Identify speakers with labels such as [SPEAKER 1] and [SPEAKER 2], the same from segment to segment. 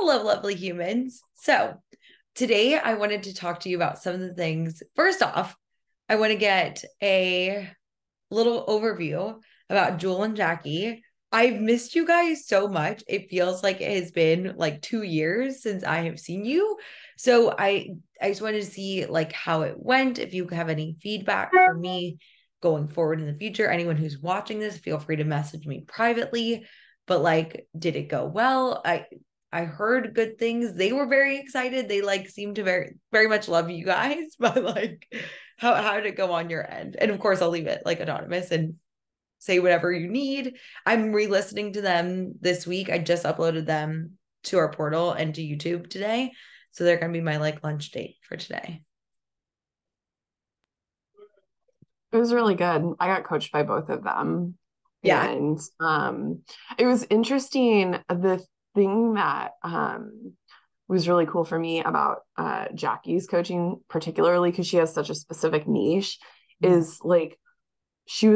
[SPEAKER 1] Hello, lovely humans. So, today I wanted to talk to you about some of the things. First off, I want to get a little overview about Jewel and Jackie. I've missed you guys so much. It feels like it has been like 2 years since I have seen you. So I just wanted to see like how it went. If you have any feedback for me going forward in the future, anyone who's watching this, feel free to message me privately. But like, did it go well? I heard good things. They were very excited. They like seemed to very much love you guys, but like how did it go on your end? And of course I'll leave it like anonymous and say whatever you need. I'm re-listening to them this week. I just uploaded them to our portal and to YouTube today. So they're gonna be my like lunch date for today.
[SPEAKER 2] It was really good. I got coached by both of them.
[SPEAKER 1] Yeah.
[SPEAKER 2] And it was interesting. The thing that was really cool for me about Jackie's coaching, particularly because she has such a specific niche, is like she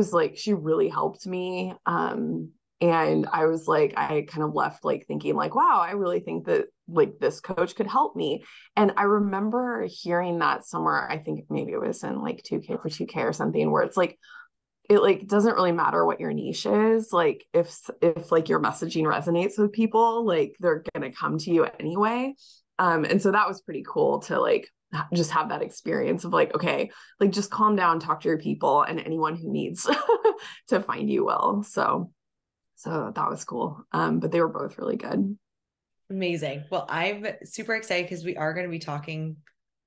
[SPEAKER 2] really helped me. And I was like, I kind of left like thinking like, wow, I really think that like this coach could help me. And I remember hearing that somewhere, I think maybe it was in like 2K for 2K or something, where it's like it like doesn't really matter what your niche is. Like if like your messaging resonates with people, like they're gonna come to you anyway. And so that was pretty cool to like just have that experience of like, okay, like just calm down, talk to your people, and anyone who needs to find you will. So that was cool. But they were both really good.
[SPEAKER 1] Amazing. Well, I'm super excited because we are going to be talking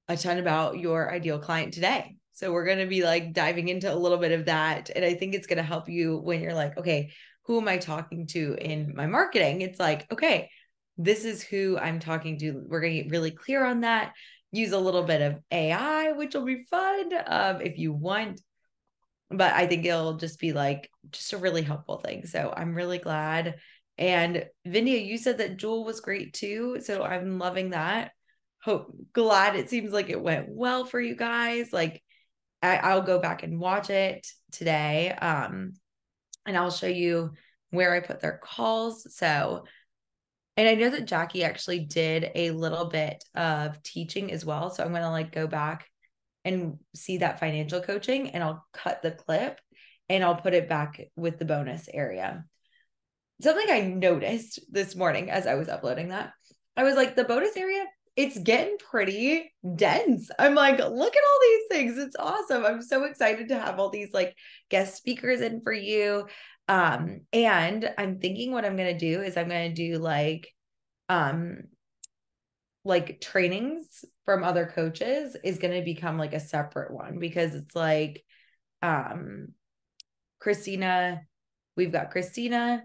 [SPEAKER 1] a ton about your ideal client today. So we're going to be like diving into a little bit of that. And I think it's going to help you when you're like, okay, who am I talking to in my marketing? It's like, okay, this is who I'm talking to. We're going to get really clear on that. Use a little bit of AI, which will be fun if you want. But I think it'll just be like just a really helpful thing. So I'm really glad. And Vindia, you said that Jewel was great too. So I'm loving that. Glad it seems like it went well for you guys. Like I'll go back and watch it today. And I'll show you where I put their calls. So, and I know that Jackie actually did a little bit of teaching as well. So I'm going to like go back and see that financial coaching and I'll cut the clip and I'll put it back with the bonus area. Something I noticed this morning as I was uploading that, I was like, the bonus area, it's getting pretty dense. I'm like, look at all these things. It's awesome. I'm so excited to have all these like guest speakers in for you. And I'm thinking what I'm gonna do is I'm gonna do um like trainings from other coaches is going to become like a separate one because it's like um Christina, we've got Christina,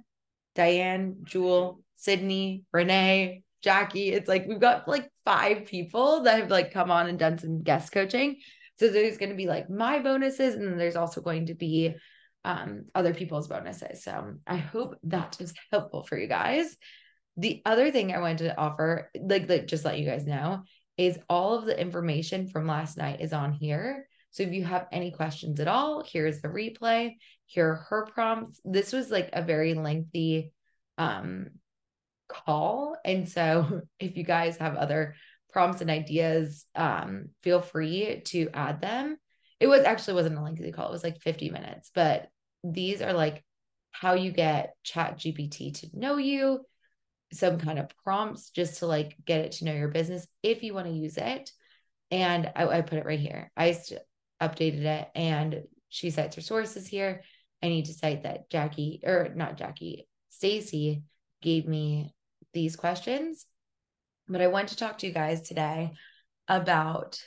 [SPEAKER 1] Diane, Jewel, Sydney, Renee, Jackie. It's like we've got like 5 people that have like come on and done some guest coaching. So there's going to be like my bonuses, and then there's also going to be other people's bonuses. So I hope that was helpful for you guys. The other thing I wanted to offer, like just let you guys know, is all of the information from last night is on here. So if you have any questions at all, here's the replay. Here are her prompts. This was like a very lengthy um call. And so if you guys have other prompts and ideas, feel free to add them. It was actually wasn't a lengthy call, it was like 50 minutes, but these are like how you get Chat GPT to know you, some kind of prompts just to like get it to know your business if you want to use it. And I put it right here. Updated it and she cites her sources here. I need to cite that Jackie, or not Jackie, Stacy gave me these questions. But I want to talk to you guys today about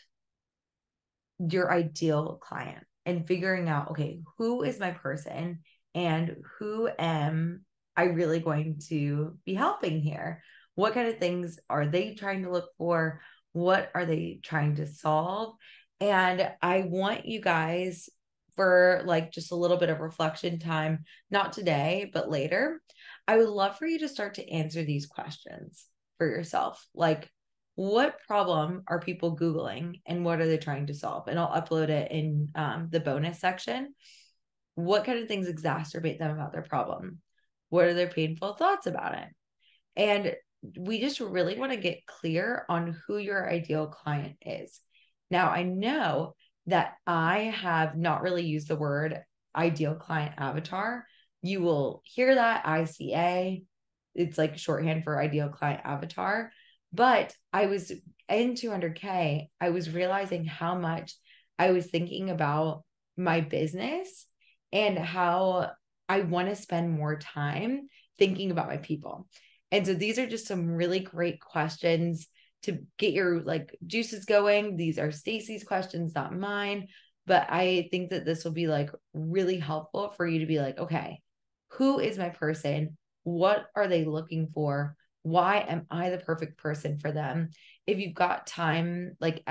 [SPEAKER 1] your ideal client and figuring out, okay, who is my person and who am I really going to be helping here? What kind of things are they trying to look for? What are they trying to solve? And I want you guys for like just a little bit of reflection time, not today, but later. I would love for you to start to answer these questions for yourself. Like, what problem are people Googling and what are they trying to solve? And I'll upload it in the bonus section. What kind of things exacerbate them about their problem? What are their painful thoughts about it? And we just really want to get clear on who your ideal client is. Now, I know that I have not really used the word ideal client avatar. You will hear that ICA. It's like shorthand for ideal client avatar. But I was in 200K, I was realizing how much I was thinking about my business and how I want to spend more time thinking about my people. And so these are just some really great questions to get your like juices going. These are Stacy's questions, not mine. But I think that this will be like really helpful for you to be like, okay, who is my person? What are they looking for? Why am I the perfect person for them? If you've got time, like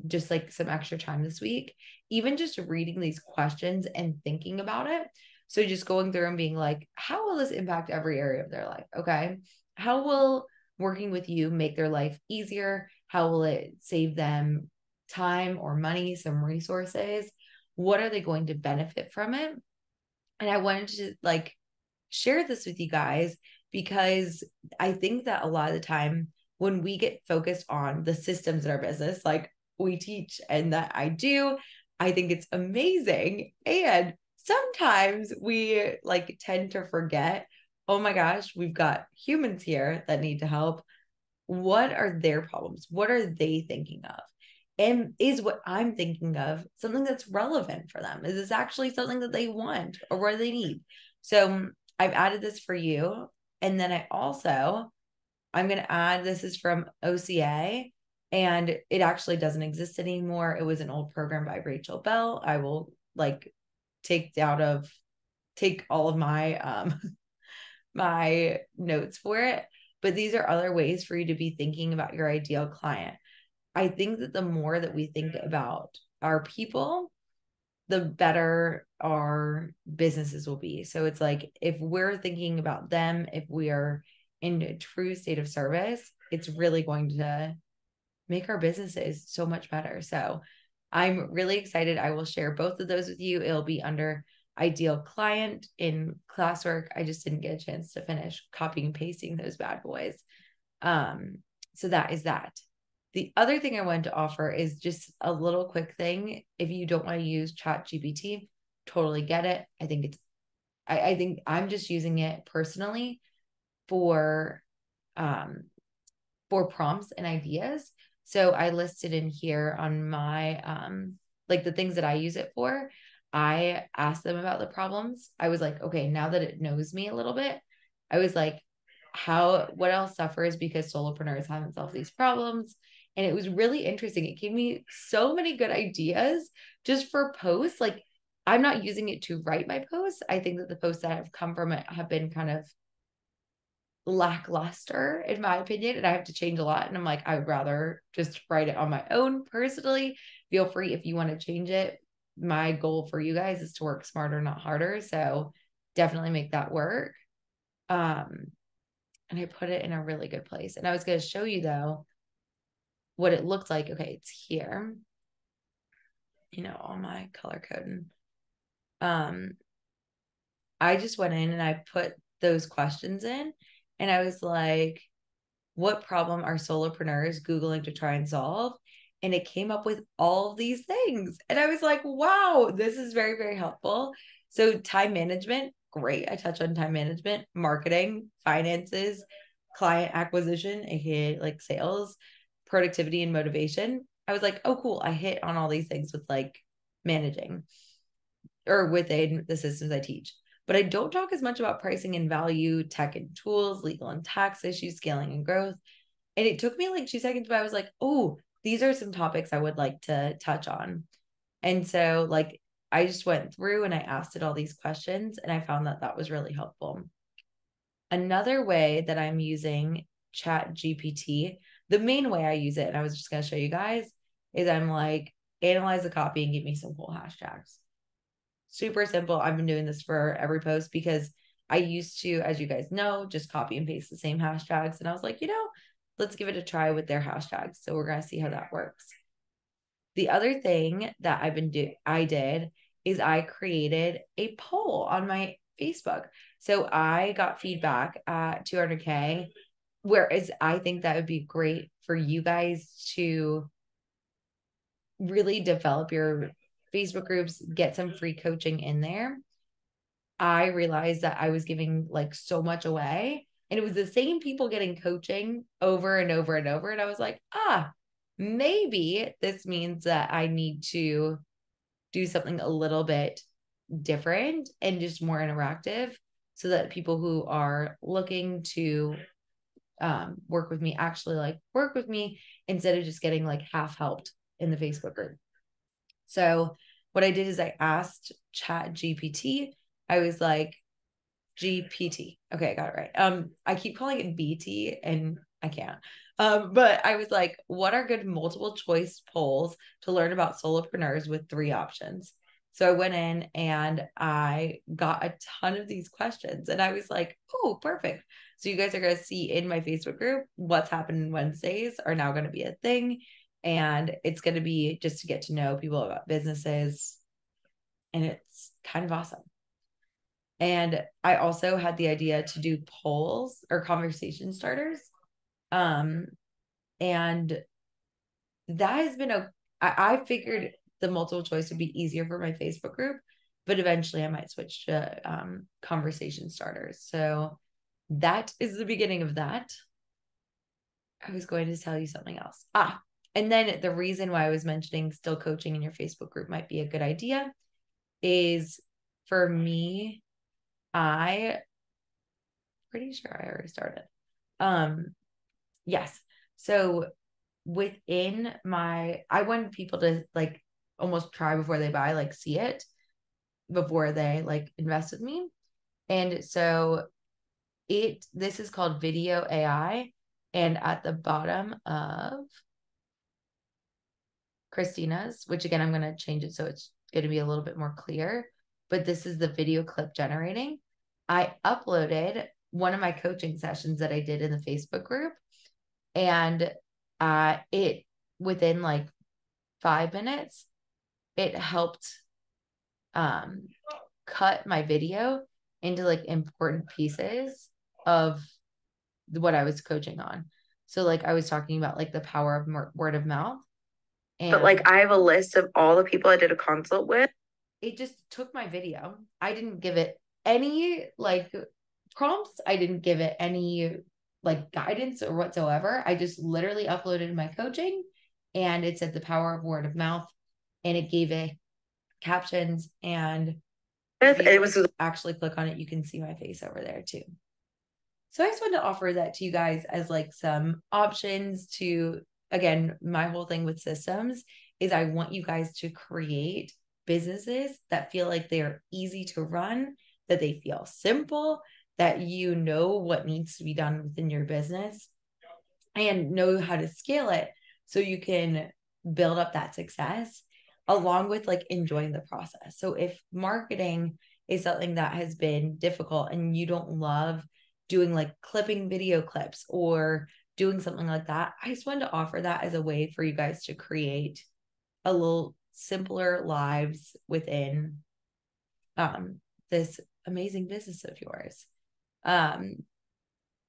[SPEAKER 1] just like some extra time this week, even just reading these questions and thinking about it. So just going through and being like, how will this impact every area of their life? Okay. How will working with you make their life easier? How will it save them time or money, some resources? What are they going to benefit from it? And I wanted to like share this with you guys because I think that a lot of the time when we get focused on the systems in our business, like we teach and that I do, I think it's amazing. And sometimes we like tend to forget, oh my gosh, we've got humans here that need to help. What are their problems? What are they thinking of? And is what I'm thinking of something that's relevant for them? Is this actually something that they want or what do they need? So I've added this for you. And then I'm going to add, this is from OCA and it actually doesn't exist anymore. It was an old program by Rachel Bell. I will like take all of my, my notes for it. But these are other ways for you to be thinking about your ideal client. I think that the more that we think about our people, the better our businesses will be. So it's like, if we're thinking about them, if we are in a true state of service, it's really going to make our businesses so much better. So I'm really excited. I will share both of those with you. It'll be under ideal client in classwork. I just didn't get a chance to finish copying and pasting those bad boys. So that is that. The other thing I wanted to offer is just a little quick thing. If you don't want to use ChatGPT, totally get it. I think I'm just using it personally for prompts and ideas. So I listed in here on my like the things that I use it for. I asked them about the problems. I was like, okay, now that it knows me a little bit, I was like, what else suffers because solopreneurs haven't solved these problems? And it was really interesting. It gave me so many good ideas just for posts. Like, I'm not using it to write my posts. I think that the posts that have come from it have been kind of lackluster, in my opinion. And I have to change a lot. And I'm like, I would rather just write it on my own personally. Feel free if you want to change it. My goal for you guys is to work smarter, not harder. So definitely make that work. And I put it in a really good place. And I was going to show you though what it looked like. Okay, it's here. All my color coding. I just went in and I put those questions in and I was like, what problem are solopreneurs Googling to try and solve? And it came up with all of these things. And I was like, wow, this is very, very helpful. So time management, great. I touch on time management, marketing, finances, client acquisition, aka like sales, productivity and motivation. I was like, oh, cool. I hit on all these things with like managing or within the systems I teach. But I don't talk as much about pricing and value, tech and tools, legal and tax issues, scaling and growth. And it took me like 2 seconds, but I was like, oh, these are some topics I would like to touch on. And so like I just went through and I asked it all these questions and I found that that was really helpful. Another way that I'm using ChatGPT, the main way I use it, and I was just going to show you guys, is I'm like, analyze the copy and give me some cool hashtags. Super simple. I've been doing this for every post because I used to, as you guys know, just copy and paste the same hashtags. And I was like, let's give it a try with their hashtags. So we're going to see how that works. The other thing that I did is I created a poll on my Facebook. So I got feedback at 200K Whereas I think that would be great for you guys to really develop your Facebook groups, get some free coaching in there. I realized that I was giving like so much away, and it was the same people getting coaching over and over and over. And I was like, maybe this means that I need to do something a little bit different and just more interactive so that people who are looking to work with me actually like work with me instead of just getting like half helped in the Facebook group. So what I did is I asked Chat GPT. I was like, GPT. Okay, I got it right. I keep calling it BT and I can't. But I was like, what are good multiple choice polls to learn about solopreneurs with 3 options? So I went in and I got a ton of these questions and I was like, oh, perfect. So you guys are going to see in my Facebook group, what's happening Wednesdays are now going to be a thing. And it's going to be just to get to know people about businesses. And it's kind of awesome. And I also had the idea to do polls or conversation starters. And that has been I figured the multiple choice would be easier for my Facebook group, but eventually I might switch to conversation starters. So that is the beginning of that. I was going to tell you something else. And then the reason why I was mentioning still coaching in your Facebook group might be a good idea is for me, I pretty sure I already started. Yes. So within I want people to like almost try before they buy, like see it before they like invest with me. And so this is called Video AI. And at the bottom of Christina's, which again, I'm going to change it so it's going to be a little bit more clear, but this is the video clip generating. I uploaded one of my coaching sessions that I did in the Facebook group, and it within like 5 minutes, it helped cut my video into like important pieces of what I was coaching on. So like I was talking about like the power of word of mouth. But like I have a list of all the people I did a consult with. It just took my video. I didn't give it any like prompts. I didn't give it any like guidance or whatsoever. I just literally uploaded my coaching and it said the power of word of mouth, and it gave it captions, and if it was actually click on it, you can see my face over there too. So I just wanted to offer that to you guys as like some options to, again, my whole thing with systems is I want you guys to create businesses that feel like they're easy to run, that they feel simple, that you know what needs to be done within your business and know how to scale it so you can build up that success along with like enjoying the process. So if marketing is something that has been difficult and you don't love doing like clipping video clips or doing something like that, I just wanted to offer that as a way for you guys to create a little simpler lives within this amazing business of yours.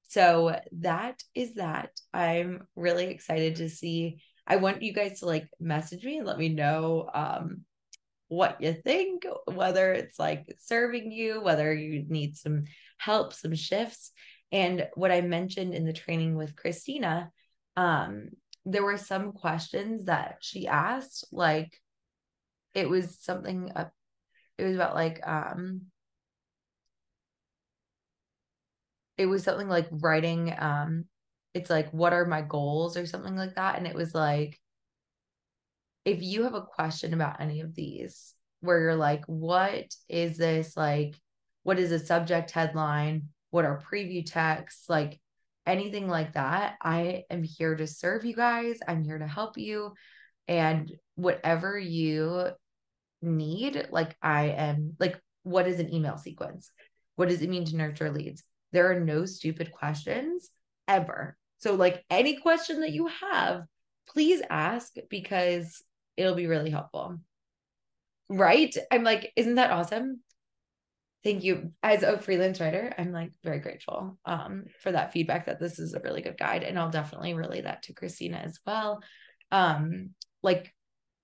[SPEAKER 1] So that is that. I'm really excited to see. I want you guys to like message me and let me know what you think, whether it's like serving you, whether you need some help, some shifts. And what I mentioned in the training with Christina, there were some questions that she asked, like it was something, it was about like, it was something like writing, it's like, what are my goals or something like that. And it was like, if you have a question about any of these, where you're like, what is this? Like, what is a subject headline? What are preview texts? Like anything like that, I am here to serve you guys. I'm here to help you. And whatever you need, like I am like, what is an email sequence? What does it mean to nurture leads? There are no stupid questions ever. So like any question that you have, please ask because it'll be really helpful. Right? I'm like, isn't that awesome? Thank you. As a freelance writer, I'm like very grateful for that feedback, that this is a really good guide. And I'll definitely relay that to Christina as well. Like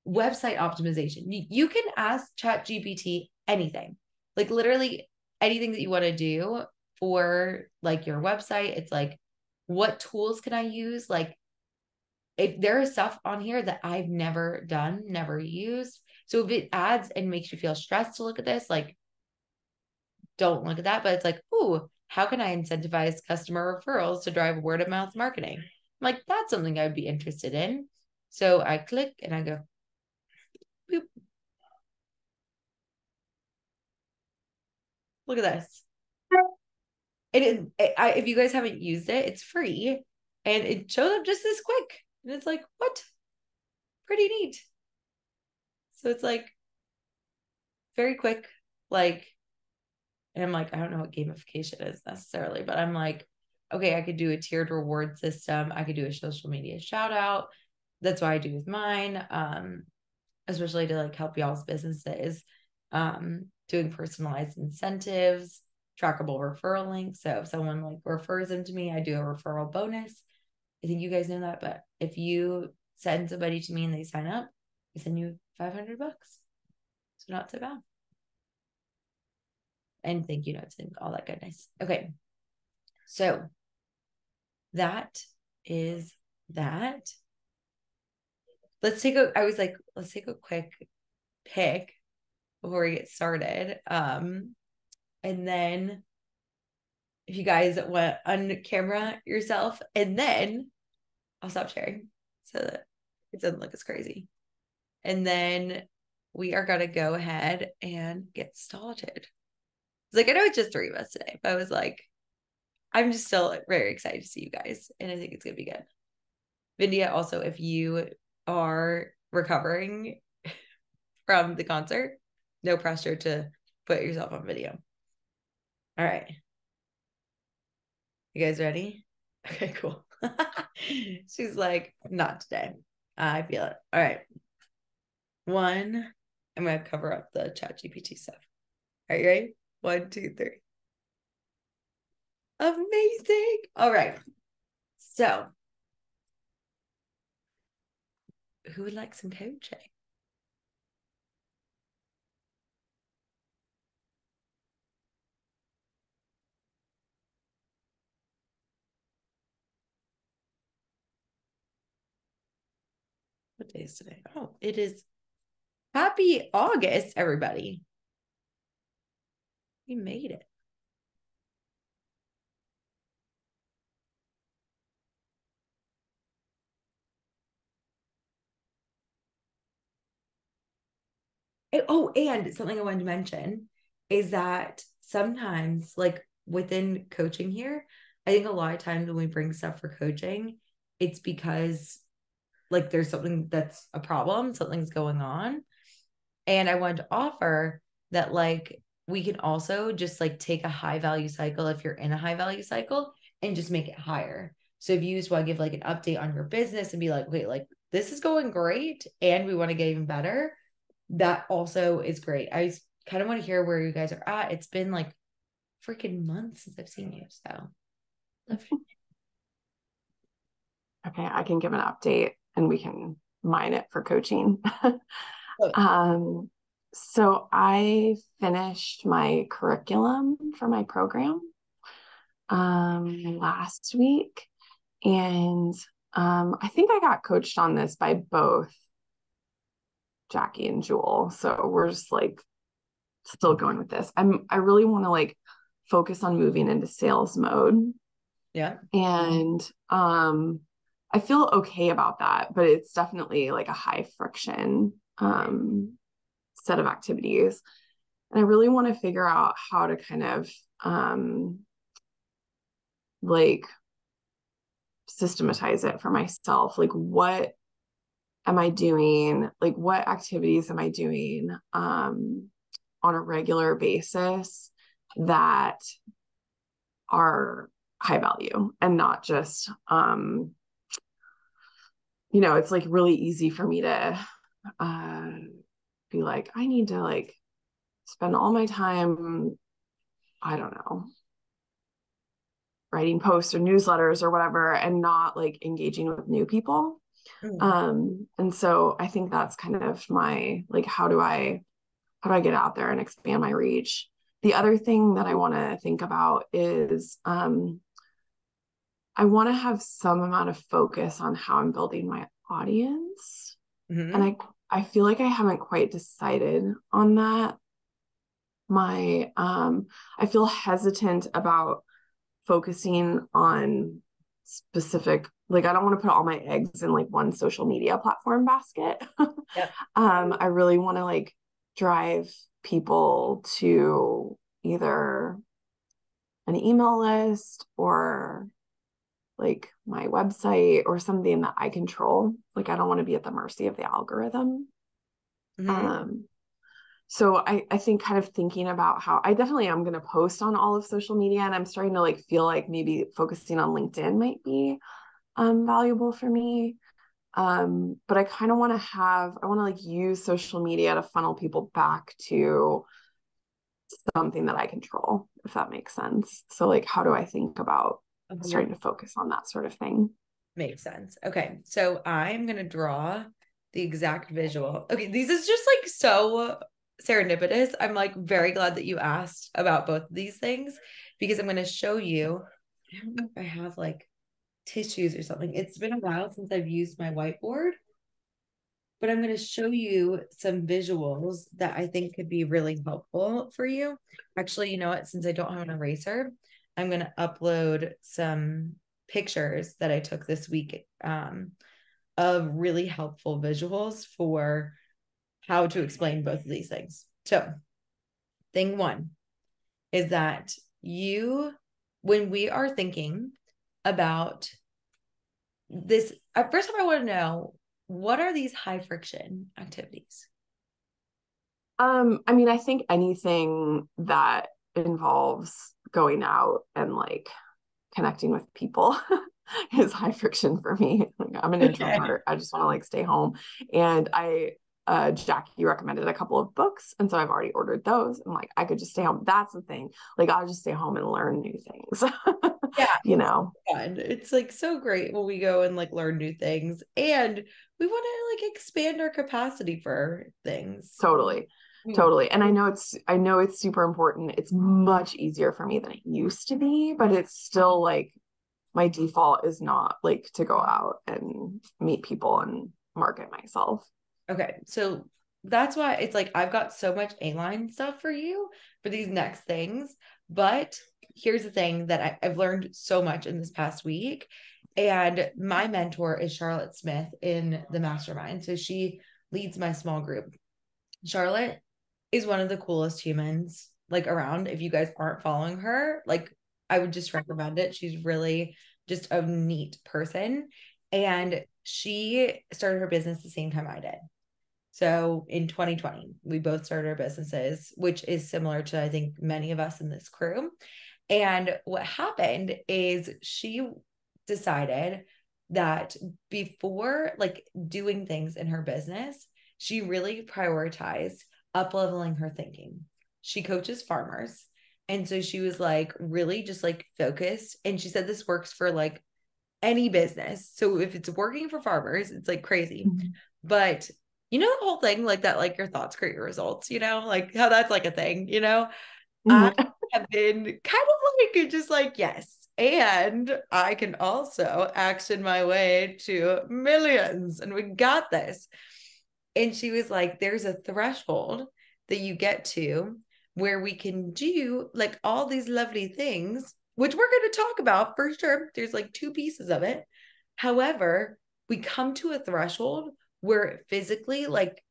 [SPEAKER 1] website optimization. You can ask ChatGPT anything, like literally anything that you want to do for like your website. It's like, what tools can I use? Like, if there is stuff on here that I've never done, never used. So if it adds and makes you feel stressed to look at this, like, don't look at that. But it's like, ooh, how can I incentivize customer referrals to drive word of mouth marketing? I'm like, that's something I would be interested in. So I click and I go, boop. Look at this. If you guys haven't used it, it's free and it shows up just this quick. And it's like, what? Pretty neat. So it's like very quick, like, and I'm like, I don't know what gamification is necessarily, but I'm like, okay, I could do a tiered reward system. I could do a social media shout out. That's what I do with mine. Especially to like help y'all's businesses. Doing personalized incentives, trackable referral links. So if someone like refers them to me, I do a referral bonus. I think you guys know that, but if you send somebody to me and they sign up, I send you $500. So not so bad. And thank you notes and all that goodness. Okay. So that is that. Let's take a quick pick before we get started. And then if you guys want on camera yourself, and then I'll stop sharing so that it doesn't look as crazy. And then we are gonna go ahead and get started. Like, I know it's just 3 of us today, but I was like, I'm just still very excited to see you guys, and I think it's gonna be good. Vindia, also, if you are recovering from the concert, no pressure to put yourself on video. All right. You guys ready? Okay, cool. She's like, not today. I feel it. All right. One, I'm going to cover up the ChatGPT stuff. Are you ready? 1, 2, 3. Amazing. All right. So, who would like some coaching? What day is today? Oh, it is happy August, everybody. We made it. And something I wanted to mention is that sometimes, like within coaching here, I think a lot of times when we bring stuff for coaching, it's because like there's something that's a problem, something's going on. And I wanted to offer that, like, we can also just like take a high value cycle if you're in a high value cycle and just make it higher. So if you just want to give like an update on your business and be like, wait, like this is going great and we want to get even better, that also is great. I kind of want to hear where you guys are at. It's been like freaking months since I've seen you. So love you.
[SPEAKER 2] Okay, I can give an update and we can mine it for coaching. So I finished my curriculum for my program last week, and I think I got coached on this by both Jackie and Jewel. So we're just like still going with this. I really want to like focus on moving into sales mode.
[SPEAKER 1] Yeah.
[SPEAKER 2] And I feel okay about that, but it's definitely like a high friction set of activities. And I really want to figure out how to kind of like systematize it for myself. Like, what am I doing? Like, what activities am I doing on a regular basis that are high value and not just it's like really easy for me to be like, I need to like spend all my time I don't know, writing posts or newsletters or whatever, and not like engaging with new people. And so I think that's kind of my, like, how do I get out there and expand my reach? The other thing that I want to think about is I want to have some amount of focus on how I'm building my audience. And I feel like I haven't quite decided on that. I feel hesitant about focusing on specific, like I don't want to put all my eggs in like one social media platform basket.
[SPEAKER 1] Yep.
[SPEAKER 2] I really want to like drive people to either an email list or like my website or something that I control. Like I don't want to be at the mercy of the algorithm. So I think kind of thinking about how I definitely am going to post on all of social media, and I'm starting to like feel like maybe focusing on LinkedIn might be valuable for me. But I kind of want to like use social media to funnel people back to something that I control, if that makes sense. So like, how do I think about starting to focus on that sort of thing?
[SPEAKER 1] Makes sense. Okay. So I'm going to draw the exact visual. Okay. These is just like so serendipitous. I'm like very glad that you asked about both of these things because I'm going to show you. I don't know if I have like tissues or something. It's been a while since I've used my whiteboard, but I'm going to show you some visuals that I think could be really helpful for you. Actually, you know what? Since I don't have an eraser, I'm going to upload some pictures that I took this week of really helpful visuals for how to explain both of these things. So, thing one is that when we are thinking about this, first of all, I want to know, what are these high friction activities?
[SPEAKER 2] I mean, I think anything that involves going out and like connecting with people is high friction for me. Like, I'm an introvert. I just want to like stay home. And Jackie recommended a couple of books. And so I've already ordered those. And like, I could just stay home. That's the thing. Like, I'll just stay home and learn new things.
[SPEAKER 1] Yeah,
[SPEAKER 2] you know,
[SPEAKER 1] fun. It's like so great when we go and like learn new things and we want to like expand our capacity for things.
[SPEAKER 2] totally. Totally. And I know it's super important. It's much easier for me than it used to be, but it's still like my default is not like to go out and meet people and market myself.
[SPEAKER 1] Okay. So that's why it's like I've got so much A-line stuff for you for these next things. But here's the thing that I've learned so much in this past week. And my mentor is Charlotte Smith in the mastermind. So she leads my small group. Charlotte is one of the coolest humans like around. If you guys aren't following her, like I would just recommend it. She's really just a neat person. And she started her business the same time I did. So in 2020, we both started our businesses, which is similar to, I think, many of us in this crew. And what happened is she decided that before like doing things in her business, she really prioritized up leveling her thinking. She coaches farmers. And so she was like really just like focused. And she said this works for like any business. So if it's working for farmers, it's like crazy. But you know the whole thing like that, like your thoughts create your results, you know, like how that's like a thing, you know. I have been kind of like just like, yes. And I can also action my way to millions and we got this. And she was like, there's a threshold that you get to where we can do like all these lovely things, which we're going to talk about for sure. There's like two pieces of it. However, we come to a threshold where physically, like,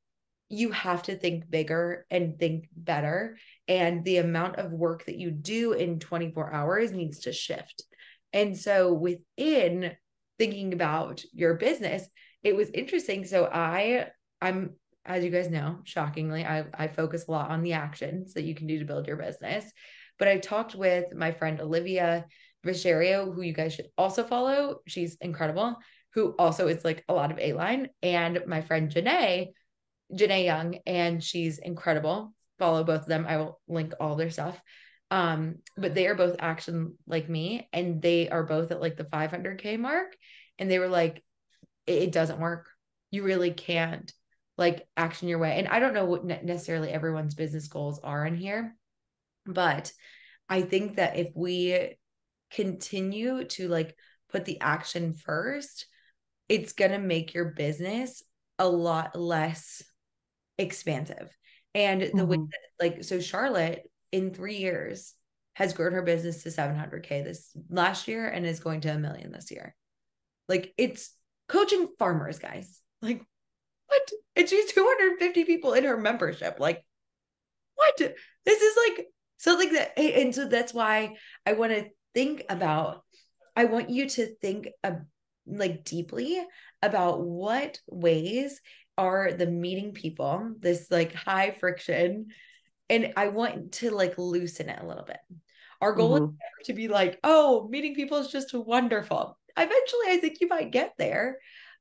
[SPEAKER 1] you have to think bigger and think better. And the amount of work that you do in 24 hours needs to shift. And so within thinking about your business, it was interesting. So I'm, as you guys know, shockingly, I focus a lot on the actions that you can do to build your business. But I talked with my friend Olivia Vicherio, who you guys should also follow. She's incredible, who also is like a lot of A-line, and my friend Janae Young, and she's incredible. Follow both of them. I will link all their stuff. But they are both action like me, and they are both at like the 500K mark. And they were like, it doesn't work. You really can't like action your way. And I don't know what necessarily everyone's business goals are in here, but I think that if we continue to like put the action first, it's going to make your business a lot less expansive. And the way
[SPEAKER 2] Mm-hmm.
[SPEAKER 1] that, like, so Charlotte in 3 years has grown her business to 700K this last year and is going to 1 million this year. Like, it's coaching farmers, guys. Like, what? And she's 250 people in her membership. Like, what? This is like something that, and so that's why I want to think about, I want you to think of, like, deeply about what ways are the meeting people, this like high friction, and I want to like loosen it a little bit. Our goal is
[SPEAKER 2] Mm-hmm.
[SPEAKER 1] never to be like, oh, meeting people is just wonderful. Eventually, I think you might get there.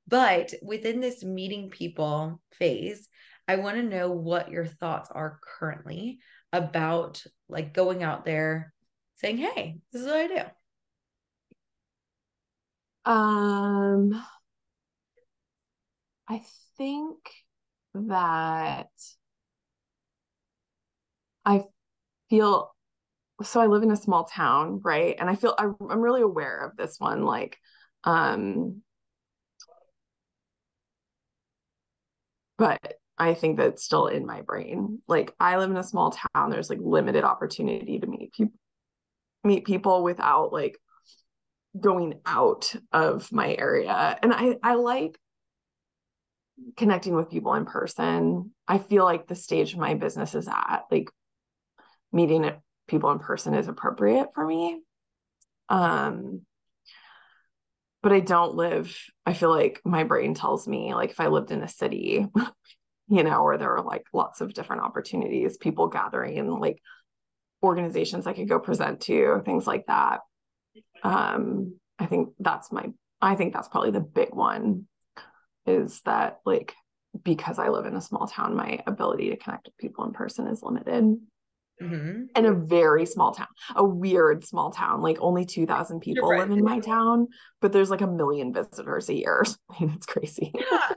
[SPEAKER 1] But within this meeting people phase, I want to know what your thoughts are currently about like going out there saying, hey, this is what I do.
[SPEAKER 2] Um, I think that I feel so I live in a small town, right? And I feel I'm really aware of this one. Like, um, but I think that's still in my brain. Like, I live in a small town. There's like limited opportunity to meet people without like going out of my area. And I like connecting with people in person. I feel like the stage my business is at, like meeting people in person is appropriate for me. Um, but I feel like my brain tells me like if I lived in a city, where there are like lots of different opportunities, people gathering, like organizations I could go present to, things like that. Um, I think that's probably the big one, is that like because I live in a small town, my ability to connect with people in person is limited.
[SPEAKER 1] Mm-hmm.
[SPEAKER 2] In a very small town, a weird small town, like only 2,000
[SPEAKER 1] You're
[SPEAKER 2] people
[SPEAKER 1] right.
[SPEAKER 2] live in my town, but there's like 1 million visitors a year. I mean, it's crazy.
[SPEAKER 1] Yeah.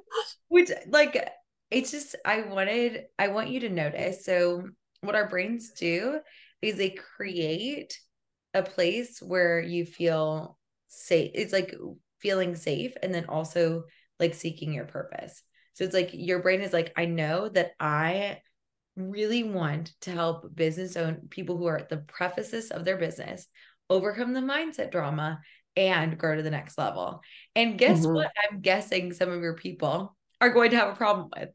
[SPEAKER 1] Which like it's just I want you to notice. So what our brains do is they create a place where you feel safe. It's like feeling safe and then also like seeking your purpose. So it's like your brain is like, I know that I really want to help business own people who are at the prefaces of their business overcome the mindset drama and grow to the next level. And guess
[SPEAKER 2] Mm-hmm.
[SPEAKER 1] what? I'm guessing some of your people are going to have a problem with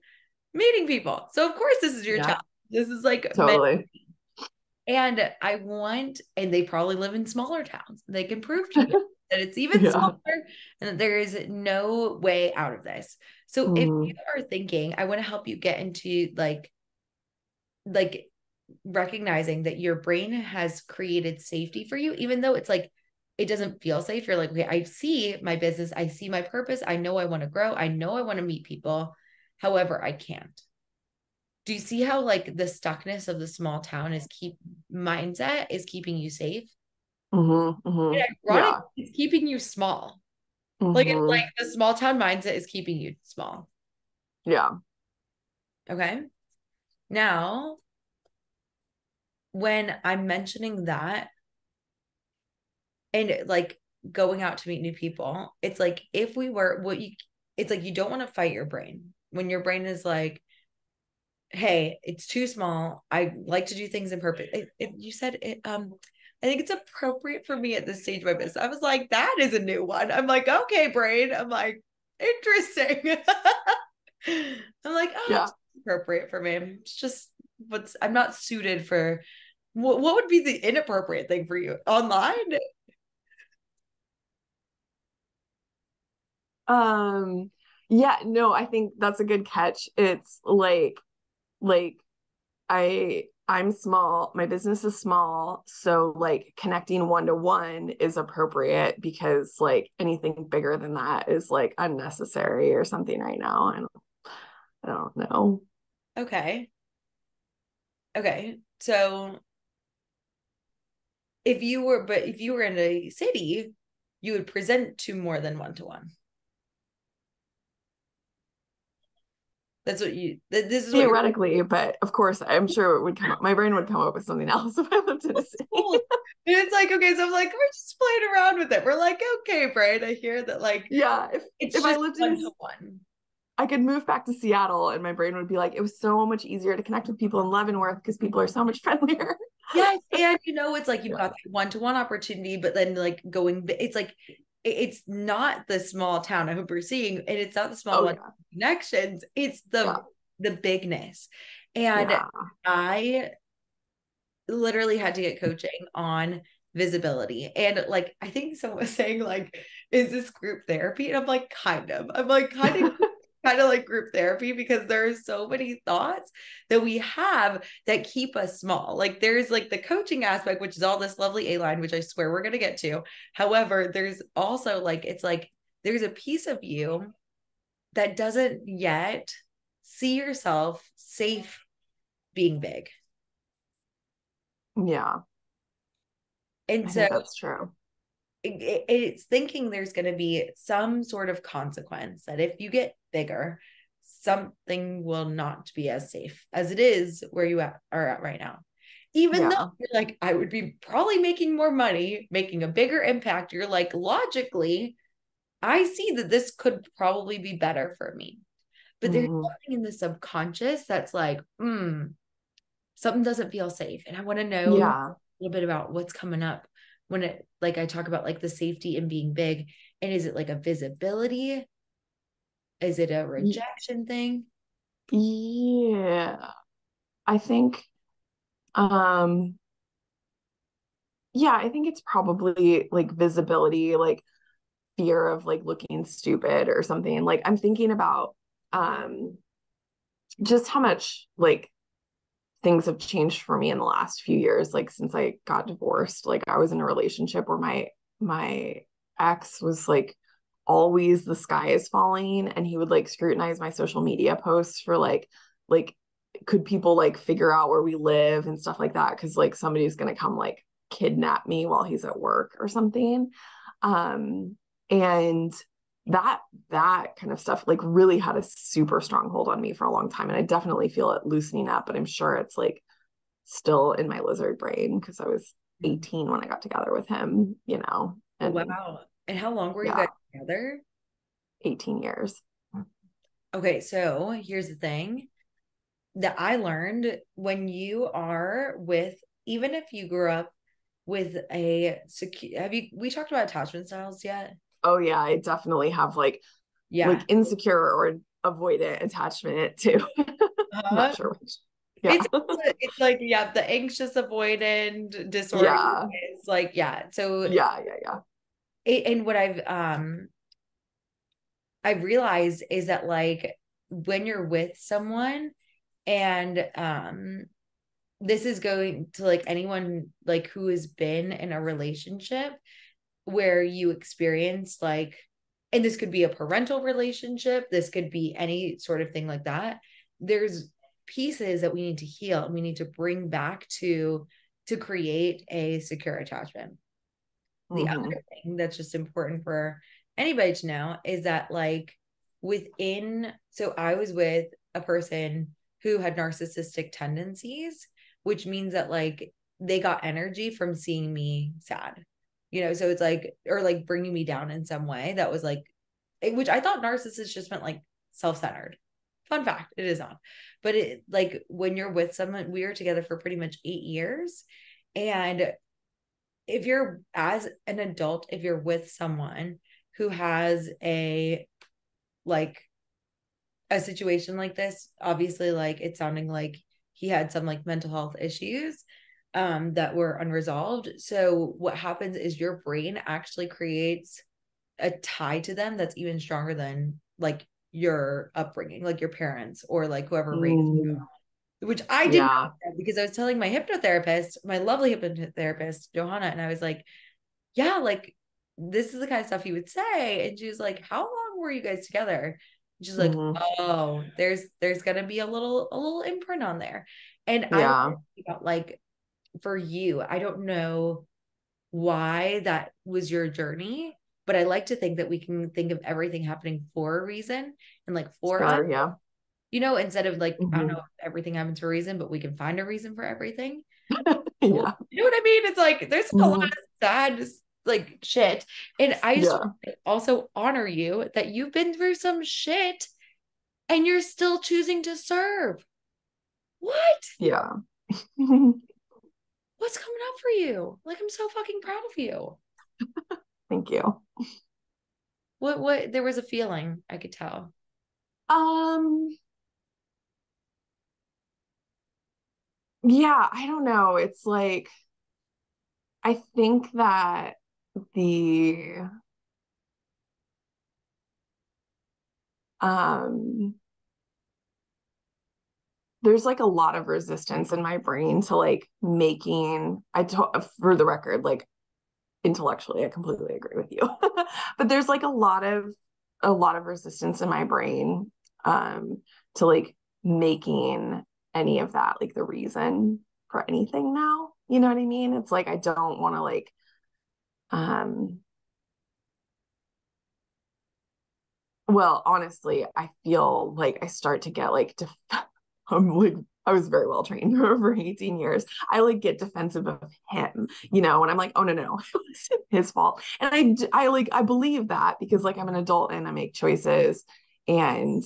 [SPEAKER 1] meeting people. So of course this is your
[SPEAKER 2] Yeah,
[SPEAKER 1] challenge. This is like
[SPEAKER 2] totally.
[SPEAKER 1] and I want, and they probably live in smaller towns. They can prove to you that it's even
[SPEAKER 2] Yeah.
[SPEAKER 1] smaller and that there is no way out of this. So if you
[SPEAKER 2] Mm-hmm.
[SPEAKER 1] are thinking, I want to help you get into like recognizing that your brain has created safety for you, even though it's like it doesn't feel safe. You're like, okay, I see my business, I see my purpose, I know I want to grow, I know I want to meet people. However, I can't. Do you see how like the stuckness of the small town is keep mindset is keeping you safe?
[SPEAKER 2] Mm-hmm. Mm-hmm.
[SPEAKER 1] And ironic,
[SPEAKER 2] Yeah.
[SPEAKER 1] it's keeping you small. Like it's like
[SPEAKER 2] Mm-hmm.
[SPEAKER 1] the small town mindset is keeping you small.
[SPEAKER 2] Yeah.
[SPEAKER 1] Okay. Now, when I'm mentioning that, and like going out to meet new people, it's like if we were what you it's like you don't want to fight your brain when your brain is like, hey, it's too small, I like to do things in purpose. You said it, I think it's appropriate for me at this stage of my business. I was like, that is a new one. I'm like, okay, brain. I'm like, interesting. I'm like, oh,
[SPEAKER 2] Yeah.
[SPEAKER 1] it's appropriate for me. It's just I'm not suited for what would be the inappropriate thing for you online.
[SPEAKER 2] Um, yeah, no, I think that's a good catch. It's like I'm small, my business is small, so like connecting one to one is appropriate because like anything bigger than that is like unnecessary or something right now. I don't know.
[SPEAKER 1] Okay. Okay. So if you were in a city, you would present to more than one-to-one. That's what this is what you're
[SPEAKER 2] Theoretically, but of course, I'm sure it would come up. My brain would come up with something else if I lived in a city.
[SPEAKER 1] and it's like, okay, so I'm like, we're just playing around with it. We're like, okay, Brian, I hear that, like,
[SPEAKER 2] Yeah,
[SPEAKER 1] it's
[SPEAKER 2] if I
[SPEAKER 1] just
[SPEAKER 2] lived in
[SPEAKER 1] one-to-one.
[SPEAKER 2] I could move back to Seattle and my brain would be like, it was so much easier to connect with people in Leavenworth because people are so much friendlier.
[SPEAKER 1] Yes, and it's like you've
[SPEAKER 2] Yeah.
[SPEAKER 1] got that one-to-one opportunity, but then like it's like it's not the small town I hope we're seeing, and it's not the small
[SPEAKER 2] Oh
[SPEAKER 1] one
[SPEAKER 2] yeah.
[SPEAKER 1] connections, it's
[SPEAKER 2] Yeah.
[SPEAKER 1] the bigness. And
[SPEAKER 2] Yeah.
[SPEAKER 1] I literally had to get coaching on visibility. And like I think someone was saying, like, is this group therapy? And I'm like, kind of. I'm like, kind of like group therapy, because there are so many thoughts that we have that keep us small. Like there's like the coaching aspect, which is all this lovely A-line, which I swear we're gonna get to. However, there's also like it's like there's a piece of you that doesn't yet see yourself safe being big.
[SPEAKER 2] Yeah.
[SPEAKER 1] And
[SPEAKER 2] I
[SPEAKER 1] so
[SPEAKER 2] think that's true.
[SPEAKER 1] it's thinking there's going to be some sort of consequence that if you get bigger, something will not be as safe as it is where you are at right now. Even though
[SPEAKER 2] Yeah.
[SPEAKER 1] you're like, I would be probably making more money, making a bigger impact. You're like, logically, I see that this could probably be better for me. But there's
[SPEAKER 2] Mhm.
[SPEAKER 1] something in the subconscious that's like, something doesn't feel safe. And I want to know a
[SPEAKER 2] Yeah.
[SPEAKER 1] little bit about what's coming up when it, like, I talk about like the safety and being big. And is it like a visibility? Is it a rejection thing?
[SPEAKER 2] Yeah. I think um yeah, I think it's probably like visibility, like fear of like looking stupid or something. Like I'm thinking about um just how much like things have changed for me in the last few years, like since I got divorced. Like I was in a relationship where my ex was like always the sky is falling, and he would like scrutinize my social media posts for like could people like figure out where we live and stuff like that, because like somebody's gonna come like kidnap me while he's at work or something. And that kind of stuff like really had a super strong hold on me for a long time, and I definitely feel it loosening up, but I'm sure it's like still in my lizard brain because I was 18 when I got together with him, and
[SPEAKER 1] Wow. And how long were you
[SPEAKER 2] yeah,
[SPEAKER 1] guys together?
[SPEAKER 2] 18 years.
[SPEAKER 1] Okay, so here's the thing that I learned: when you are with, even if you grew up with a secure, we talked about attachment styles yet?
[SPEAKER 2] Oh yeah, I definitely have like
[SPEAKER 1] Yeah.
[SPEAKER 2] insecure or avoidant attachment too. I'm not
[SPEAKER 1] Uh-huh.
[SPEAKER 2] sure which. Yeah.
[SPEAKER 1] It's like, yeah, the anxious avoidant disorganized,
[SPEAKER 2] Yeah.
[SPEAKER 1] like, yeah. So
[SPEAKER 2] Yeah. Yeah. Yeah.
[SPEAKER 1] and what I've realized is that, like, when you're with someone, and this is going to like anyone like who has been in a relationship where you experience like, and this could be a parental relationship, this could be any sort of thing like that. There's pieces that we need to heal and we need to bring back to create a secure attachment. The other
[SPEAKER 2] Mm-hmm.
[SPEAKER 1] thing that's just important for anybody to know is that, like, within, so I was with a person who had narcissistic tendencies, which means that like they got energy from seeing me sad, so it's like, or like bringing me down in some way that was like, which I thought narcissist just meant like self-centered. Fun fact, it is not. But it, like, when you're with someone, we were together for pretty much 8 years. And if you're, as an adult, if you're with someone who has like a situation like this, obviously, like, it's sounding like he had some like mental health issues that were unresolved. So what happens is your brain actually creates a tie to them that's even stronger than like your upbringing, like your parents or like whoever raised,
[SPEAKER 2] Mm,
[SPEAKER 1] which I did not
[SPEAKER 2] yeah.
[SPEAKER 1] know, because I was telling my hypnotherapist, my lovely hypnotherapist, Johanna, and I was like, yeah, like, this is the kind of stuff he would say. And she was like, how long were you guys together? And she's like,
[SPEAKER 2] Mm-hmm.
[SPEAKER 1] oh, there's gonna be a little imprint on there. And I
[SPEAKER 2] Yeah.
[SPEAKER 1] about, like, for you, I don't know why that was your journey. But I like to think that we can think of everything happening for a reason and like for us,
[SPEAKER 2] Sure, yeah.
[SPEAKER 1] instead of like, I don't know
[SPEAKER 2] Mhm.
[SPEAKER 1] if everything happens for a reason, but we can find a reason for everything. Well,
[SPEAKER 2] Yeah.
[SPEAKER 1] you know what I mean? It's like there's a lot
[SPEAKER 2] Mhm.
[SPEAKER 1] of sad like shit. And I just want
[SPEAKER 2] Yeah.
[SPEAKER 1] to also honor you that you've been through some shit and you're still choosing to serve. What?
[SPEAKER 2] Yeah.
[SPEAKER 1] What's coming up for you? Like, I'm so fucking proud of you.
[SPEAKER 2] Thank you.
[SPEAKER 1] What, there was a feeling I could tell.
[SPEAKER 2] Um, yeah, I don't know. It's like I think that the um there's like a lot of resistance in my brain to like making for the record, like intellectually I completely agree with you. But there's like a lot of resistance in my brain to like making any of that like the reason for anything now. You know what I mean? It's like I don't want to like um well, honestly, I feel like I start to get like I'm like I was very well trained for over 18 years. I like get defensive of him, and I'm like, oh no, it wasn't his fault. And I like I believe that because like I'm an adult and I make choices, and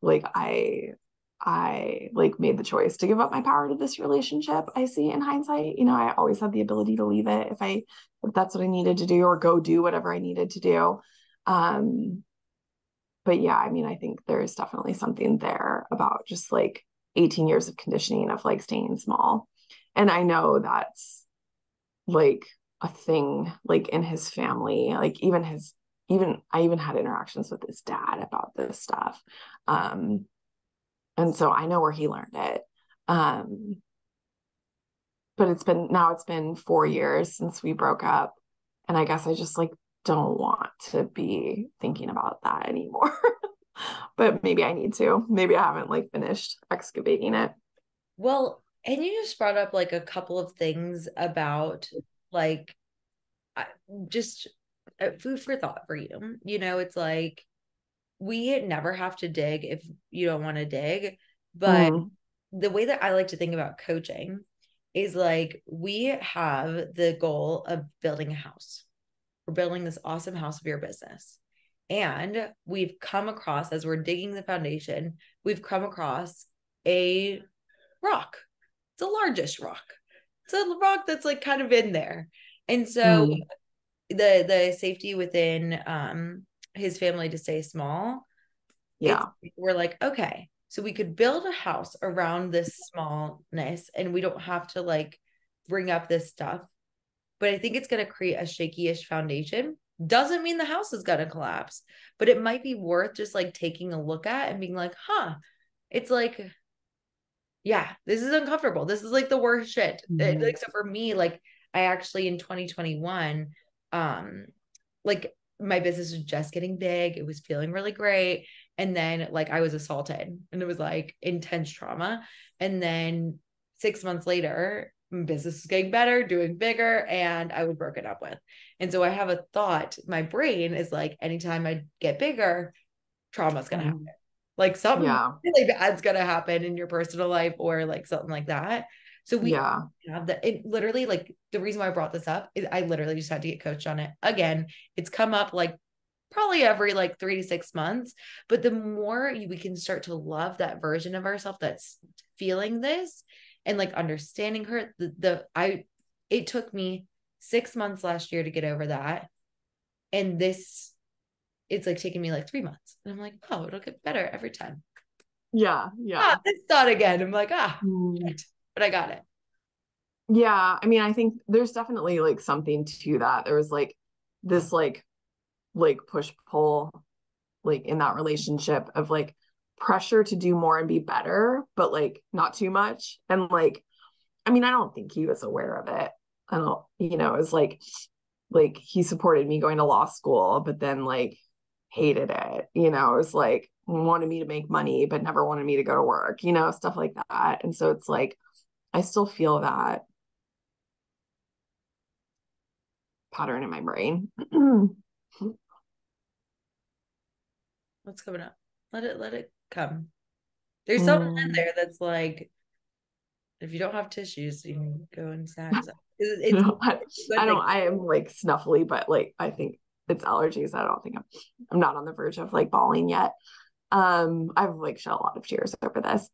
[SPEAKER 2] like I like made the choice to give up my power to this relationship. I see in hindsight, I always had the ability to leave it if that's what I needed to do or go do whatever I needed to do. Um, but yeah, I mean, I think there's definitely something there about just like 18 years of conditioning of like staying small. And I know that's like a thing like in his family, like even I even had interactions with his dad about this stuff. Um, and so I know where he learned it. Um, but it's been 4 years since we broke up. And I guess I just like don't want to be thinking about that anymore. But maybe I need to. Maybe I haven't like finished excavating it.
[SPEAKER 1] Well, and you just brought up like a couple of things about like I- just food for thought for you. It's like we never have to dig if you don't want to dig, but
[SPEAKER 2] Mm,
[SPEAKER 1] the way that I like to think about coaching is like we have the goal of building a house. We're building this awesome house of your business. And we've come across, as we're digging the foundation, we've come across a rock. It's the largest rock. It's a rock that's like kind of in there. And so
[SPEAKER 2] mm,
[SPEAKER 1] the safety within his family to stay small, it's
[SPEAKER 2] yeah.
[SPEAKER 1] we're like, okay, so we could build a house around this smallness and we don't have to like bring up this stuff. But I think it's going to create a shaky-ish foundation. Doesn't mean the house is going to collapse, but it might be worth just like taking a look at and being like, huh, it's like, yeah, this is uncomfortable. This is like the worst shit.
[SPEAKER 2] Mhm.
[SPEAKER 1] Like, so for me, like I actually in 2021, um, like my business was just getting big. It was feeling really great. And then like I was assaulted and it was like intense trauma. And then 6 months later, my business was getting better, doing bigger, and I was broken up with. And so I have a thought, my brain is like, anytime I get bigger, trauma's gonna happen.
[SPEAKER 2] Mhm.
[SPEAKER 1] Like something
[SPEAKER 2] Yeah.
[SPEAKER 1] really bad's gonna happen in your personal life or like something like that. So we
[SPEAKER 2] Yeah.
[SPEAKER 1] have that. It literally, like the reason why I brought this up is I literally just had to get coached on it again. It's come up like probably every like 3 to 6 months, but the more we can start to love that version of ourselves that's feeling this and like understanding her, it took me 6 months last year to get over that, and this it's like taking me like 3 months. And I'm like, oh, it'll get better every time.
[SPEAKER 2] Yeah.
[SPEAKER 1] Ah,
[SPEAKER 2] Yeah.
[SPEAKER 1] it's not again. I'm like,
[SPEAKER 2] Mm.
[SPEAKER 1] shit. But I got it.
[SPEAKER 2] Yeah. I mean, I think there's definitely like something to that. There was like this like push pull like in that relationship of like pressure to do more and be better, but like not too much. And like, I mean, I don't think he was aware of it. I don't, it was like he supported me going to law school, but then like hated it. It was like wanted me to make money, but never wanted me to go to work, stuff like that. And so it's like I still feel that. pattern in my brain.
[SPEAKER 1] What's coming up? Let it come. There's something in
[SPEAKER 2] Mm.
[SPEAKER 1] there that's like, if you don't have tissues, you can go and snag some. It's
[SPEAKER 2] No,
[SPEAKER 1] good thing.
[SPEAKER 2] I am like snuffly, but like I think it's allergies. I don't think I'm not on the verge of like bawling yet. I've like shed a lot of tears over this.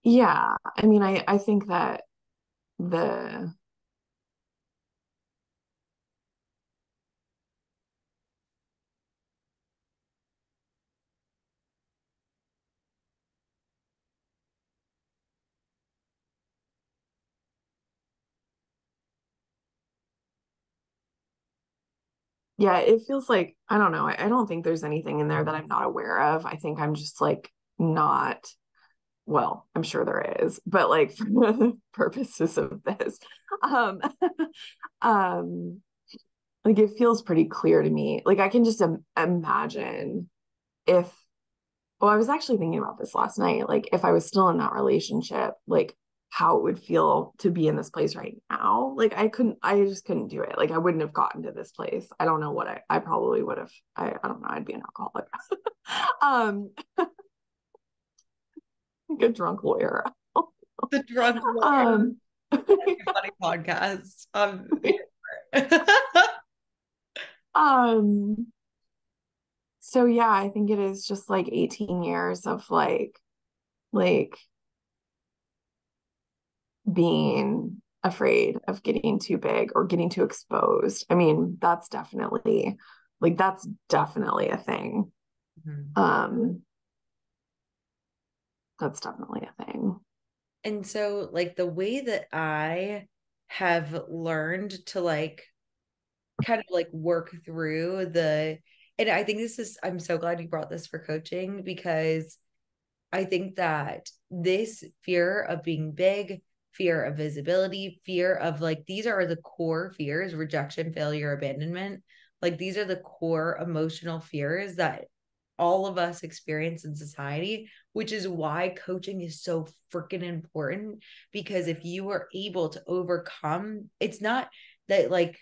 [SPEAKER 2] Yeah, I mean, I think that the yeah, it feels like I don't know. I don't think there's anything in there that I'm not aware of. I think I'm just like not well, I'm sure there is, but like for the purposes of this, um, um, like it feels pretty clear to me. Like I can just imagine if, well, I was actually thinking about this last night. Like if I was still in that relationship, like how it would feel to be in this place right now. Like I just couldn't do it. Like I wouldn't have gotten to this place. I don't know what I probably would have. I don't know. I'd be an alcoholic. um, like a drunk lawyer.
[SPEAKER 1] The drunk lawyer.
[SPEAKER 2] um,
[SPEAKER 1] Funny podcast.
[SPEAKER 2] um, so yeah, I think it is just like 18 years of like being afraid of getting too big or getting too exposed. I mean, that's definitely a thing.
[SPEAKER 1] Mhm.
[SPEAKER 2] Um, that's definitely a thing.
[SPEAKER 1] And so, like, the way that I have learned to like kind of like work through and I think I'm so glad you brought this for coaching because I think that this fear of being big, fear of visibility, fear of like, these are the core fears: rejection, failure, abandonment. Like, these are the core emotional fears that all of us experience in society, which is why coaching is so freaking important. Because if you are able to overcome, it's not that like,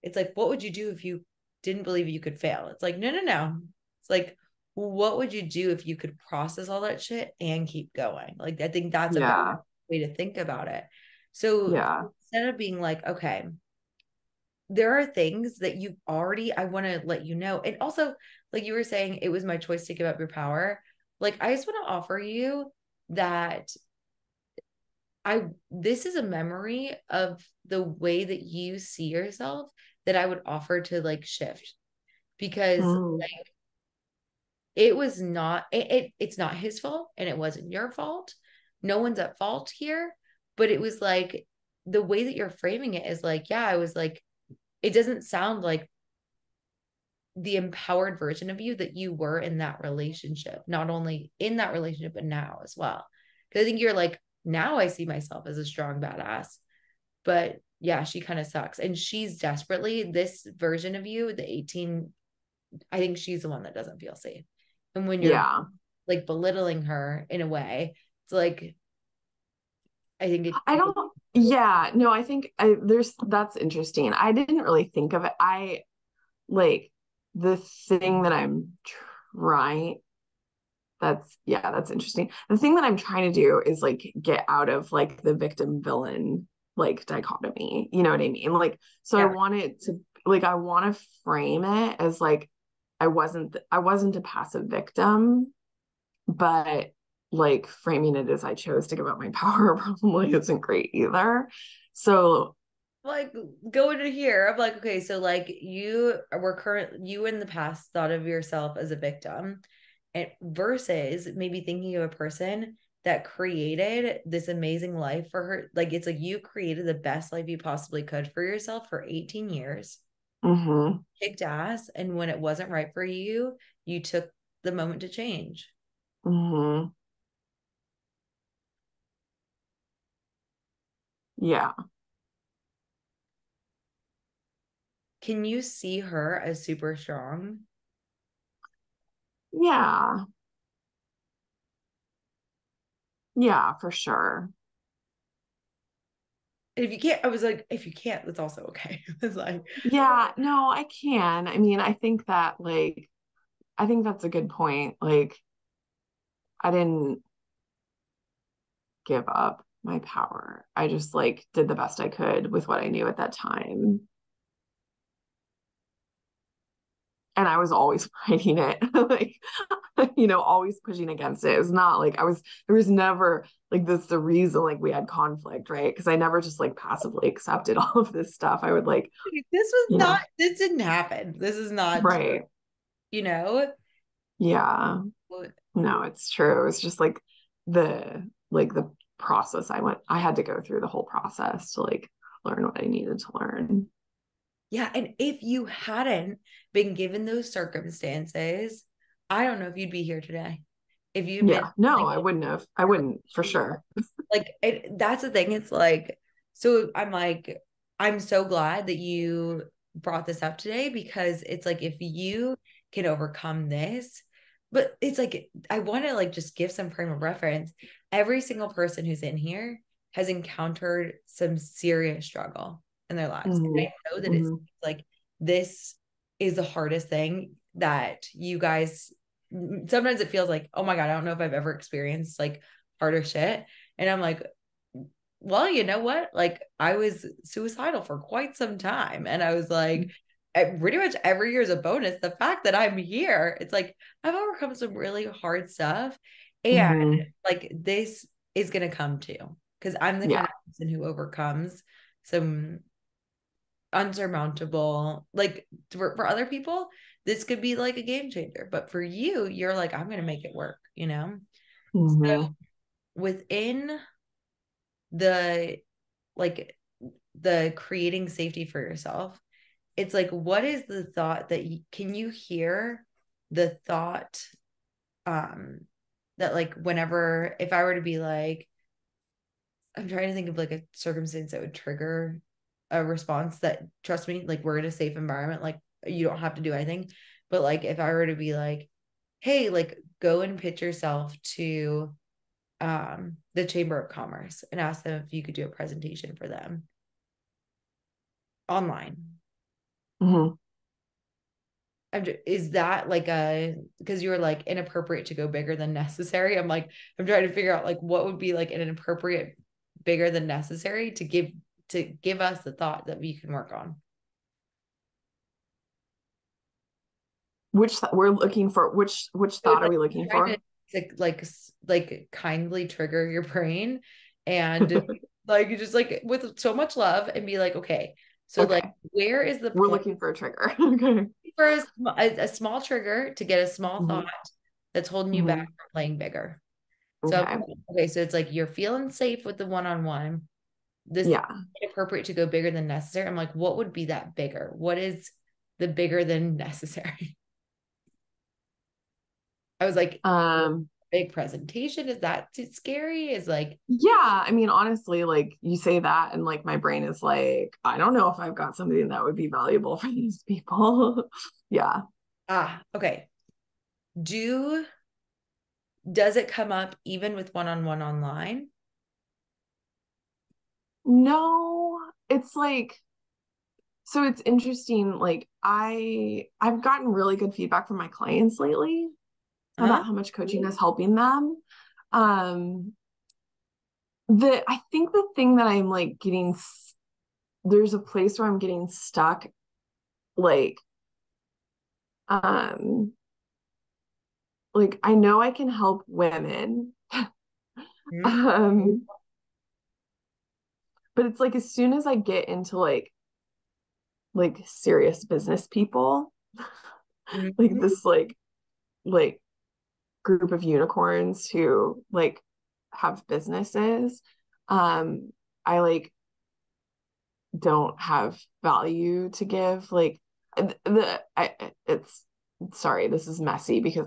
[SPEAKER 1] it's like, what would you do if you didn't believe you could fail? It's like, no, no, no. It's like, what would you do if you could process all that shit and keep going? Like, I think that's a better
[SPEAKER 2] Yeah.
[SPEAKER 1] way to think about it. So
[SPEAKER 2] Yeah.
[SPEAKER 1] instead of being like, okay, there are things that you've already, I want to let you know. And also, like you were saying, it was my choice to give up your power. Like, I just want to offer you that this is a memory of the way that you see yourself that I would offer to like shift because
[SPEAKER 2] Mm.
[SPEAKER 1] it was not it's not his fault and it wasn't your fault. No one's at fault here, but it was like the way that you're framing it is like, yeah, I was like, it doesn't sound like the empowered version of you that you were in that relationship, not only in that relationship but now as well. Because I think you're like, now I see myself as a strong badass, but yeah, she kind of sucks and she's desperately this version of you, the 18. I think she's the one that doesn't feel safe. And when you're
[SPEAKER 2] Yeah.
[SPEAKER 1] like belittling her in a way, it's like, I think
[SPEAKER 2] I don't, yeah, no, I think that's interesting. I didn't really think of it. I like the thing that I'm trying, that's interesting. The thing that I'm trying to do is like get out of like the victim villain like dichotomy. You know what I mean? Like, so
[SPEAKER 1] yeah,
[SPEAKER 2] I want to frame it as like I wasn't a passive victim, but like framing it as I chose to give up my power probably isn't great either. So
[SPEAKER 1] like go into here. I'm like, okay, so like you in the past thought of yourself as a victim, and versus maybe thinking of a person that created this amazing life for her. Like, it's like you created the best life you possibly could for yourself for 18 years,
[SPEAKER 2] mhm,
[SPEAKER 1] kicked ass, and when it wasn't right for you, you took the moment to change.
[SPEAKER 2] mhm, yeah,
[SPEAKER 1] Can you see her as super strong?
[SPEAKER 2] yeah, yeah, for sure.
[SPEAKER 1] And if you can't, I was like, if you can't, that's also okay. It's like,
[SPEAKER 2] Yeah, no, I can. I mean, I think that like I think that's a good point. Like I didn't give up my power. I just like did the best I could with what I knew at that time. And I was always fighting it. Like, always pushing against it. It was not like there was never like this the reason like we had conflict, right? Because I never just like passively accepted all of this stuff. I would like,
[SPEAKER 1] this was
[SPEAKER 2] you
[SPEAKER 1] not,
[SPEAKER 2] know,
[SPEAKER 1] this didn't happen. This is not,
[SPEAKER 2] right.
[SPEAKER 1] you know,
[SPEAKER 2] Yeah. No, it's true. It's just the process I had to go through the whole process to like learn what I needed to learn.
[SPEAKER 1] yeah. And if you hadn't been given those circumstances, I don't know if you'd be here today. If you'd been
[SPEAKER 2] Yeah. No,
[SPEAKER 1] like,
[SPEAKER 2] I wouldn't have. I wouldn't for sure.
[SPEAKER 1] that's the thing. It's like, so I'm like, I'm so glad that you brought this up today, because it's like, if you can overcome this, but it's like, I want to like just give some frame of reference. Every single person who's in here has encountered some serious struggle in their lives. And
[SPEAKER 2] Mhm.
[SPEAKER 1] I know that it's
[SPEAKER 2] Mhm.
[SPEAKER 1] like, this is the hardest thing that you guys, sometimes it feels like, oh my God, I don't know if I've ever experienced like harder shit. And I'm like, well, you know what? Like, I was suicidal for quite some time. And I was like, pretty much every year is a bonus. The fact that I'm here, it's like I've overcome some really hard stuff. And
[SPEAKER 2] Mhm.
[SPEAKER 1] like, this is going to come too, because I'm the kind
[SPEAKER 2] Yeah.
[SPEAKER 1] of person who overcomes some unsurmountable, like for other people, this could be like a game changer. But for you, you're like, I'm going to make it work, you know? So
[SPEAKER 2] Mhm.
[SPEAKER 1] within the like the creating safety for yourself, it's like, what is the thought that can you hear the thought, um that like, whenever, if I were to be like, I'm trying to think of like a circumstance that would trigger a response that, trust me, like, we're in a safe environment, like you don't have to do anything, but like if I were to be like, hey, like go and pitch yourself to the Chamber of Commerce and ask them if you could do a presentation for them online.
[SPEAKER 2] Mhm.
[SPEAKER 1] Is that like a, because you were like inappropriate to go bigger than necessary. I'm like, I'm trying to figure out like what would be like an appropriate bigger than necessary to give us the thought that we can work on.
[SPEAKER 2] We're looking for which
[SPEAKER 1] So it's
[SPEAKER 2] thought are
[SPEAKER 1] like
[SPEAKER 2] we looking
[SPEAKER 1] trying
[SPEAKER 2] for?
[SPEAKER 1] to like kindly trigger your brain, and like just like with so much love, and be like, okay, so like,
[SPEAKER 2] Okay.
[SPEAKER 1] where is the
[SPEAKER 2] We're
[SPEAKER 1] point
[SPEAKER 2] looking for a trigger. Okay.
[SPEAKER 1] for a small trigger to get a small thought
[SPEAKER 2] Mhm.
[SPEAKER 1] that's holding you back
[SPEAKER 2] Mhm.
[SPEAKER 1] from playing bigger? So,
[SPEAKER 2] Okay.
[SPEAKER 1] okay, so it's like you're feeling safe with the one-on-one. This is
[SPEAKER 2] Yeah.
[SPEAKER 1] appropriate to go bigger than necessary. I'm like, what would be that bigger? What is the bigger than necessary? I was like,
[SPEAKER 2] Um,
[SPEAKER 1] big presentation. Is that too scary? Is like,
[SPEAKER 2] yeah, I mean, honestly, like you say that, and like my brain is like, I don't know if I've got something that would be valuable for these people. Yeah.
[SPEAKER 1] okay. Do does it come up even with one-on-one online?
[SPEAKER 2] No, it's like, so it's interesting. Like I've gotten really good feedback from my clients lately
[SPEAKER 1] Huh?
[SPEAKER 2] about how much coaching is helping them. Um, I think the thing that I'm like there's a place where I'm getting stuck, like, um, like I know I can help women.
[SPEAKER 1] Hmm?
[SPEAKER 2] Um, but it's like as soon as I get into like serious business people, like
[SPEAKER 1] Mhm.
[SPEAKER 2] this like group of unicorns who like have businesses, I like don't have value to give. Like it's sorry, this is messy because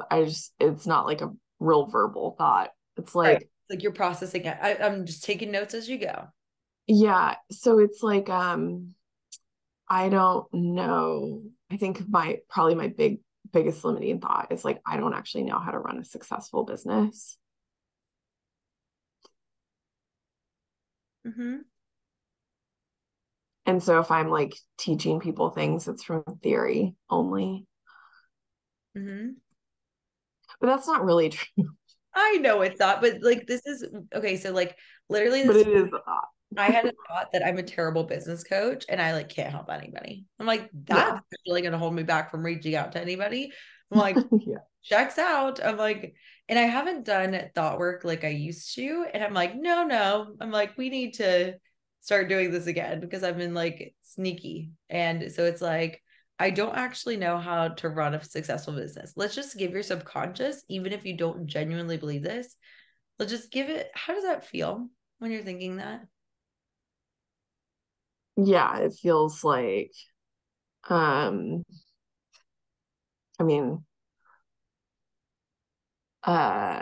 [SPEAKER 2] it's not like a real verbal thought. It's
[SPEAKER 1] Right.
[SPEAKER 2] like
[SPEAKER 1] Like you're processing it. I'm just taking notes as you go.
[SPEAKER 2] yeah, so it's like I don't know. I think probably my biggest limiting thought is like I don't actually know how to run a successful business.
[SPEAKER 1] Mm-hmm.
[SPEAKER 2] And so if I'm like teaching people things, it's from theory only.
[SPEAKER 1] Mm-hmm.
[SPEAKER 2] But that's not really true.
[SPEAKER 1] I know it's not, but like this is okay. So like literally
[SPEAKER 2] But
[SPEAKER 1] this,
[SPEAKER 2] it is
[SPEAKER 1] I had a thought that I'm a terrible business coach and I like can't help anybody. I'm like,
[SPEAKER 2] yeah.
[SPEAKER 1] that's really gonna hold me back from reaching out to anybody. I'm like,
[SPEAKER 2] Yeah.
[SPEAKER 1] checks out. I'm like, and I haven't done thought work like I used to. And I'm like, no, no. I'm like, we need to start doing this again because I've been like sneaky. And so it's like, I don't actually know how to run a successful business. Let's just give your subconscious, even if you don't genuinely believe this, let's just give it. How does that feel when you're thinking that?
[SPEAKER 2] Yeah, it feels like um I mean,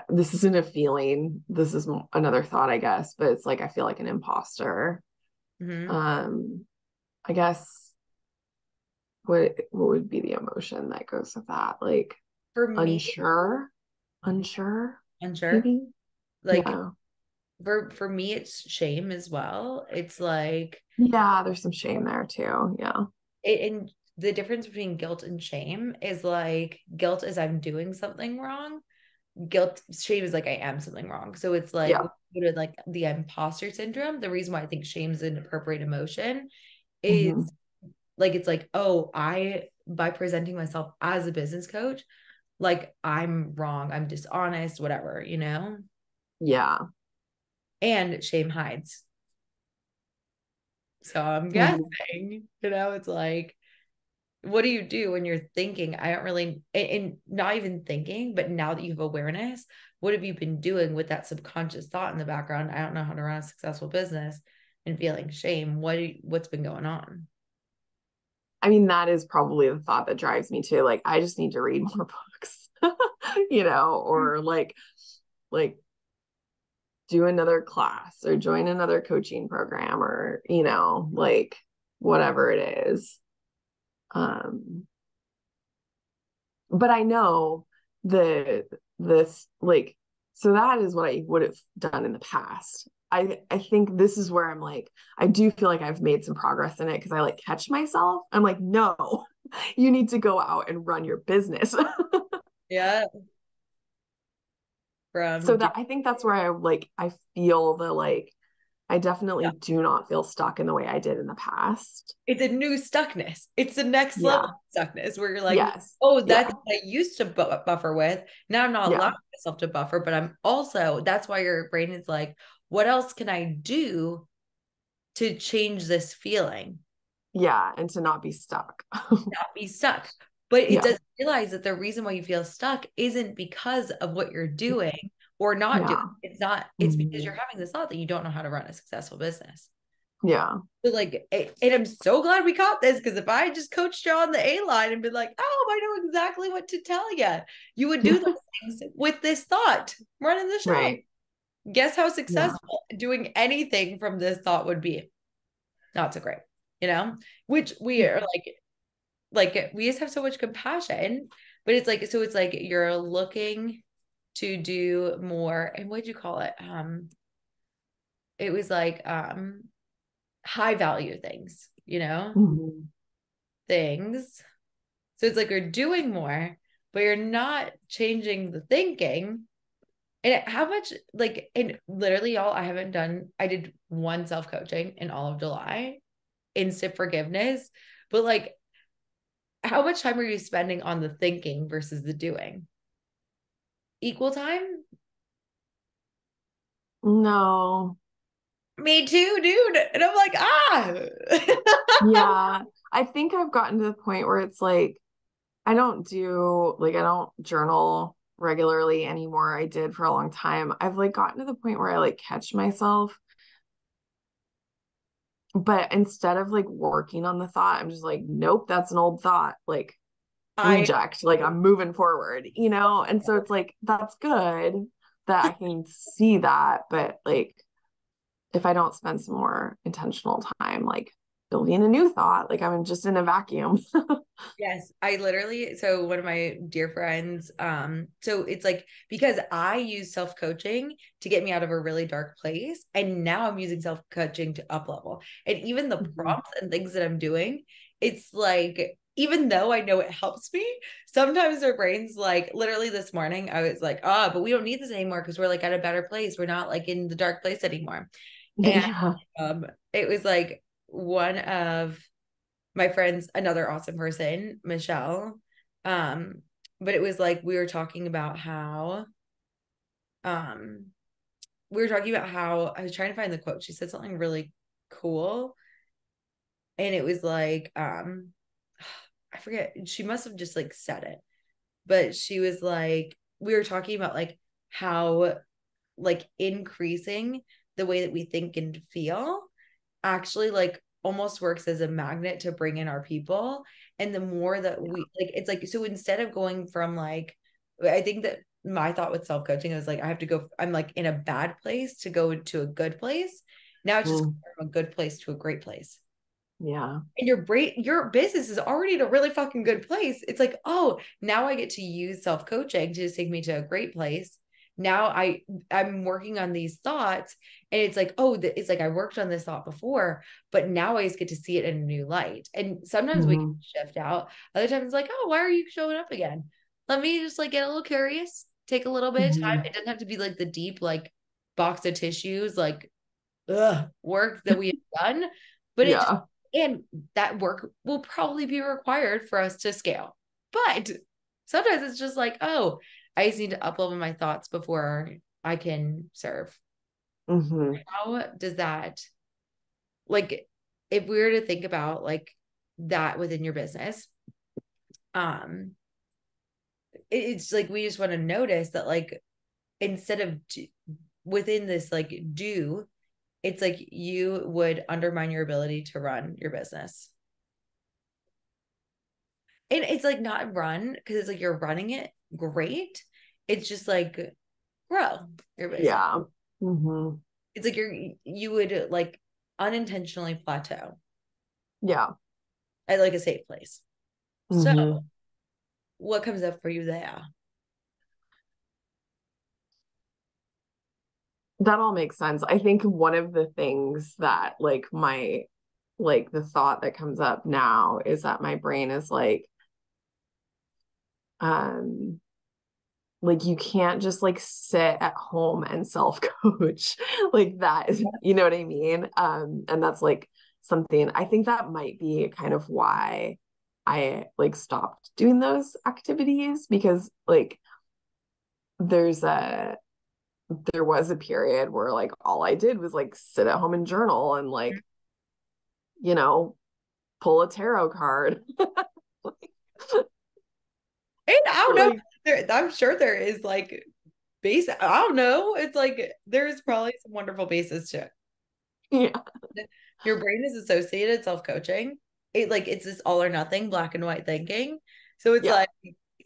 [SPEAKER 2] this isn't a feeling. This is another thought, I guess, but it's like I feel like an imposter.
[SPEAKER 1] Mm-hmm.
[SPEAKER 2] Um, I guess what would be the emotion that goes with that? Like
[SPEAKER 1] For me,
[SPEAKER 2] unsure, unsure,
[SPEAKER 1] unsure.
[SPEAKER 2] maybe.
[SPEAKER 1] Like
[SPEAKER 2] Yeah.
[SPEAKER 1] for me, it's shame as well. It's like
[SPEAKER 2] Yeah, there's some shame there too. Yeah.
[SPEAKER 1] and the difference between guilt and shame is like guilt is I'm doing something wrong. Guilt, shame is like I am something wrong. So it's like
[SPEAKER 2] Yeah.
[SPEAKER 1] like the imposter syndrome. The reason why I think shame is an appropriate emotion is
[SPEAKER 2] Hmm.
[SPEAKER 1] like it's like, oh, I by presenting myself as a business coach, like I'm wrong, I'm dishonest, whatever, you know?
[SPEAKER 2] Yeah.
[SPEAKER 1] And shame hides. So I'm
[SPEAKER 2] Hmm.
[SPEAKER 1] guessing, you know, it's like what do you do when you're thinking I don't really and not even thinking but now that you have awareness what have you been doing with that subconscious thought in the background I don't know how to run a successful business and feeling shame what's been going on.
[SPEAKER 2] I mean, that is probably the thought that drives me to like, I just need to read more books, or like do another class or join another coaching program or, like whatever it is. Um, but I know the this like so that is what I would have done in the past. I think this is where I'm like, I do feel like I've made some progress in it because I like catch myself. I'm like, no, you need to go out and run your business.
[SPEAKER 1] Yeah,
[SPEAKER 2] So
[SPEAKER 1] from
[SPEAKER 2] that I think that's where I feel the like I definitely
[SPEAKER 1] yeah.
[SPEAKER 2] do not feel stuck in the way I did in the past.
[SPEAKER 1] It's a new stuckness. It's the next level
[SPEAKER 2] Yeah.
[SPEAKER 1] of stuckness where you're like,
[SPEAKER 2] Yes.
[SPEAKER 1] oh,
[SPEAKER 2] Yeah.
[SPEAKER 1] that's what I used to buffer with. Now I'm not allowing
[SPEAKER 2] Yeah.
[SPEAKER 1] myself to buffer, but I'm also, that's why your brain is like, what else can I do to change this feeling?
[SPEAKER 2] Yeah. And to not be stuck.
[SPEAKER 1] Not be stuck. But it
[SPEAKER 2] Yeah.
[SPEAKER 1] doesn't realize that the reason why you feel stuck isn't because of what you're doing or not doing.
[SPEAKER 2] Yeah.
[SPEAKER 1] It's not, it's because you're
[SPEAKER 2] Mhm.
[SPEAKER 1] having this thought that you don't know how to run a successful business.
[SPEAKER 2] Yeah.
[SPEAKER 1] But like, and I'm so glad we caught this because if I had just coached you on the A line and been like, oh, I know exactly what to tell you, you would do those things with this thought running the show.
[SPEAKER 2] Right.
[SPEAKER 1] Guess how
[SPEAKER 2] Yeah.
[SPEAKER 1] successful doing anything from this thought would be? Not so great, you know, which we are like we just have so much compassion, but it's like, so it's like you're looking to do more. And what'd you call it? It was like high value things, you know,
[SPEAKER 2] Mhm.
[SPEAKER 1] things. So it's like you're doing more, but you're not changing the thinking. And how much like and literally y'all, I did one self-coaching in all of July, instant forgiveness. But like how much time are you spending on the thinking versus the doing? Equal time?
[SPEAKER 2] No.
[SPEAKER 1] Me too, dude. And I'm like,
[SPEAKER 2] Yeah. I think I've gotten to the point where it's like I don't journal regularly anymore. I did for a long time. I've like gotten to the point where I like catch myself, but instead of like working on the thought, I'm just like, nope, that's an old thought. Like
[SPEAKER 1] I
[SPEAKER 2] reject. Like I'm moving forward, you know? And so it's like that's good that I can see that, but like if I don't spend some more intentional time, like building a new thought. Like I'm just in a vacuum.
[SPEAKER 1] Yes, I literally, so one of my dear friends, so it's like because I use self-coaching to get me out of a really dark place, and now I'm using self-coaching to up level. And even the
[SPEAKER 2] Mhm.
[SPEAKER 1] prompts and things that I'm doing, it's like even though I know it helps me, sometimes our brains like literally this morning, I was like, oh, but we don't need this anymore because we're like at a better place. We're not like in the dark place anymore. And
[SPEAKER 2] Yeah.
[SPEAKER 1] it was like one of my friends, another awesome person, Michelle. Um, but it was like we were talking about how um I was trying to find the quote. She said something really cool. And it was like, I forget, she must have just like said it, but she was like, we were talking about like how like increasing the way that we think and feel actually like almost works as a magnet to bring in our people. And the more that we like, it's like, so instead of going from like, I think that my thought with self-coaching is like, I have to go, I'm like in a bad place to go to a good place. Now it's just
[SPEAKER 2] Mm.
[SPEAKER 1] from a good place to a great place.
[SPEAKER 2] Yeah.
[SPEAKER 1] And your business is already in a really fucking good place. It's like, oh, now I get to use self-coaching to just take me to a great place. Now I'm working on these thoughts, and it's like, oh, it's like I worked on this thought before, but now I just get to see it in a new light. And sometimes we can
[SPEAKER 2] Mhm.
[SPEAKER 1] shift out. Other times it's like, oh, why are you showing up again? Let me just like get a little curious, take a little bit of time.
[SPEAKER 2] Mhm.
[SPEAKER 1] It doesn't have to be like the deep like box of tissues like work that we have done, but it just,
[SPEAKER 2] Yeah.
[SPEAKER 1] and that work will probably be required for us to scale. But sometimes it's just like, oh, I just need to uplevel my thoughts before I can serve.
[SPEAKER 2] Mhm.
[SPEAKER 1] How does that, like, if we were to think about like that within your business, um, it's like we just want to notice that like instead of within this like do, it's like you would undermine your ability to run your business. And it's like not run because it's like you're running it great. It's just like grow your business.
[SPEAKER 2] Yeah. Mhm.
[SPEAKER 1] It's like you would like unintentionally plateau
[SPEAKER 2] Yeah.
[SPEAKER 1] at like a safe place. So
[SPEAKER 2] Mhm.
[SPEAKER 1] what comes up for you there?
[SPEAKER 2] That all makes sense. I think one of the things that like the thought that comes up now is that my brain is um like you can't just like sit at home and self-coach like that is, you know what I mean? And that's like something I think that might be kind of why I like stopped doing those activities because like there's a there was a period where like all I did was like sit at home and journal and like, you know, pull a tarot card.
[SPEAKER 1] And I don't know.
[SPEAKER 2] Like,
[SPEAKER 1] I'm sure there is like base. I don't know. It's like there's probably some wonderful basis to
[SPEAKER 2] yeah,
[SPEAKER 1] it. Your brain is associated self-coaching. It like it's this all or nothing black and white thinking. So it's
[SPEAKER 2] yeah,
[SPEAKER 1] like,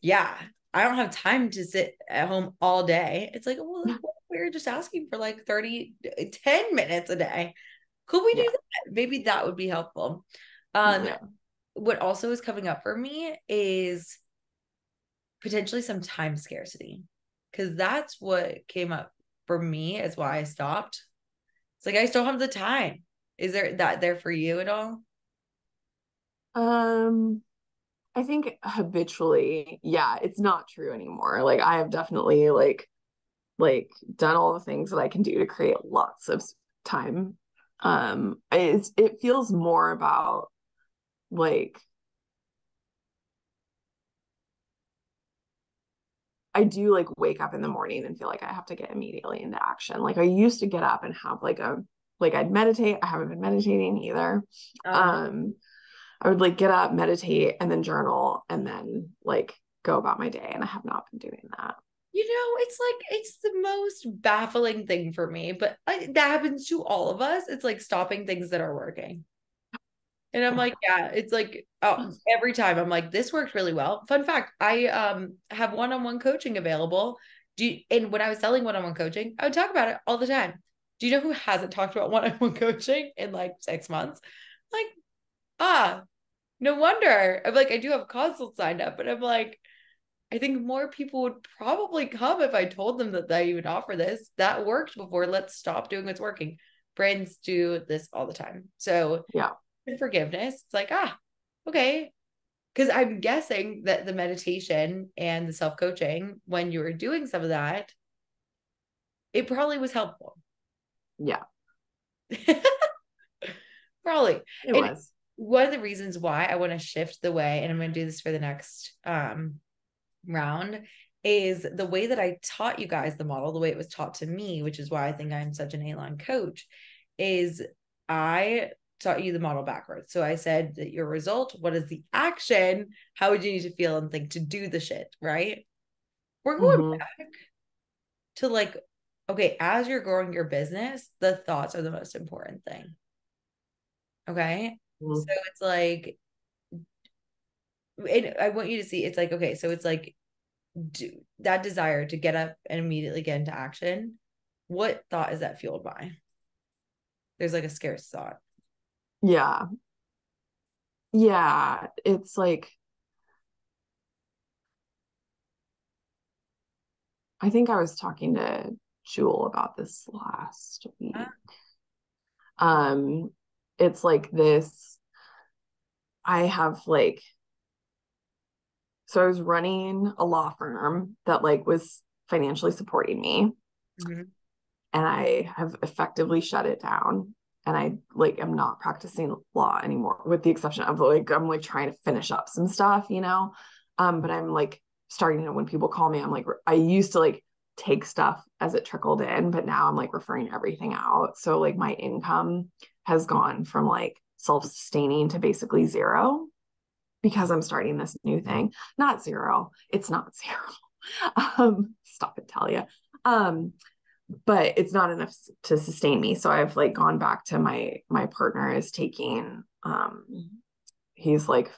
[SPEAKER 1] yeah, I don't have time to sit at home all day. It's like, well, what if we were just asking for like 10 minutes a day. Could we
[SPEAKER 2] yeah,
[SPEAKER 1] do that? Maybe that would be helpful.
[SPEAKER 2] yeah.
[SPEAKER 1] What also is coming up for me is potentially some time scarcity because that's what came up for me as why I stopped. It's like I still have the time. Is there that there for you at all?
[SPEAKER 2] Um, I think habitually, yeah, it's not true anymore. Like I have definitely like done all the things that I can do to create lots of time. It feels more about like I do like wake up in the morning and feel like I have to get immediately into action. Like I used to get up and have like I'd meditate. I haven't been meditating either.
[SPEAKER 1] Uh,
[SPEAKER 2] Um, I would like get up, meditate, and then journal, and then like go about my day. And I have not been doing that.
[SPEAKER 1] it's like it's the most baffling thing for me, but that happens to all of us. It's like stopping things that are working. And I'm
[SPEAKER 2] Yeah.
[SPEAKER 1] like, yeah, it's like every time I'm like, this worked really well. Fun fact, I have one-on-one coaching available. And when I was selling one-on-one coaching, I would talk about it all the time. Do you know who hasn't talked about one-on-one coaching in like 6 months? Like no wonder. I'm like, I do have a consult signed up, but I'm like, I think more people would probably come if I told them that I even offer this. That worked before. Let's stop doing what's working. Brands do this all the time. So
[SPEAKER 2] Yeah.
[SPEAKER 1] forgiveness, it's like, okay. Because I'm guessing that the meditation and the self-coaching, when you were doing some of that, it probably was helpful.
[SPEAKER 2] Yeah.
[SPEAKER 1] Probably.
[SPEAKER 2] It
[SPEAKER 1] And
[SPEAKER 2] was.
[SPEAKER 1] one of the reasons why I want to shift the way, and I'm going to do this for the next round, is the way that I taught you guys the model, the way it was taught to me, which is why I think I'm such an A-line coach, is I taught you the model backwards. So I said that your result, what is the action? How would you need to feel and think to do the shit, right? We're going back to like, okay, as you're growing your business, the thoughts are the most important thing. Okay. So it's like, and I want you to see, it's like, okay, so it's like that desire to get up and immediately get into action. What thought is that fueled by? There's like a scarce thought.
[SPEAKER 2] Yeah. Yeah. It's like, I think I was talking to Jewel about this last week. Um, it's like this, I have like, so I was running a law firm that like was financially supporting me.
[SPEAKER 1] Mm-hmm.
[SPEAKER 2] And I have effectively shut it down. And I like am not practicing law anymore, with the exception of like I'm like trying to finish up some stuff, you know. But I'm like starting to, when people call me, I'm like, I used to like take stuff as it trickled in, but now I'm like referring everything out. So like my income has gone from like self-sustaining to basically zero because I'm starting this new thing. Not zero. It's not zero. Stop it, Talia. But it's not enough to sustain me. So I've like gone back to my partner is taking he's like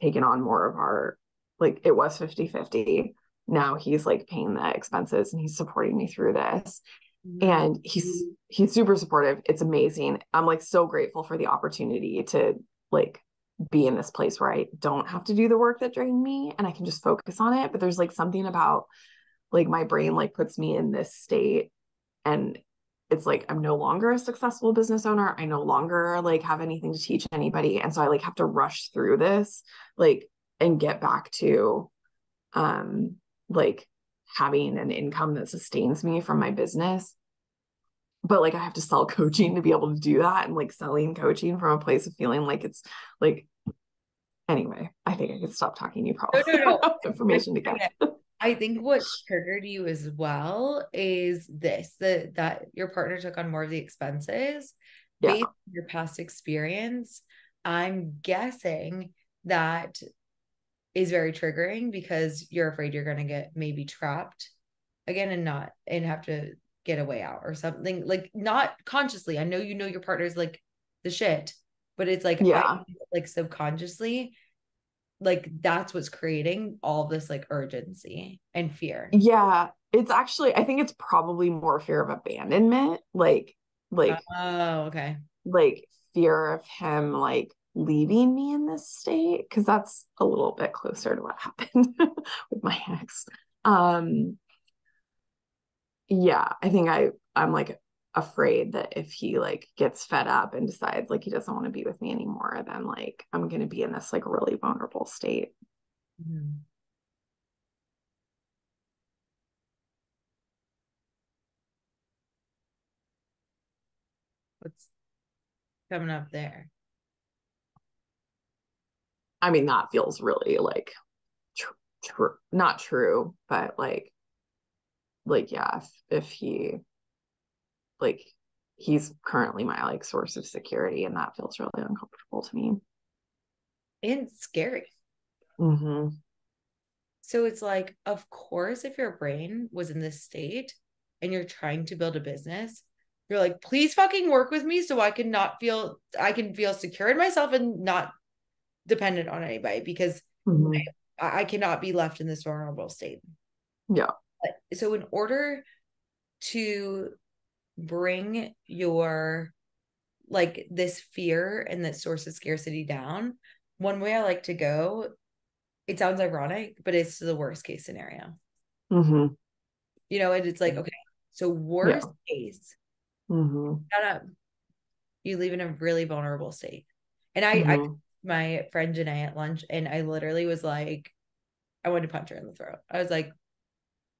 [SPEAKER 2] taken on more of our, like it was 50-50. Now he's like paying the expenses and he's supporting me through this. And he's super supportive. It's amazing. I'm like so grateful for the opportunity to like be in this place where I don't have to do the work that drained me and I can just focus on it. But there's like something about like my brain like puts me in this state, and it's like I'm no longer a successful business owner. I no longer like have anything to teach anybody, and so I like have to rush through this like and get back to like having an income that sustains me from my business. But like I have to sell coaching to be able to do that, and like selling coaching from a place of feeling like it's like, anyway, I think I could stop talking. You probably
[SPEAKER 1] No.
[SPEAKER 2] have information to get.
[SPEAKER 1] I think what triggered you as well is this, that your partner took on more of the expenses
[SPEAKER 2] Yeah.
[SPEAKER 1] based on your past experience. I'm guessing that is very triggering because you're afraid you're going to get maybe trapped again and have to get a way out or something, like not consciously. I know you know your partner's like the shit, but it's like
[SPEAKER 2] Yeah.
[SPEAKER 1] like subconsciously, like that's what's creating all this like urgency and fear.
[SPEAKER 2] Yeah, it's actually, I think it's probably more fear of abandonment,
[SPEAKER 1] Oh, okay.
[SPEAKER 2] like fear of him like leaving me in this state, because that's a little bit closer to what happened with my ex. Um, yeah, I think I'm like afraid that if he like gets fed up and decides like he doesn't want to be with me anymore, then like I'm gonna be in this like really vulnerable state.
[SPEAKER 1] Mm-hmm. What's coming up there?
[SPEAKER 2] I mean, that feels really like true, not true, but like yeah, if he like he's currently my like source of security, and that feels really uncomfortable to me.
[SPEAKER 1] And scary.
[SPEAKER 2] Mm-hmm.
[SPEAKER 1] So it's like, of course, if your brain was in this state and you're trying to build a business, you're like, please fucking work with me so I can feel secure in myself and not dependent on anybody because
[SPEAKER 2] Mm-hmm.
[SPEAKER 1] I cannot be left in this vulnerable state.
[SPEAKER 2] Yeah.
[SPEAKER 1] So in order to bring your like this fear and this source of scarcity down, one way I like to go, it sounds ironic, but it's the worst case scenario.
[SPEAKER 2] Mm-hmm.
[SPEAKER 1] You know, and it's like, okay, so worst case,
[SPEAKER 2] Mm-hmm.
[SPEAKER 1] shut up. You leave in a really vulnerable state. And I
[SPEAKER 2] Mm-hmm.
[SPEAKER 1] my friend Janae at lunch, and I literally was like, I wanted to punch her in the throat. I was like,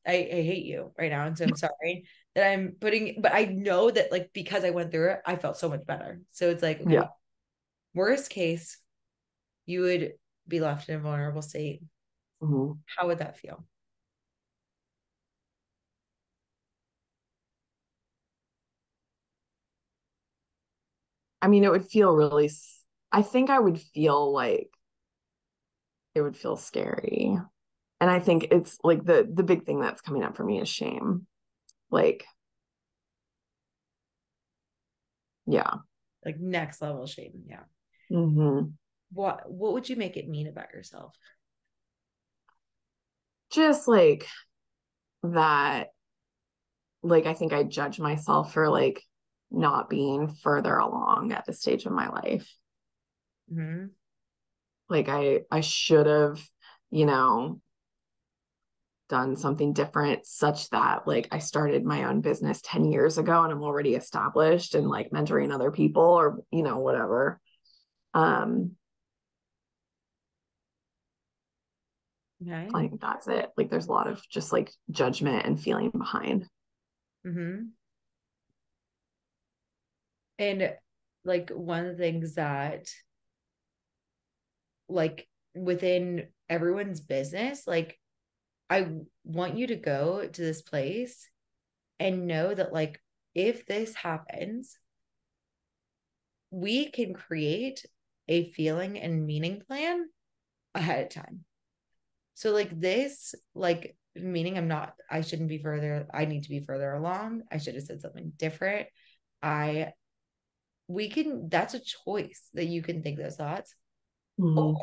[SPEAKER 1] I hate you right now. And so I'm sorry that I'm putting, but I know that like because I went through it, I felt so much better. So it's like, okay,
[SPEAKER 2] Yeah.
[SPEAKER 1] worst case, you would be left in a vulnerable state.
[SPEAKER 2] Mm-hmm.
[SPEAKER 1] How would that feel?
[SPEAKER 2] I mean, it would feel really, I think I would feel like it would feel scary. And I think it's like the big thing that's coming up for me is shame. Like, yeah.
[SPEAKER 1] Like next level shame. Yeah.
[SPEAKER 2] Mm-hmm.
[SPEAKER 1] What would you make it mean about yourself?
[SPEAKER 2] Just like that, like, I think I judge myself for like not being further along at this stage of my life.
[SPEAKER 1] Mm-hmm.
[SPEAKER 2] Like I should have, you know, done something different such that like I started my own business 10 years ago and I'm already established and like mentoring other people or, you know, whatever. Um,
[SPEAKER 1] Okay.
[SPEAKER 2] I think that's it. Like there's a lot of just like judgment and feeling behind.
[SPEAKER 1] Mm-hmm. And like one of the things that like within everyone's business, like I want you to go to this place and know that like if this happens, we can create a feeling and meaning plan ahead of time. So like this, like meaning I shouldn't be further, I need to be further along. I should have said something different. I we can that's a choice that you can think those thoughts. Or
[SPEAKER 2] Mm-hmm.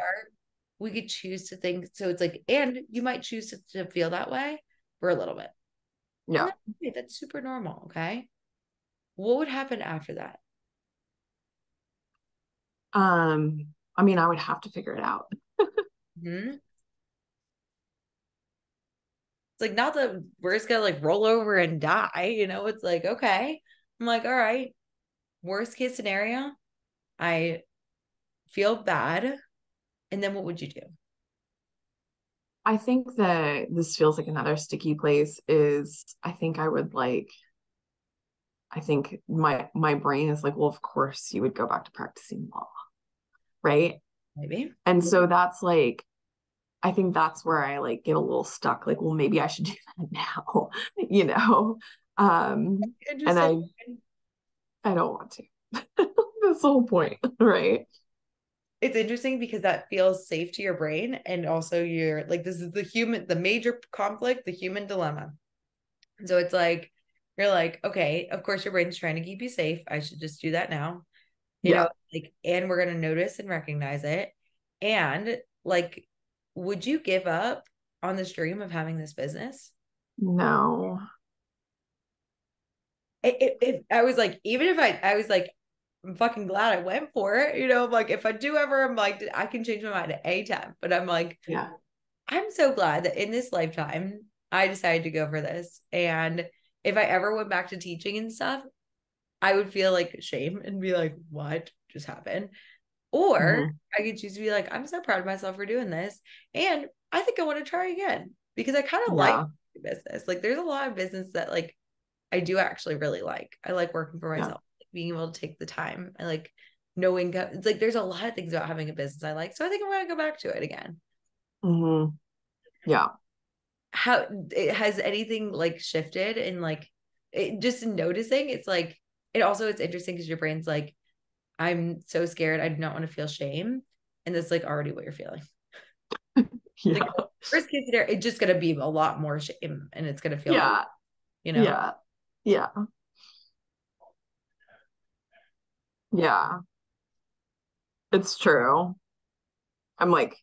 [SPEAKER 1] we could choose to think so it's like, and you might choose to feel that way for a little bit. And
[SPEAKER 2] Yeah.
[SPEAKER 1] that's okay, that's super normal. Okay. What would happen after that?
[SPEAKER 2] I mean, I would have to figure it out.
[SPEAKER 1] Hmm. It's like not that we're just gonna like roll over and die, you know, it's like, okay. I'm like, all right, worst case scenario, I feel bad. And then what would you do?
[SPEAKER 2] I think that this feels like another sticky place is I think I would like I think my brain is like, well, of course you would go back to practicing law, right?
[SPEAKER 1] Maybe.
[SPEAKER 2] And so that's like I think that's where I like get a little stuck. Like, well, maybe I should do that now, you know? And
[SPEAKER 1] Interesting.
[SPEAKER 2] I don't want to. That's the whole point, right?
[SPEAKER 1] It's interesting because that feels safe to your brain. And also you're like, this is the major conflict, the human dilemma. So it's like, you're like, okay, of course your brain's trying to keep you safe. I should just do that now. You
[SPEAKER 2] Yeah.
[SPEAKER 1] know, like, and we're going to notice and recognize it. And like, would you give up on this dream of having this business?
[SPEAKER 2] No.
[SPEAKER 1] I was like, even if I was like, I'm fucking glad I went for it. You know, I'm like, if I do ever, I'm like, I can change my mind at any time. But I'm like,
[SPEAKER 2] Yeah.
[SPEAKER 1] I'm so glad that in this lifetime, I decided to go for this. And if I ever went back to teaching and stuff, I would feel like shame and be like, what just happened? Or
[SPEAKER 2] Mm-hmm.
[SPEAKER 1] I could choose to be like, I'm so proud of myself for doing this. And I think I want to try again because I kind of like
[SPEAKER 2] Yeah.
[SPEAKER 1] business. Like there's a lot of business that like I do actually really like. I like working for
[SPEAKER 2] Yeah.
[SPEAKER 1] myself, like being able to take the time. I like knowing it's like there's a lot of things about having a business I like. So I think I'm gonna go back to it again.
[SPEAKER 2] Mm-hmm. Yeah.
[SPEAKER 1] How it has anything like shifted and like just noticing it's like it also it's interesting because your brain's like, I'm so scared. I do not want to feel shame. And that's like already what you're feeling. Like
[SPEAKER 2] Yeah.
[SPEAKER 1] worst case scenario, it's just gonna be a lot more shame and it's gonna feel
[SPEAKER 2] Yeah.
[SPEAKER 1] you know.
[SPEAKER 2] Yeah. Yeah. Yeah. It's true. I'm like,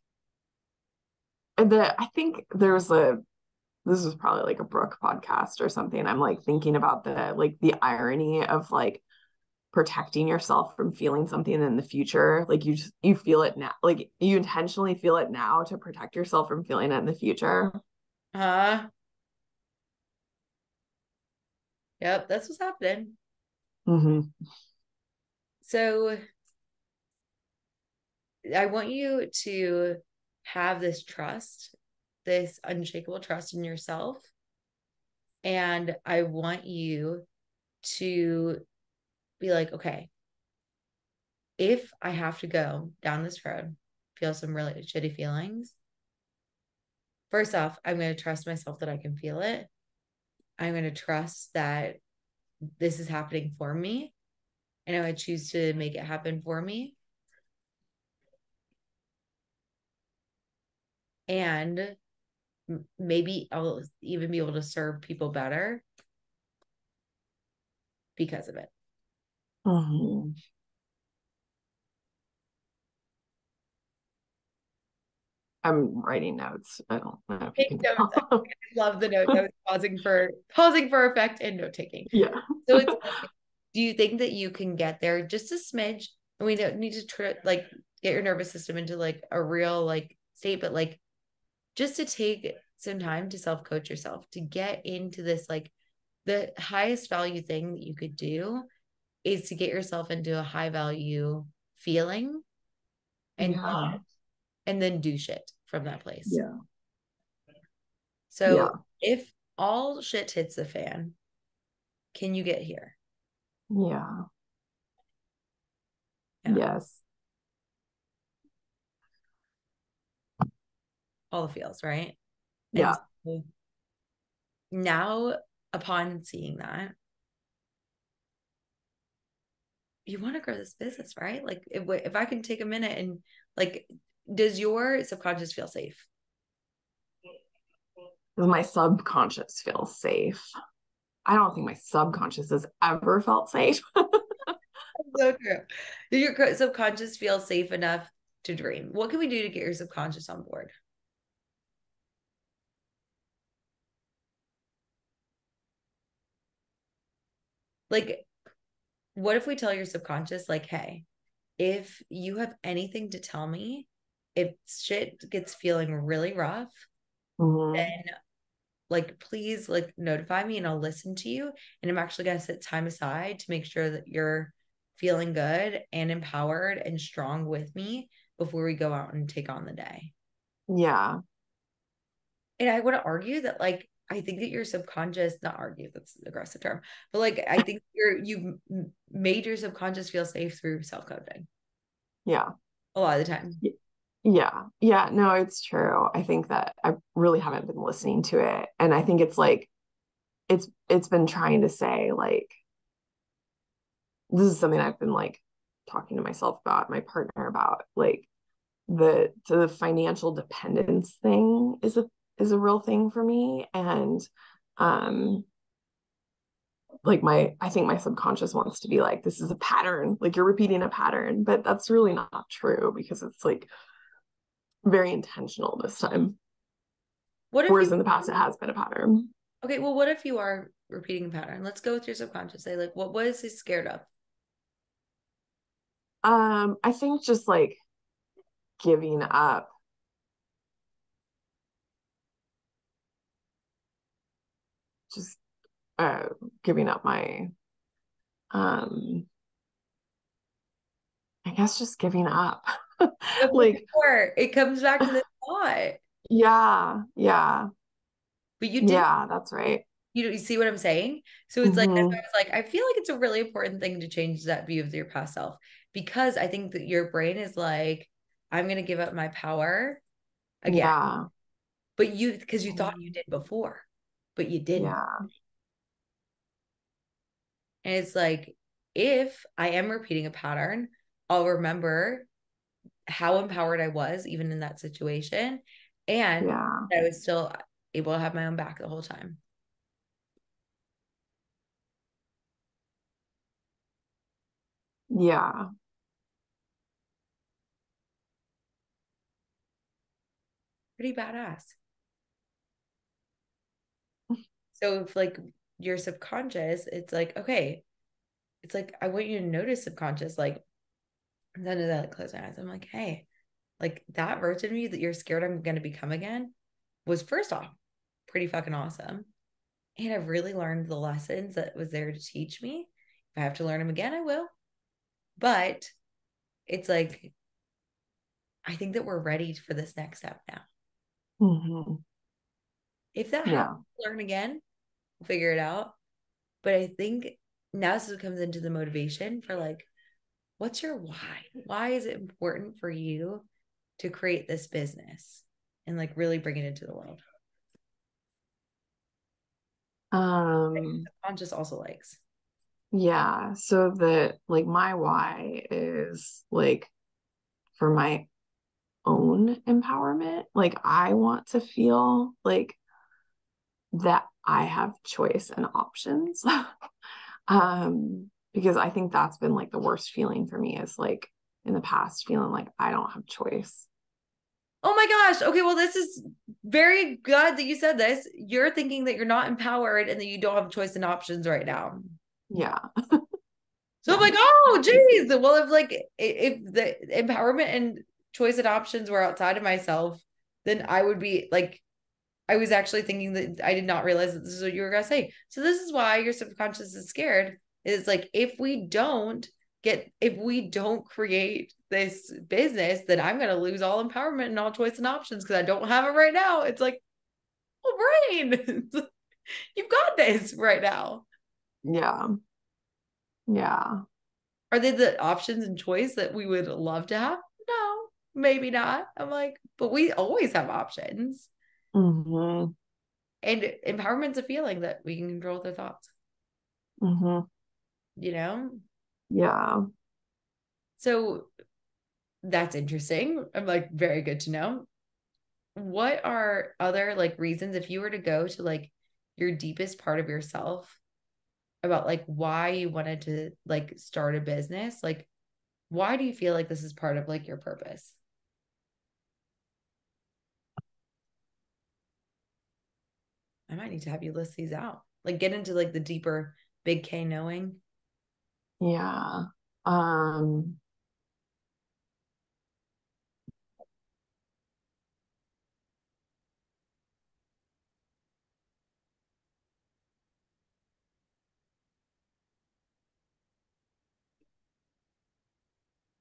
[SPEAKER 2] I think there's this is probably like a Brooke podcast or something. I'm like thinking about the irony of like protecting yourself from feeling something in the future. Like you feel it now, like you intentionally feel it now to protect yourself from feeling it in the future.
[SPEAKER 1] Yep, that's what's happening.
[SPEAKER 2] Mm-hmm.
[SPEAKER 1] So I want you to have this trust, this unshakable trust in yourself. And I want you to be like, okay, if I have to go down this road, feel some really shitty feelings, first off, I'm going to trust myself that I can feel it. I'm going to trust that this is happening for me. And I would choose to make it happen for me. And maybe I'll even be able to serve people better because of it.
[SPEAKER 2] Mm-hmm. I'm writing notes. I don't know if you
[SPEAKER 1] Take
[SPEAKER 2] can
[SPEAKER 1] notes.
[SPEAKER 2] tell.
[SPEAKER 1] I love the notes. I was pausing for effect and note taking.
[SPEAKER 2] Yeah.
[SPEAKER 1] So it's like, do you think that you can get there just a smidge? And we don't need to like get your nervous system into like a real like state, but like just to take some time to self-coach yourself, to get into this, like the highest value thing that you could do is to get yourself into a high value feeling and
[SPEAKER 2] Yeah.
[SPEAKER 1] and then do shit from that place.
[SPEAKER 2] Yeah.
[SPEAKER 1] So
[SPEAKER 2] Yeah.
[SPEAKER 1] if all shit hits the fan, can you get here?
[SPEAKER 2] Yeah.
[SPEAKER 1] Yeah.
[SPEAKER 2] Yes.
[SPEAKER 1] All the feels, right? And
[SPEAKER 2] Yeah.
[SPEAKER 1] so now, upon seeing that, you want to grow this business, right? Like if I can take a minute and like, does your subconscious feel safe?
[SPEAKER 2] Does my subconscious feel safe? I don't think my subconscious has ever felt safe.
[SPEAKER 1] So true. Does your subconscious feel safe enough to dream? What can we do to get your subconscious on board? Like, what if we tell your subconscious, like, hey, if you have anything to tell me, if shit gets feeling really rough,
[SPEAKER 2] Mm-hmm.
[SPEAKER 1] then like please like notify me and I'll listen to you. And I'm actually going to set time aside to make sure that you're feeling good and empowered and strong with me before we go out and take on the day.
[SPEAKER 2] Yeah.
[SPEAKER 1] And I would argue that like I think that your subconscious, not argue, that's an aggressive term, but like I think you've made your subconscious feel safe through self-coaching
[SPEAKER 2] Yeah.
[SPEAKER 1] a lot of the time.
[SPEAKER 2] Yeah. Yeah. No, it's true. I think that I really haven't been listening to it. And I think it's like it's been trying to say like this is something I've been like talking to myself about, my partner about, like the financial dependence thing is a real thing for me. And um like I think my subconscious wants to be like, this is a pattern, like you're repeating a pattern, but that's really not true because it's like very intentional this time.
[SPEAKER 1] What if
[SPEAKER 2] Whereas
[SPEAKER 1] you
[SPEAKER 2] in the past it has been a pattern.
[SPEAKER 1] Okay, well, what if you are repeating a pattern? Let's go with your subconscious. Say, like, what is he scared of?
[SPEAKER 2] I think just like giving up, just uh giving up my um I guess just giving up. Like,
[SPEAKER 1] Before it comes back to the thought,
[SPEAKER 2] yeah, yeah,
[SPEAKER 1] but you did.
[SPEAKER 2] yeah, that's right.
[SPEAKER 1] You see what I'm saying? So it's like, that's why
[SPEAKER 2] Hmm.
[SPEAKER 1] I was like, I feel like it's a really important thing to change that view of your past self because I think that your brain is like, I'm going to give up my power again.
[SPEAKER 2] Yeah,
[SPEAKER 1] But because you thought you did before, but you didn't.
[SPEAKER 2] yeah,
[SPEAKER 1] And it's like, if I am repeating a pattern, I'll remember how empowered I was even in that situation. And
[SPEAKER 2] yeah,
[SPEAKER 1] I was still able to have my own back the whole time.
[SPEAKER 2] yeah,
[SPEAKER 1] Pretty badass. So if like your subconscious, it's like, okay, it's like, I want you to notice subconscious, like, none of that, close my eyes. I'm like, hey, like that version of you that you're scared I'm going to become again was, first off, pretty fucking awesome. And I've really learned the lessons that was there to teach me. If I have to learn them again, I will. But it's like, I think that we're ready for this next step now.
[SPEAKER 2] Mm-hmm.
[SPEAKER 1] If that
[SPEAKER 2] Yeah.
[SPEAKER 1] happens to learn again, we'll figure it out. But I think now this comes into the motivation for like, what's your why? Why is it important for you to create this business and like really bring it into the world? Subconscious also likes.
[SPEAKER 2] Yeah. So the like my why is like for my own empowerment. Like I want to feel like that I have choice and options. Because I think that's been like the worst feeling for me is like in the past feeling like I don't have choice.
[SPEAKER 1] Oh my gosh. Okay, well, this is very good that you said this. You're thinking that you're not empowered and that you don't have choice and options right now.
[SPEAKER 2] Yeah.
[SPEAKER 1] So I'm
[SPEAKER 2] Yeah.
[SPEAKER 1] like, oh, geez. Well, if like if the empowerment and choice and options were outside of myself, then I would be like, I was actually thinking that I did not realize that this is what you were gonna say. So this is why your subconscious is scared. Is like if we don't create this business, then I'm gonna lose all empowerment and all choice and options because I don't have it right now. It's like, oh, brain, you've got this right now.
[SPEAKER 2] Yeah. Yeah.
[SPEAKER 1] Are they the options and choice that we would love to have? No, maybe not. I'm like, but we always have options.
[SPEAKER 2] Mm-hmm.
[SPEAKER 1] And empowerment's a feeling that we can control their thoughts,
[SPEAKER 2] Mm-hmm.
[SPEAKER 1] you know?
[SPEAKER 2] Yeah.
[SPEAKER 1] So that's interesting. I'm like, very good to know. What are other like reasons if you were to go to like your deepest part of yourself about like why you wanted to like start a business? Like, why do you feel like this is part of like your purpose? I might need to have you list these out. Like get into like the deeper big K knowing.
[SPEAKER 2] Yeah. Um,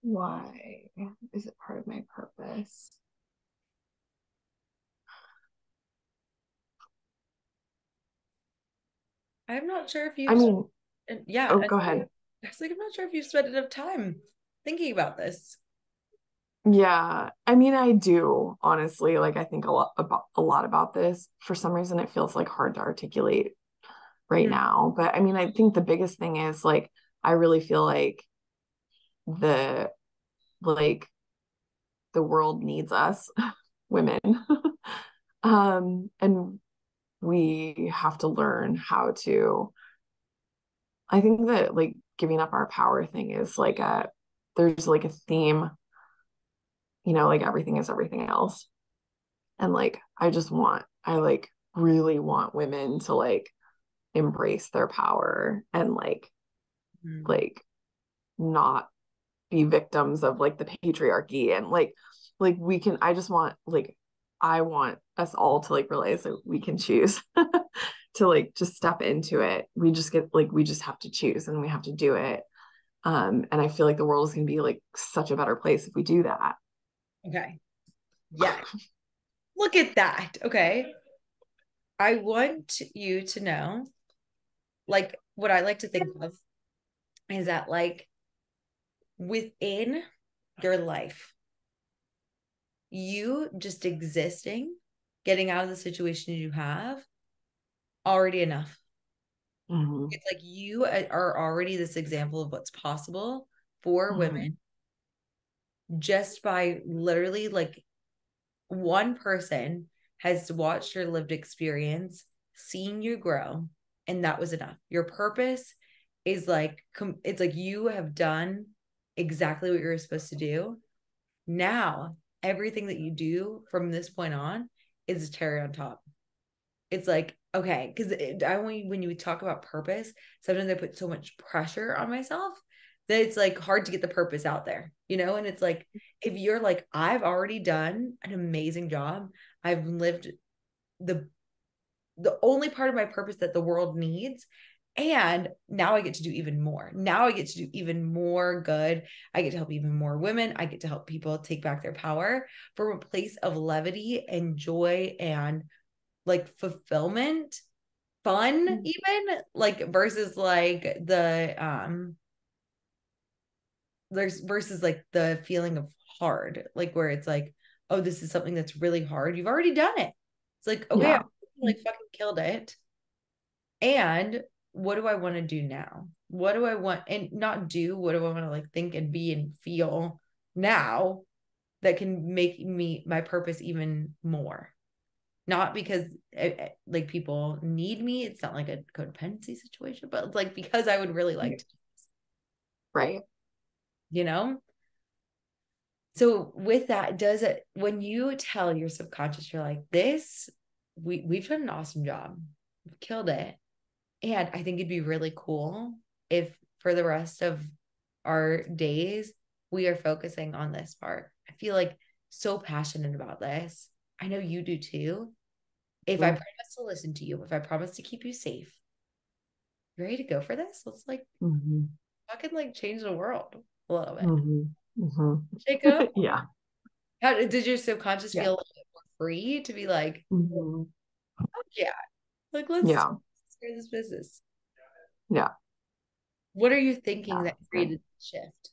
[SPEAKER 2] why is it part of my purpose?
[SPEAKER 1] I'm not sure if
[SPEAKER 2] I
[SPEAKER 1] you've
[SPEAKER 2] mean,
[SPEAKER 1] yeah,
[SPEAKER 2] oh, go ahead.
[SPEAKER 1] I was like, I'm not sure if you've spent enough time thinking about this.
[SPEAKER 2] Yeah, I mean, I do honestly. Like, I think a lot about this. For some reason, it feels like hard to articulate right
[SPEAKER 1] Mhm.
[SPEAKER 2] now. But I mean, I think the biggest thing is like, I really feel the like the world needs us, women, and we have to learn how to. I think that like giving up our power thing is like a there's like a theme, like everything is everything else. And like I like really want women to like embrace their power and
[SPEAKER 1] Mhm.
[SPEAKER 2] like not be victims of like the patriarchy and like we can I just want like I want us all to like realize that we can choose to like just step into it. We just have to choose and we have to do it. And I feel like the world is going to be like such a better place if we do that.
[SPEAKER 1] Okay. Yeah. Look at that. Okay. I want you to know, like, what I like to think of is that, like, within your life, you just existing, getting out of the situation you have, already enough.
[SPEAKER 2] Mm-hmm.
[SPEAKER 1] It's like you are already this example of what's possible for
[SPEAKER 2] Mm-hmm.
[SPEAKER 1] women just by literally, like, one person has watched your lived experience, seen you grow, and that was enough. Your purpose is like, it's like you have done exactly what you're supposed to do. Now, everything that you do from this point on is a cherry on top. it's like, okay, because when you talk about purpose, sometimes I put so much pressure on myself that it's like hard to get the purpose out there, and it's like, if you're like, I've already done an amazing job, I've lived the only part of my purpose that the world needs, and now I get to do even more. Now I get to do even more good. I get to help even more women. I get to help people take back their power from a place of levity and joy and like fulfillment, fun, even like versus like there's versus like the feeling of hard, like where it's like, oh, this is something that's really hard. You've already done it. It's like, okay,
[SPEAKER 2] Yeah.
[SPEAKER 1] I like fucking killed it. And what do I want to do now? What do I want and not do? What do I want to like think and be and feel now that can make me my purpose even more? Not because like people need me. It's not like a codependency situation, but like because I would really like to,
[SPEAKER 2] Right.
[SPEAKER 1] you know? So with that, does it when you tell your subconscious, you're like, this, we've done an awesome job. We've killed it. And I think it'd be really cool if for the rest of our days, we are focusing on this part. I feel like so passionate about this. I know you do too. If I promise to listen to you, if I promise to keep you safe, you ready to go for this? Let's like
[SPEAKER 2] Mm-hmm.
[SPEAKER 1] fucking like change the world a little bit.
[SPEAKER 2] Mm-hmm. Mm-hmm.
[SPEAKER 1] Shake it up.
[SPEAKER 2] Yeah.
[SPEAKER 1] How did your subconscious
[SPEAKER 2] Yeah.
[SPEAKER 1] feel a little bit more free to be like,
[SPEAKER 2] Mm-hmm.
[SPEAKER 1] oh, yeah, like let's
[SPEAKER 2] Yeah.
[SPEAKER 1] start this business?
[SPEAKER 2] Yeah.
[SPEAKER 1] What are you thinking
[SPEAKER 2] Yeah.
[SPEAKER 1] that created the shift?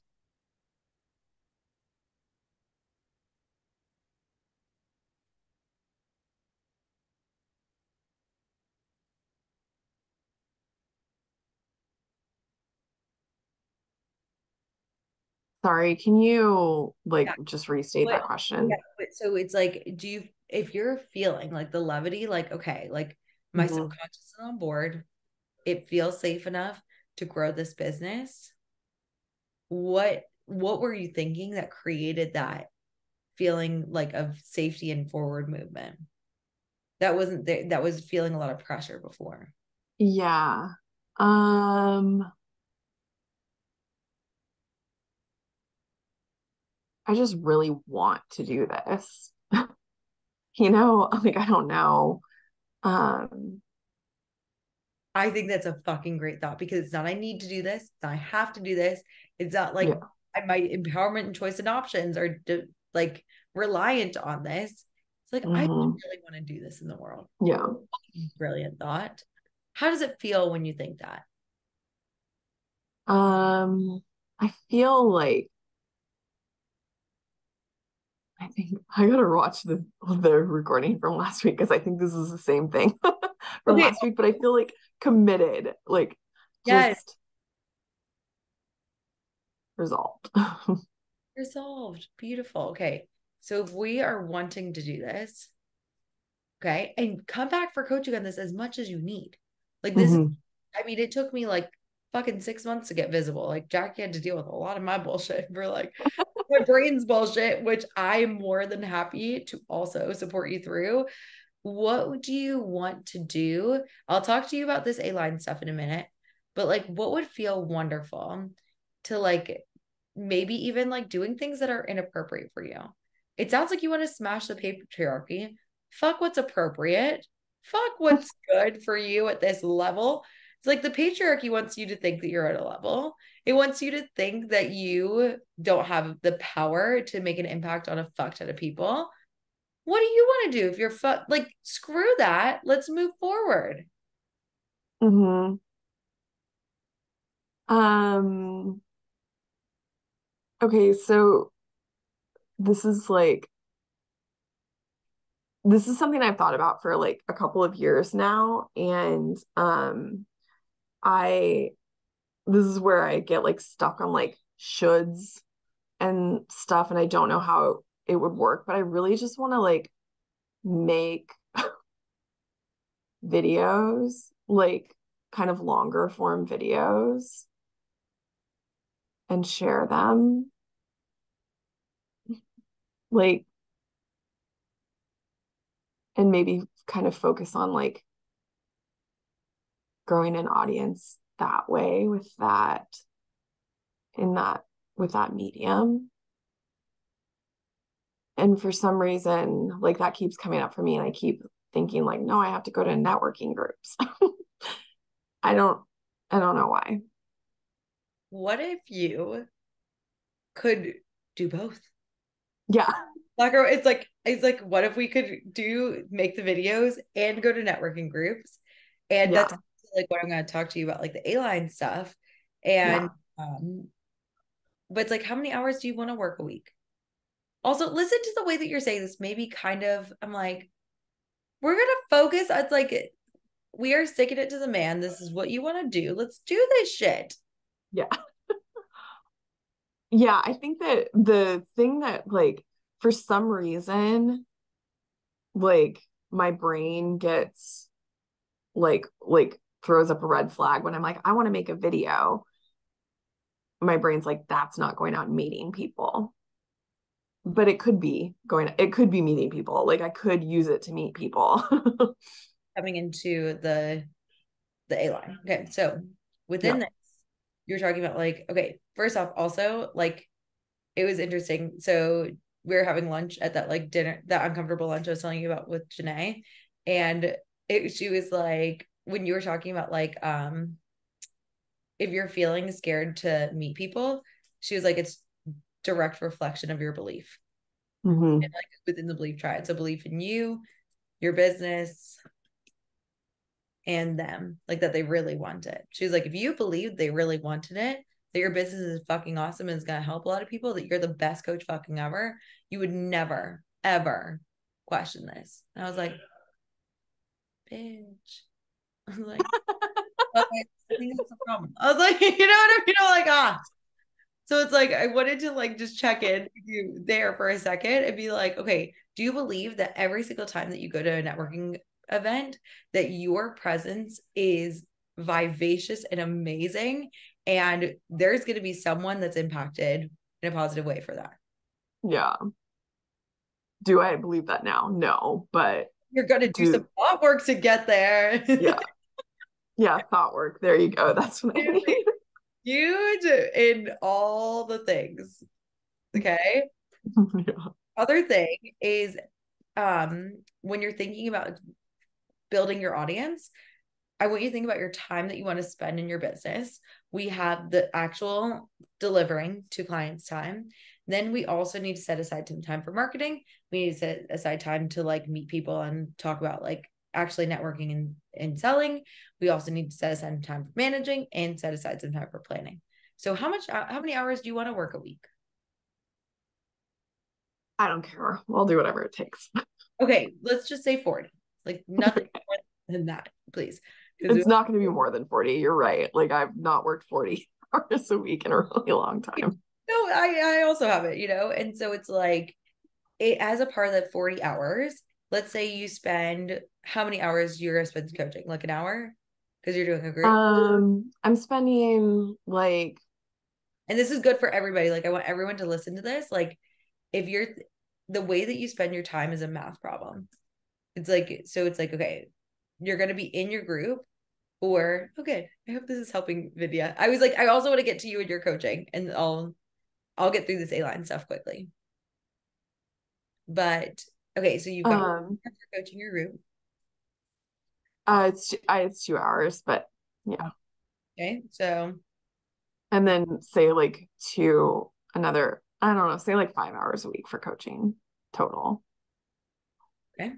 [SPEAKER 2] Sorry, can you like
[SPEAKER 1] Yeah.
[SPEAKER 2] just restate
[SPEAKER 1] But
[SPEAKER 2] that
[SPEAKER 1] yeah,
[SPEAKER 2] question?
[SPEAKER 1] but so it's like, if you're feeling like the levity, like, okay, like my
[SPEAKER 2] Mm-hmm.
[SPEAKER 1] subconscious is on board, it feels safe enough to grow this business. What were you thinking that created that feeling like of safety and forward movement? That wasn't there, that was feeling a lot of pressure before.
[SPEAKER 2] Yeah. Um, I just really want to do this. Like I don't know. Um,
[SPEAKER 1] I think that's a fucking great thought because it's not I need to do this, it's not I have to do this. It's not like
[SPEAKER 2] yeah.
[SPEAKER 1] my empowerment and choice and options are like reliant on this. It's like I
[SPEAKER 2] Mm-hmm.
[SPEAKER 1] really want to do this in the world.
[SPEAKER 2] Yeah.
[SPEAKER 1] Brilliant thought. How does it feel when you think that?
[SPEAKER 2] I feel like I think I gotta watch the recording from last week because I think this is the same thing from
[SPEAKER 1] Okay.
[SPEAKER 2] last week, but I feel like committed, like
[SPEAKER 1] Yes.
[SPEAKER 2] just resolved.
[SPEAKER 1] Resolved. Beautiful. Okay. So if we are wanting to do this, okay, and come back for coaching on this as much as you need. Like this is,
[SPEAKER 2] Hmm.
[SPEAKER 1] I mean, it took me like fucking 6 months to get visible. Like Jackie had to deal with a lot of my bullshit for like my brain's bullshit, which I'm more than happy to also support you through. What do you want to do? I'll talk to you about this A-line stuff in a minute, but like what would feel wonderful to like maybe even like doing things that are inappropriate for you? It sounds like you want to smash the patriarchy. Fuck what's appropriate. Fuck what's good for you at this level. It's like the patriarchy wants you to think that you're at a level. It wants you to think that you don't have the power to make an impact on a fuck ton of people. What do you want to do if you're like screw that? Let's move forward.
[SPEAKER 2] Hmm. Um, okay, so this is like this is something I've thought about for like a couple of years now, and I this is where I get like stuck on like shoulds and stuff, and I don't know how it would work, but I really just want to like make videos, like kind of longer form videos and share them. Like, and maybe kind of focus on like growing an audience that way with that with that medium. And for some reason, like that keeps coming up for me, and I keep thinking like, no, I have to go to networking groups. I don't know why.
[SPEAKER 1] What if you could do both?
[SPEAKER 2] Yeah.
[SPEAKER 1] It's like, what if we could make the videos and go to networking groups? And
[SPEAKER 2] Yeah.
[SPEAKER 1] that's like what I'm going to talk to you about, like the A-line stuff. And but it's like, how many hours do you want to work a week? Also, listen to the way that you're saying this. Maybe kind of, I'm like, we're gonna focus. It's like we are sticking it to the man. This is what you want to do. Let's do this shit.
[SPEAKER 2] Yeah. Yeah, I think that the thing that like for some reason like my brain gets like throws up a red flag when I'm like, I want to make a video. My brain's like, that's not going out and meeting people. But it could be meeting people. Like I could use it to meet people.
[SPEAKER 1] Coming into the A-line. Okay, so within this, you're talking about like, okay, first off, also like it was interesting. So we were having lunch at that like dinner, that uncomfortable lunch I was telling you about with Janae. And she was like, when you were talking about like if you're feeling scared to meet people, she was like, it's direct reflection of your belief.
[SPEAKER 2] Mm-hmm.
[SPEAKER 1] And like within the belief triad. So belief in you, your business, and them, like that they really want it. She was like, if you believe they really wanted it, that your business is fucking awesome and is going to help a lot of people, that you're the best coach fucking ever, you would never, ever question this. And I was like, bitch. I was like, okay, I think that's the problem. I was like, you know what I mean? I'm like, ah. So it's like, I wanted to like just check in with you there for a second and be like, okay, do you believe that every single time that you go to a networking event, that your presence is vivacious and amazing, and there's going to be someone that's impacted in a positive way for that?
[SPEAKER 2] Yeah. Do I believe that now? No, but
[SPEAKER 1] You're going to do some thought work to get there.
[SPEAKER 2] Yeah. Yeah, thought work. There you go. That's what I need.
[SPEAKER 1] Huge in all the things. Okay.
[SPEAKER 2] Yeah.
[SPEAKER 1] Other thing is when you're thinking about building your audience, I want you to think about your time that you want to spend in your business. We have the actual delivering to clients time. Then we also need to set aside some time for marketing. We need to set aside time to like meet people and talk about like actually networking and selling. We also need to set aside some time for managing and set aside some time for planning. So how many hours do you want to work a week?
[SPEAKER 2] I don't care. I'll do whatever it takes.
[SPEAKER 1] Okay, let's just say 40. Like nothing more than that, please.
[SPEAKER 2] It's not going to be more than 40. You're right. Like I've not worked 40 hours a week in a really long time.
[SPEAKER 1] No, I also have it, and so it's like it as a part of that 40 hours. Let's say you spend how many hours you're gonna spend coaching? Like an hour? Because you're doing a group.
[SPEAKER 2] I'm spending like,
[SPEAKER 1] and this is good for everybody. Like I want everyone to listen to this. Like if you're the way that you spend your time is a math problem. It's like, so it's like, okay, you're gonna be in your group. Or okay, I hope this is helping Vidya. I was like, I also want to get to you and your coaching, and I'll get through this A-line stuff quickly. But okay, so you've got coaching your group.
[SPEAKER 2] it's 2 hours, but yeah.
[SPEAKER 1] Okay, so
[SPEAKER 2] and then say like another, I don't know, say like 5 hours a week for coaching total.
[SPEAKER 1] Okay.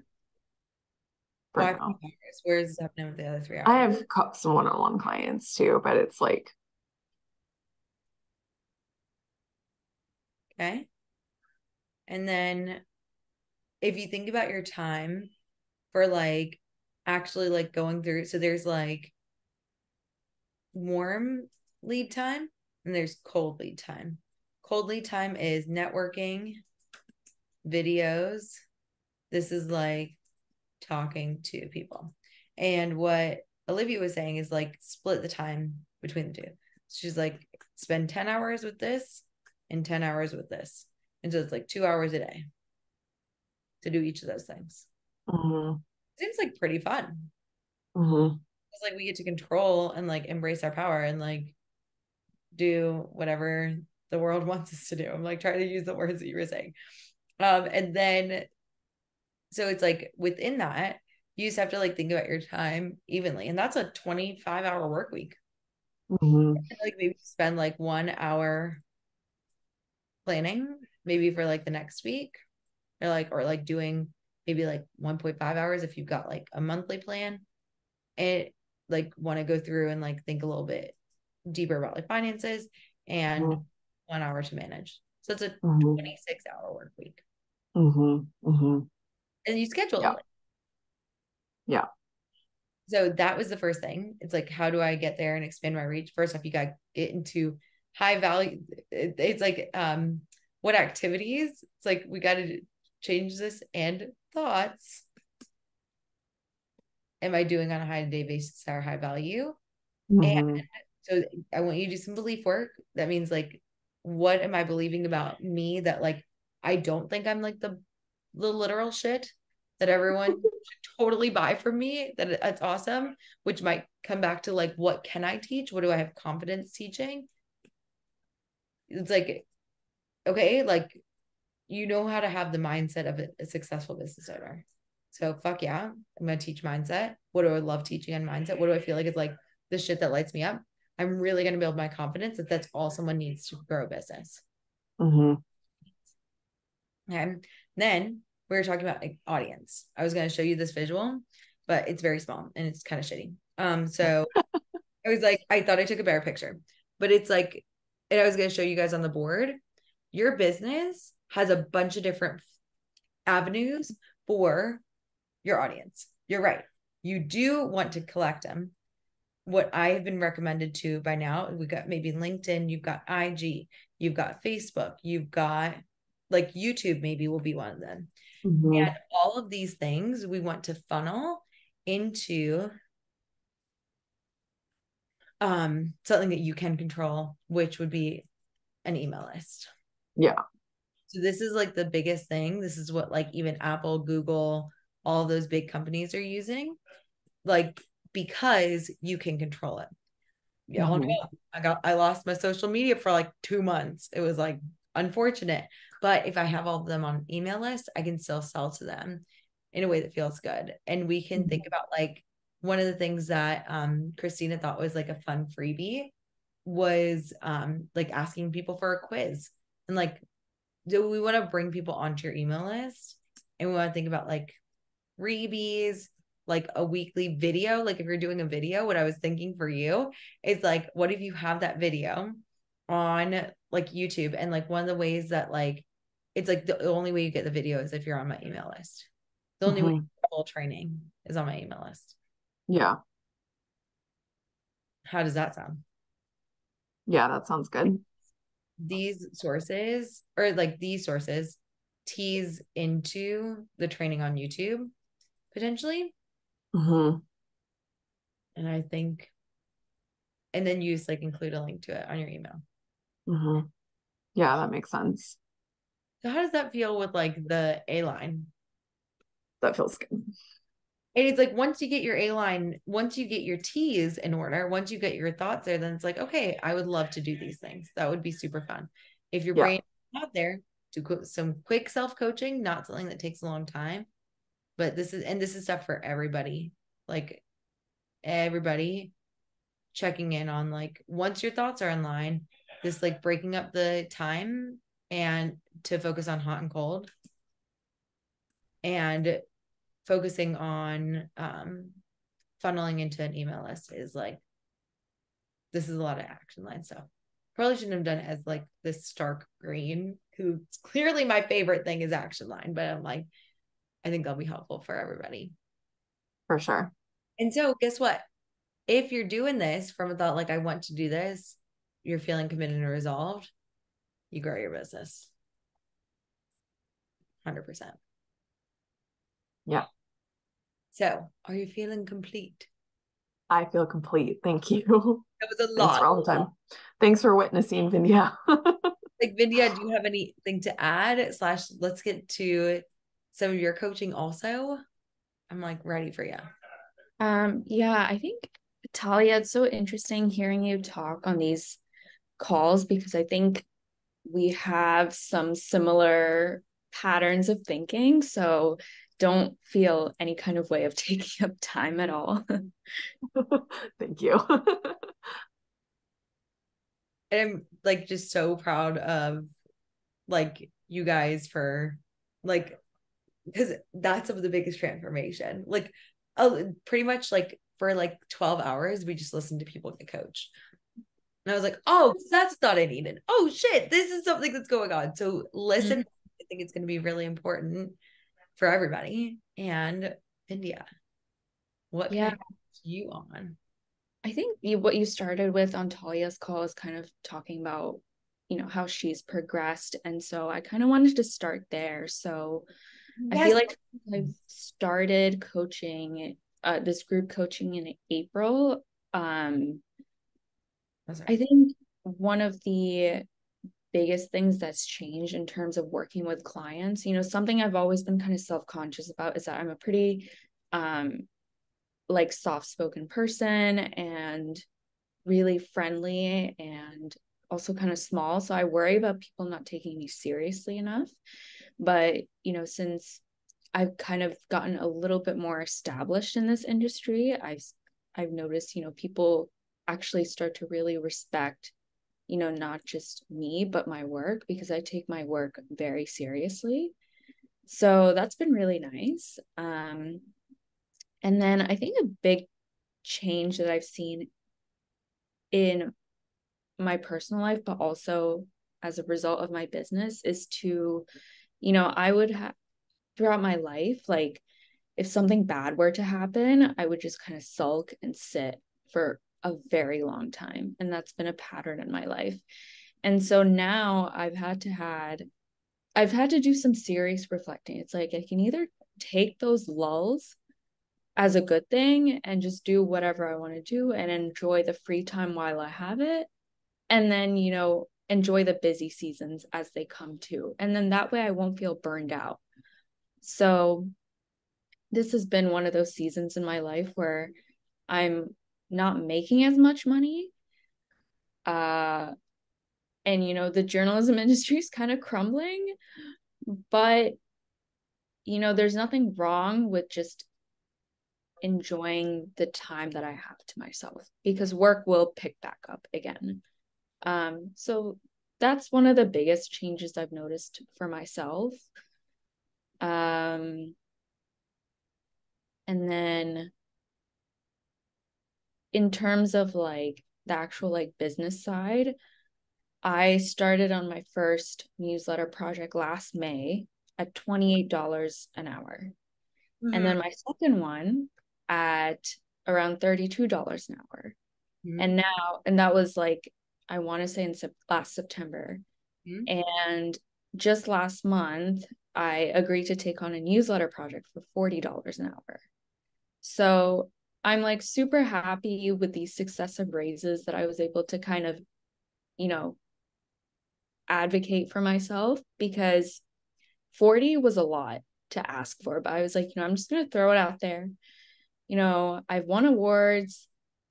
[SPEAKER 2] 5 hours.
[SPEAKER 1] Where's happening with the other 3 hours?
[SPEAKER 2] I have some one-on-one clients too, but it's like,
[SPEAKER 1] okay. And then if you think about your time for like actually like going through, so there's like warm lead time and there's cold lead time. Cold lead time is networking, videos. This is like talking to people. And what Olivia was saying is like split the time between the two. She's like, spend 10 hours with this and 10 hours with this. And so it's like 2 hours a day to do each of those things.
[SPEAKER 2] mm-hmm.
[SPEAKER 1] seems like pretty fun.
[SPEAKER 2] Mm-hmm.
[SPEAKER 1] It's like we get to control and like embrace our power and like do whatever the world wants us to do. I'm like trying to use the words that you were saying. And then so it's like within that, you just have to like think about your time evenly. And that's a 25-hour work week.
[SPEAKER 2] Mm-hmm.
[SPEAKER 1] And, like maybe spend like 1 hour planning, maybe for like the next week, or like doing maybe like 1.5 hours if you've got like a monthly plan. And like want to go through and like think a little bit deeper about like finances and 1 hour to manage. So it's a
[SPEAKER 2] Mm-hmm.
[SPEAKER 1] 26-hour work week.
[SPEAKER 2] Mm-hmm. Mm-hmm.
[SPEAKER 1] And you schedule
[SPEAKER 2] Yeah.
[SPEAKER 1] it.
[SPEAKER 2] Yeah.
[SPEAKER 1] So that was the first thing. It's like, how do I get there and expand my reach? First off, you got to get into high value. It's like, what activities? It's like, we got to change this and thoughts. Am I doing on a high day basis that are high value? And
[SPEAKER 2] Mm-hmm.
[SPEAKER 1] so I want you to do some belief work. That means like, what am I believing about me that like, I don't think I'm like the literal shit that everyone should totally buy from me, that it's awesome, which might come back to like, what can I teach? What do I have confidence teaching? It's like, okay, like you know how to have the mindset of a successful business owner. So fuck yeah, I'm gonna teach mindset. What do I love teaching on mindset? What do I feel like is like the shit that lights me up? I'm really gonna build my confidence that that's all someone needs to grow a business.
[SPEAKER 2] Mm-hmm.
[SPEAKER 1] And then we were talking about like audience. I was going to show you this visual, but it's very small and it's kind of shitty. So I was like, I thought I took a better picture, but it's like, and I was going to show you guys on the board. Your business has a bunch of different avenues for your audience. You're right. You do want to collect them. What I have been recommended to by now, we got maybe LinkedIn, you've got IG, you've got Facebook, you've got like YouTube, maybe will be one of them.
[SPEAKER 2] Mm-hmm.
[SPEAKER 1] And all of these things we want to funnel into something that you can control, which would be an email list.
[SPEAKER 2] Yeah.
[SPEAKER 1] So this is like the biggest thing. This is what like even Apple, Google, all those big companies are using, like because you can control it. Y'all
[SPEAKER 2] Mm-hmm.
[SPEAKER 1] know I lost my social media for like 2 months. It was like unfortunate. But if I have all of them on email list, I can still sell to them in a way that feels good. And we can think about like one of the things that Christina thought was like a fun freebie was like asking people for a quiz. And like, do we want to bring people onto your email list? And we want to think about like freebies, like a weekly video. Like if you're doing a video, what I was thinking for you is like, what if you have that video on like YouTube? And like one of the ways that like it's like the only way you get the video is if you're on my email list. The only way you get full training is on my email list.
[SPEAKER 2] Yeah.
[SPEAKER 1] How does that sound?
[SPEAKER 2] Yeah, that sounds good.
[SPEAKER 1] These sources or like these sources tease into the training on YouTube potentially.
[SPEAKER 2] Mm-hmm.
[SPEAKER 1] And I think, and then you just like include a link to it on your email.
[SPEAKER 2] Mm-hmm. Yeah, that makes sense.
[SPEAKER 1] So how does that feel with like the A line?
[SPEAKER 2] That feels good.
[SPEAKER 1] And it's like once you get your A line, once you get your T's in order, once you get your thoughts there, then it's like, okay, I would love to do these things. That would be super fun. If your
[SPEAKER 2] Yeah,
[SPEAKER 1] brain is not there, do some quick self-coaching, not something that takes a long time. But this is stuff for everybody. Like everybody checking in on like once your thoughts are in line, this like breaking up the time and to focus on hot and cold and focusing on funneling into an email list is like this is a lot of action line stuff. Probably shouldn't have done it as like this stark green, who's clearly my favorite thing is action line, but I'm like, I think that'll be helpful for everybody.
[SPEAKER 2] for sure.
[SPEAKER 1] And so guess what? If you're doing this from a thought like I want to do this, you're feeling committed and resolved, you grow your business 100%.
[SPEAKER 2] Yeah,
[SPEAKER 1] So are you feeling complete?
[SPEAKER 2] I feel complete. Thank you.
[SPEAKER 1] That was a
[SPEAKER 2] Thanks
[SPEAKER 1] lot.
[SPEAKER 2] for all the time. Thanks for witnessing, Vindia.
[SPEAKER 1] Like Vindia, do you have anything to add? Slash, let's get to some of your coaching also. I'm like ready for you.
[SPEAKER 3] Yeah, I think Talia, it's so interesting hearing you talk on these calls because I think we have some similar patterns of thinking. So don't feel any kind of way of taking up time at all.
[SPEAKER 2] Thank you.
[SPEAKER 1] And I'm like just so proud of like you guys for like, because that's of the biggest transformation. Like, oh, pretty much like for like 12 hours, we just listened to people get coached. And I was like, oh, that's not I needed. Oh shit, this is something that's going on. So listen, I think it's going to be really important for everybody. And India, what can I
[SPEAKER 3] Yeah,
[SPEAKER 1] help you on?
[SPEAKER 3] I think what you started with on Talia's call is kind of talking about, how she's progressed. And so I kind of wanted to start there. So I feel
[SPEAKER 1] Yes.
[SPEAKER 3] like I've started coaching this group coaching in April. I think one of the biggest things that's changed in terms of working with clients, something I've always been kind of self-conscious about is that I'm a pretty like soft-spoken person and really friendly and also kind of small. So I worry about people not taking me seriously enough. But, since I've kind of gotten a little bit more established in this industry, I've noticed, people actually start to really respect, not just me, but my work because I take my work very seriously. So that's been really nice. And then I think a big change that I've seen in my personal life, but also as a result of my business is to, I would have throughout my life, like if something bad were to happen, I would just kind of sulk and sit for a very long time. And that's been a pattern in my life. And so now I've had to do some serious reflecting. It's like I can either take those lulls as a good thing and just do whatever I want to do and enjoy the free time while I have it. And then, enjoy the busy seasons as they come too. And then that way I won't feel burned out. So this has been one of those seasons in my life where I'm not making as much money. And the journalism industry is kind of crumbling, but there's nothing wrong with just enjoying the time that I have to myself because work will pick back up again. So that's one of the biggest changes I've noticed for myself. And then in terms of like the actual like business side, I started on my first newsletter project last May at $28 an hour.
[SPEAKER 1] Mm-hmm.
[SPEAKER 3] And then my second one at around $32 an hour.
[SPEAKER 1] Mm-hmm.
[SPEAKER 3] And that was like, I want to say in last September.
[SPEAKER 1] Mm-hmm.
[SPEAKER 3] And just last month, I agreed to take on a newsletter project for $40 an hour. So I'm like super happy with these successive raises that I was able to kind of, advocate for myself because 40 was a lot to ask for. But I was like, I'm just going to throw it out there. I've won awards.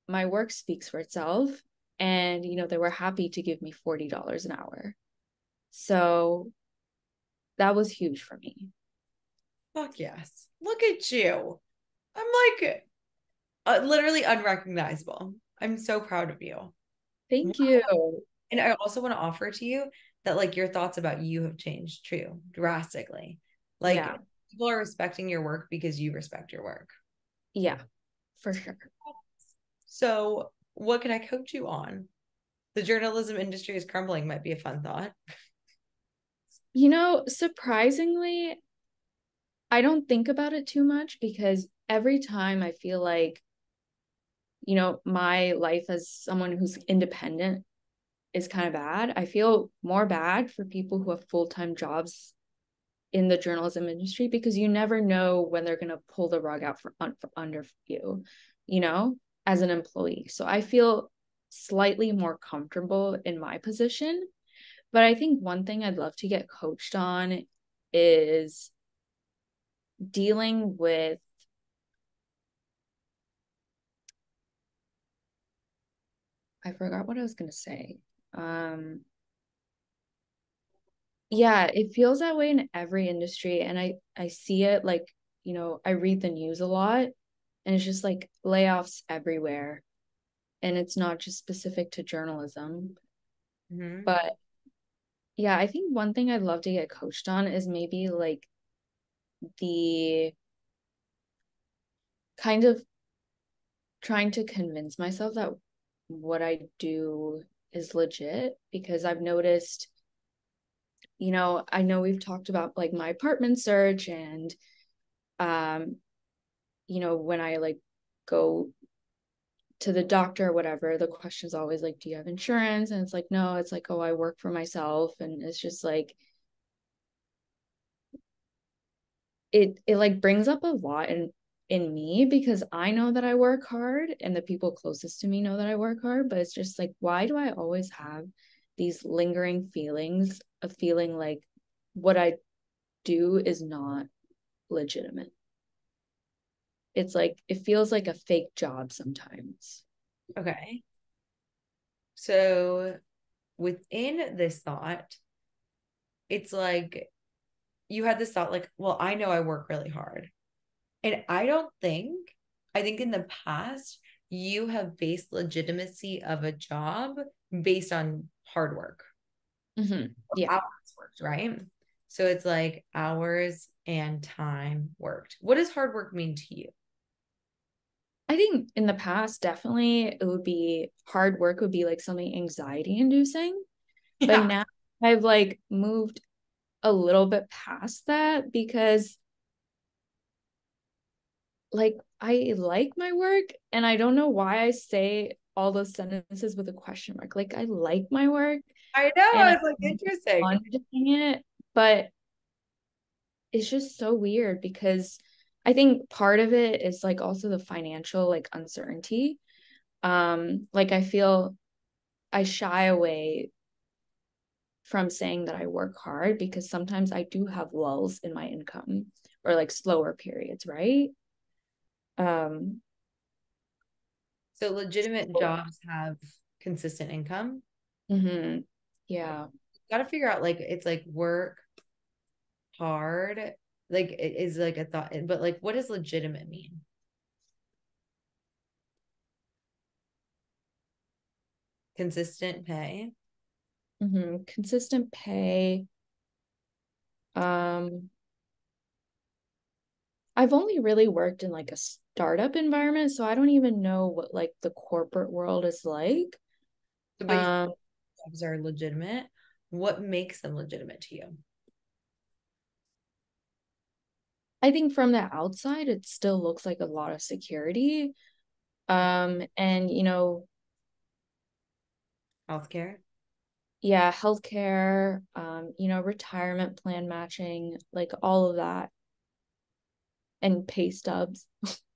[SPEAKER 3] My work speaks for itself. And, they were happy to give me $40 an hour. So that was huge for me.
[SPEAKER 1] Fuck yes. Look at you. I'm like literally unrecognizable. I'm so proud of you.
[SPEAKER 3] Thank you.
[SPEAKER 1] And I also want to offer to you that like your thoughts about you have changed too drastically. Like
[SPEAKER 3] Yeah.
[SPEAKER 1] people are respecting your work because you respect your work.
[SPEAKER 3] Yeah, for sure.
[SPEAKER 1] So what can I coach you on? The journalism industry is crumbling might be a fun thought.
[SPEAKER 3] Surprisingly, I don't think about it too much because every time I feel like, my life as someone who's independent is kind of bad, I feel more bad for people who have full-time jobs in the journalism industry because you never know when they're going to pull the rug out from under you, as an employee. So I feel slightly more comfortable in my position. But I think one thing I'd love to get coached on is dealing with I forgot what I was gonna say. Yeah, it feels that way in every industry, and I see it, like, I read the news a lot, and it's just like layoffs everywhere, and it's not just specific to journalism.
[SPEAKER 1] Mm-hmm.
[SPEAKER 3] But yeah, I think one thing I'd love to get coached on is maybe like the kind of trying to convince myself that what I do is legit, because I've noticed, I know we've talked about like my apartment search, and um when I like go to the doctor or whatever, the question is always like, do you have insurance? And it's like, no. It's like, oh, I work for myself. And it's just like, it like brings up a lot in me, because I know that I work hard and the people closest to me know that I work hard, but it's just like, why do I always have these lingering feelings of feeling like what I do is not legitimate? It's like, it feels like a fake job sometimes.
[SPEAKER 1] Okay. So within this thought, it's like you had this thought like, well, I know I work really hard. And I think in the past, you have based legitimacy of a job based on hard work,
[SPEAKER 3] Yeah.
[SPEAKER 1] hours worked, right? So it's like hours and time worked. What does hard work mean to you?
[SPEAKER 3] I think in the past, definitely it would be hard work would be like something anxiety inducing. But
[SPEAKER 1] Yeah.
[SPEAKER 3] now I've like moved a little bit past that, because like I like my work, and I don't know why I say all those sentences with a question mark. Like, I like my work
[SPEAKER 1] I know.
[SPEAKER 3] and
[SPEAKER 1] It's like
[SPEAKER 3] I'm
[SPEAKER 1] interesting.
[SPEAKER 3] fun doing it, but it's just so weird, because I think part of it is like also the financial like uncertainty. Like I feel I shy away from saying that I work hard, because sometimes I do have lulls in my income, or like slower periods, right? Um,
[SPEAKER 1] So legitimate jobs have consistent income.
[SPEAKER 3] mhm. Yeah.
[SPEAKER 1] Got to figure out like it's like work hard, like it is like a thought, but like what does legitimate mean? Consistent pay.
[SPEAKER 3] Consistent pay. Um, I've only really worked in like a startup environment, so I don't even know what like the corporate world is like.
[SPEAKER 1] So, but you
[SPEAKER 3] Um,
[SPEAKER 1] jobs are legitimate. What makes them legitimate to you?
[SPEAKER 3] I think from the outside, it still looks like a lot of security. And
[SPEAKER 1] Healthcare.
[SPEAKER 3] yeah, healthcare, retirement plan matching, like all of that, and pay stubs,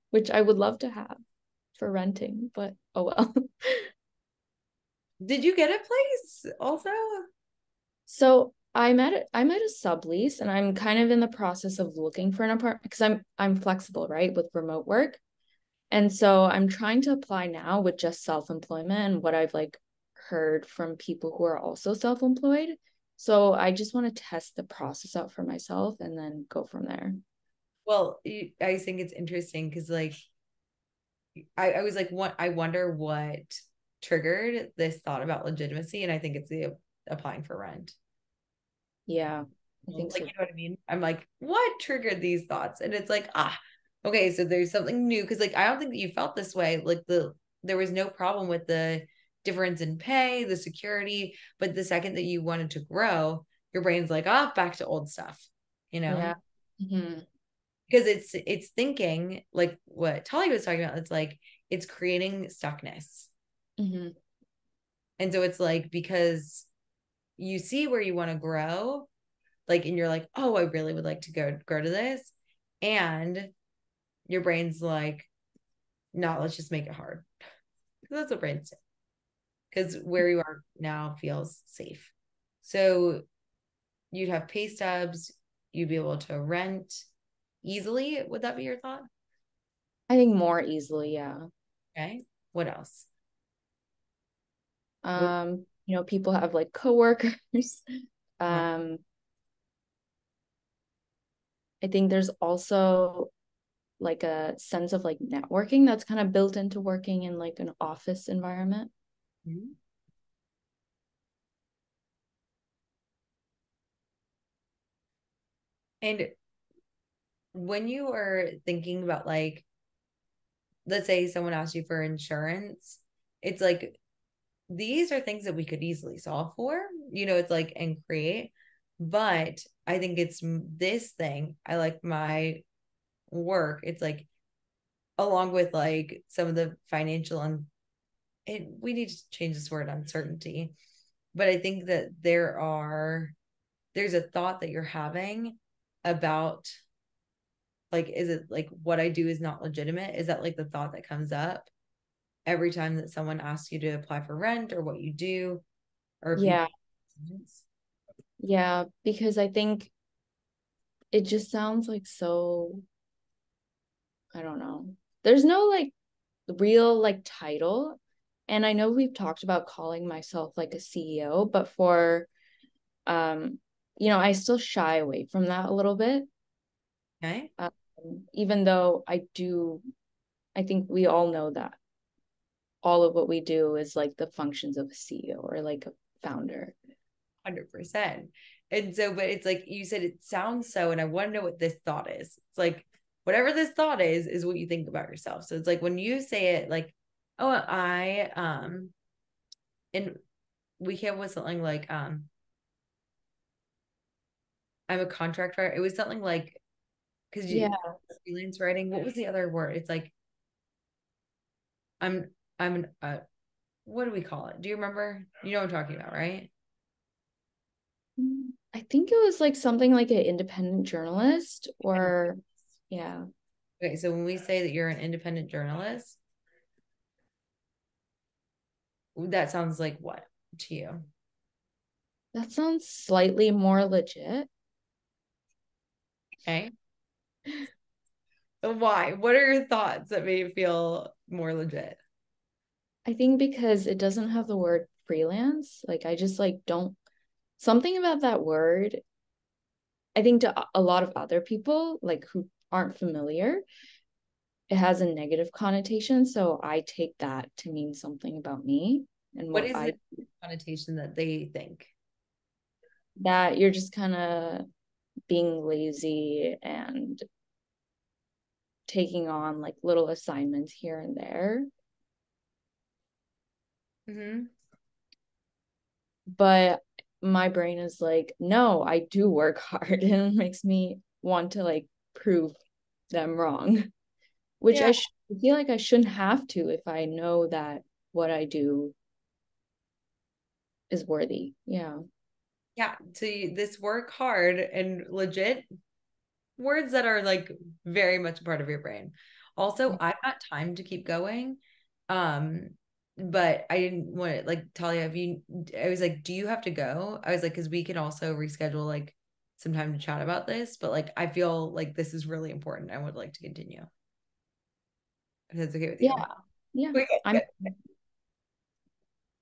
[SPEAKER 3] which I would love to have for renting, but oh well.
[SPEAKER 1] Did you get a place also?
[SPEAKER 3] So I'm at a sublease, and I'm kind of in the process of looking for an apartment, because I'm flexible, right, with remote work. And so I'm trying to apply now with just self-employment, and what I've like heard from people who are also self-employed. So I just want to test the process out for myself and then go from there.
[SPEAKER 1] Well, I think it's interesting because like I was like, what I wonder what triggered this thought about legitimacy, and I think it's the applying for rent.
[SPEAKER 3] Yeah, I think
[SPEAKER 1] Like,
[SPEAKER 3] so.
[SPEAKER 1] you know what I mean? I'm like, what triggered these thoughts? And it's like, okay, so there's something new. Cause like I don't think that you felt this way. Like there was no problem with the difference in pay, the security, but the second that you wanted to grow, your brain's like, back to old stuff, you know?
[SPEAKER 3] Yeah. Hmm.
[SPEAKER 1] Because it's thinking like what Talia was talking about, it's like it's creating stuckness.
[SPEAKER 3] Hmm.
[SPEAKER 1] And so it's like because you see where you want to grow, like, and you're like, oh, I really would like to grow to this. And your brain's like, no, let's just make it hard. That's what brains do. Because where you are now feels safe. So you'd have pay stubs, you'd be able to rent easily. Would that be your thought?
[SPEAKER 3] I think more easily, yeah.
[SPEAKER 1] Okay. What else?
[SPEAKER 3] People have like coworkers. I think there's also like a sense of like networking that's kind of built into working in like an office environment.
[SPEAKER 1] Mm-hmm. And when you are thinking about like, let's say someone asks you for insurance, it's like these are things that we could easily solve for, it's like and create. But I think it's this thing. I like my work. It's like along with like some of the financial we need to change this word uncertainty. But I think that there's a thought that you're having about like, is it like what I do is not legitimate? Is that like the thought that comes up every time that someone asks you to apply for rent or what you do? Or if
[SPEAKER 3] Yeah. Yeah, because I think it just sounds like so, I don't know. There's no like real like title. And I know we've talked about calling myself like a CEO, but I still shy away from that a little bit.
[SPEAKER 1] Okay.
[SPEAKER 3] Even though I think we all know that all of what we do is like the functions of a CEO or like a founder.
[SPEAKER 1] 100%. And so, but it's like you said, it sounds so, and I want to know what this thought is. It's like whatever this thought is what you think about yourself. So it's like when you say it, like, oh, and we came with something like, I'm a contract writer. It was something like, because you
[SPEAKER 3] Yeah.
[SPEAKER 1] freelance writing. What was the other word? It's like, I'm an, what do we call it? Do you remember? You know what I'm talking about, right?
[SPEAKER 3] I think it was like something like an independent journalist or yeah.
[SPEAKER 1] Okay, so when we say that you're an independent journalist, that sounds like what to you?
[SPEAKER 3] That sounds slightly more legit.
[SPEAKER 1] Okay. Why? What are your thoughts that made it feel more legit?
[SPEAKER 3] I think because it doesn't have the word freelance. Like I just like don't something about that word. I think to a lot of other people like who aren't familiar, it has a negative connotation. So I take that to mean something about me and
[SPEAKER 1] What
[SPEAKER 3] what
[SPEAKER 1] is
[SPEAKER 3] I
[SPEAKER 1] the connotation that they think?
[SPEAKER 3] that you're just kind of being lazy and taking on like little assignments here and there.
[SPEAKER 1] Mm-hmm.
[SPEAKER 3] But my brain is like, no, I do work hard, and it makes me want to like prove them wrong, which
[SPEAKER 1] Yeah.
[SPEAKER 3] I feel like I shouldn't have to if I know that what I do is worthy. Yeah.
[SPEAKER 1] Yeah. So this work hard and legit words that are like very much a part of your brain. Also, I've got time to keep going. Um, but I didn't want to like Talia, I was like, do you have to go? I was like, because we can also reschedule like some time to chat about this, but like I feel like this is really important. I would like to continue. If that's okay with
[SPEAKER 3] Yeah.
[SPEAKER 1] you.
[SPEAKER 3] Yeah.
[SPEAKER 1] Okay,
[SPEAKER 3] I'm
[SPEAKER 1] good.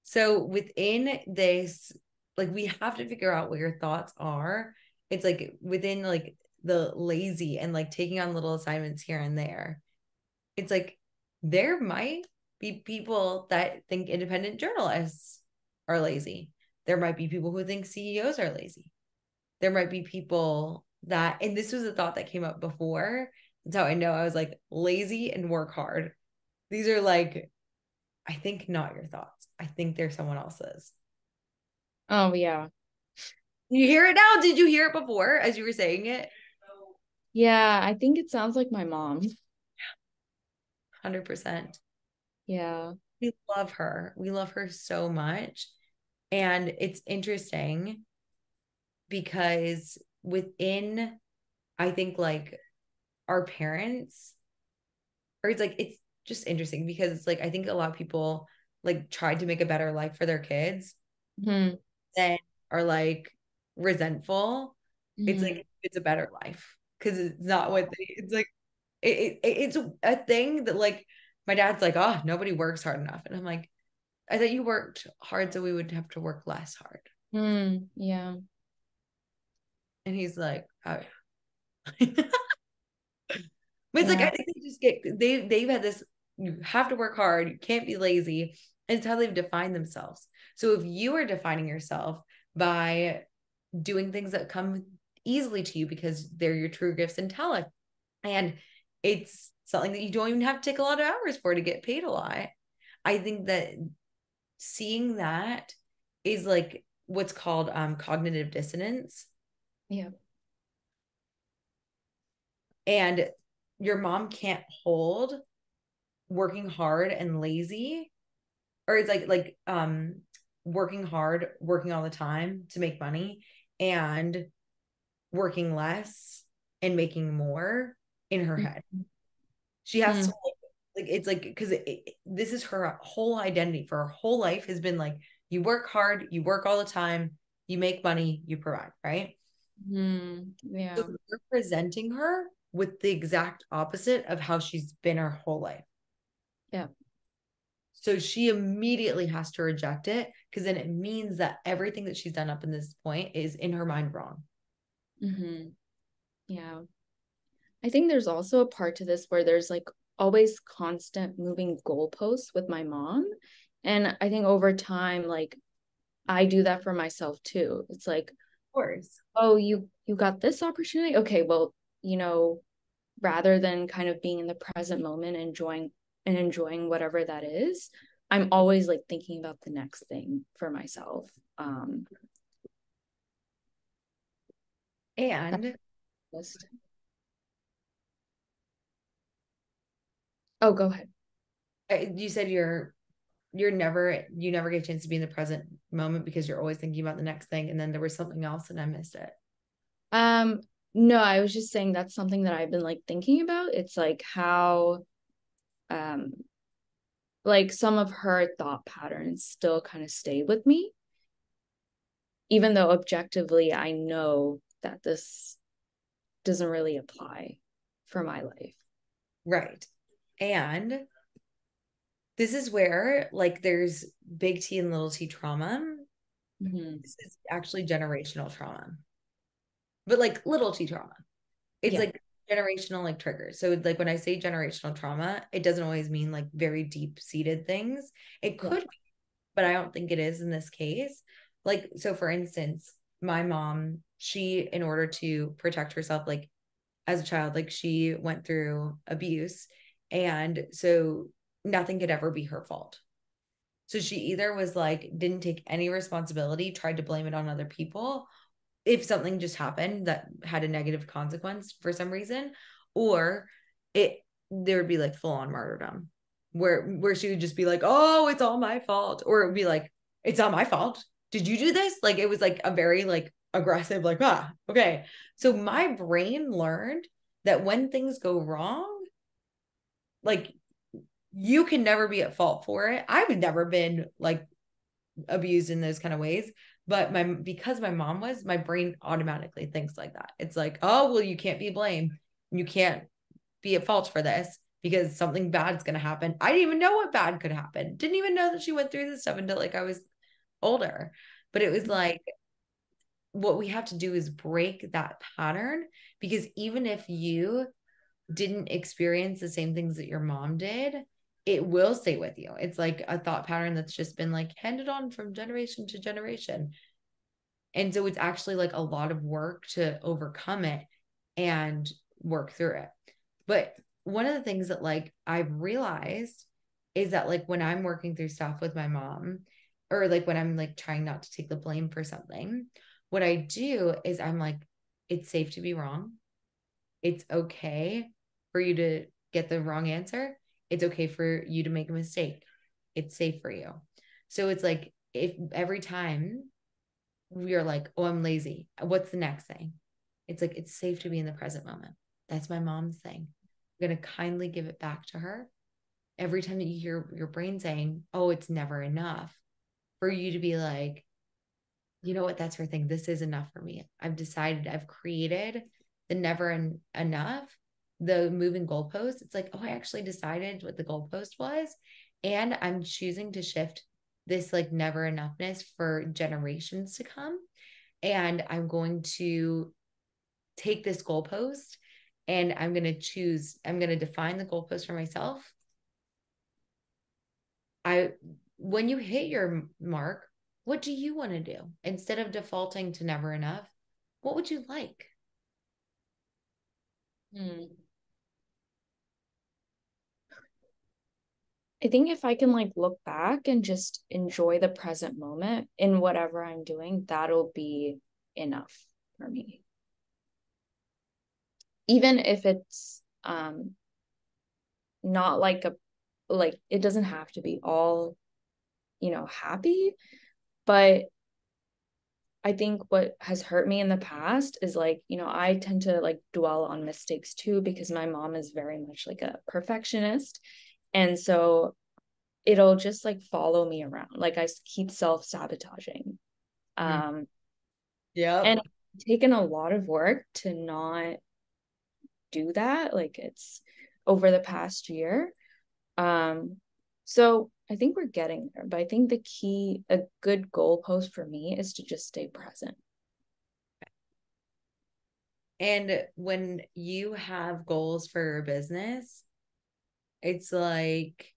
[SPEAKER 1] So within this, like we have to figure out what your thoughts are. It's like within like the lazy and like taking on little assignments here and there. It's like there might be people that think independent journalists are lazy. There might be people who think CEOs are lazy. There might be people that, and this was a thought that came up before. That's how I know I was like lazy and work hard. These are like, I think not your thoughts. I think they're someone else's.
[SPEAKER 3] oh yeah.
[SPEAKER 1] You hear it now? Did you hear it before as you were saying it?
[SPEAKER 3] Yeah, I think it sounds like my mom.
[SPEAKER 1] 100%.
[SPEAKER 3] Yeah.
[SPEAKER 1] We love her. We love her so much. And it's interesting because within, I think, like our parents, or it's like, it's just interesting because it's like, I think a lot of people like tried to make a better life for their kids,
[SPEAKER 3] Mm-hmm.
[SPEAKER 1] then are like resentful. It's
[SPEAKER 3] Mm-hmm.
[SPEAKER 1] like, it's a better life because it's not what it's like, it's a thing that like my dad's like, oh, nobody works hard enough. And I'm like, I thought you worked hard so we would have to work less hard.
[SPEAKER 3] Yeah.
[SPEAKER 1] And he's like, oh yeah. But it's like, I think they just they've had this, you have to work hard, you can't be lazy. And it's how they've defined themselves. So if you are defining yourself by doing things that come easily to you because they're your true gifts and talent, and it's something that you don't even have to take a lot of hours for to get paid a lot, I think that seeing that is like what's called cognitive dissonance.
[SPEAKER 3] Yeah.
[SPEAKER 1] And your mom can't hold working hard and lazy, or it's like working hard, working all the time to make money, and working less and making more in her head. She has to like it's like, because this is her whole identity for her whole life has been like, you work hard, you work all the time, you make money, you provide, right?
[SPEAKER 3] Yeah.
[SPEAKER 1] So you're presenting her with the exact opposite of how she's been her whole life.
[SPEAKER 3] Yeah.
[SPEAKER 1] So she immediately has to reject it, because then it means that everything that she's done up in this point is in her mind wrong.
[SPEAKER 3] Yeah. I think there's also a part to this where there's like always constant moving goalposts with my mom. And I think over time, like I do that for myself too. It's like,
[SPEAKER 1] Of course.
[SPEAKER 3] oh, you got this opportunity. Okay, well, rather than kind of being in the present moment, enjoying whatever that is, I'm always like thinking about the next thing for myself.
[SPEAKER 1] And
[SPEAKER 3] oh, go ahead.
[SPEAKER 1] You said you never get a chance to be in the present moment because you're always thinking about the next thing, and then there was something else and I missed it.
[SPEAKER 3] No, I was just saying that's something that I've been like thinking about. It's like how like some of her thought patterns still kind of stay with me, even though objectively I know that this doesn't really apply for my life.
[SPEAKER 1] Right. And this is where like there's big T and little t trauma. This is actually generational trauma, but like little t trauma. It's like generational like triggers. So like when I say generational trauma, it doesn't always mean like very deep seated things. It could be, but I don't think it is in this case. Like, so for instance, my mom, she, in order to protect herself, like as a child, like she went through abuse. And so nothing could ever be her fault. So she either was like, didn't take any responsibility, tried to blame it on other people if something just happened that had a negative consequence for some reason, or there would be like full on martyrdom where she would just be like, oh, it's all my fault. Or it would be like, it's not my fault. Did you do this? Like, it was like a very like aggressive, like, okay. So my brain learned that when things go wrong, like you can never be at fault for it. I've never been like abused in those kind of ways, but because my mom was, my brain automatically thinks like that. It's like, oh, well, you can't be blamed. You can't be at fault for this because something bad's going to happen. I didn't even know what bad could happen. Didn't even know that she went through this stuff until like I was older. But it was like, what we have to do is break that pattern, because even if you didn't experience the same things that your mom did, it will stay with you. It's like a thought pattern that's just been like handed on from generation to generation. And so it's actually like a lot of work to overcome it and work through it. But one of the things that like I've realized is that like when I'm working through stuff with my mom, or like when I'm like trying not to take the blame for something, what I do is I'm like, it's safe to be wrong. It's okay for you to get the wrong answer. It's okay for you to make a mistake. It's safe for you. So it's like, if every time we are like, oh, I'm lazy, what's the next thing? It's like, it's safe to be in the present moment. That's my mom's thing. I'm going to kindly give it back to her. Every time that you hear your brain saying, oh, it's never enough, for you to be like, you know what, that's her thing. This is enough for me. I've decided, I've created the never enough, the moving goalpost. It's like, oh, I actually decided what the goalpost was, and I'm choosing to shift this like never enoughness for generations to come. And I'm going to take this goalpost and I'm going to define the goalpost for myself. When you hit your mark, what do you want to do? Instead of defaulting to never enough, what would you like?
[SPEAKER 3] I think if I can like look back and just enjoy the present moment in whatever I'm doing, that'll be enough for me. Even if it's not like it doesn't have to be all, happy, but I think what has hurt me in the past is like, I tend to like dwell on mistakes too, because my mom is very much like a perfectionist. And so it'll just like follow me around. Like I keep self-sabotaging.
[SPEAKER 1] Yeah.
[SPEAKER 3] And it's taken a lot of work to not do that. Like it's over the past year. So I think we're getting there, but I think a good goalpost for me is to just stay present.
[SPEAKER 1] And when you have goals for your business, it's like,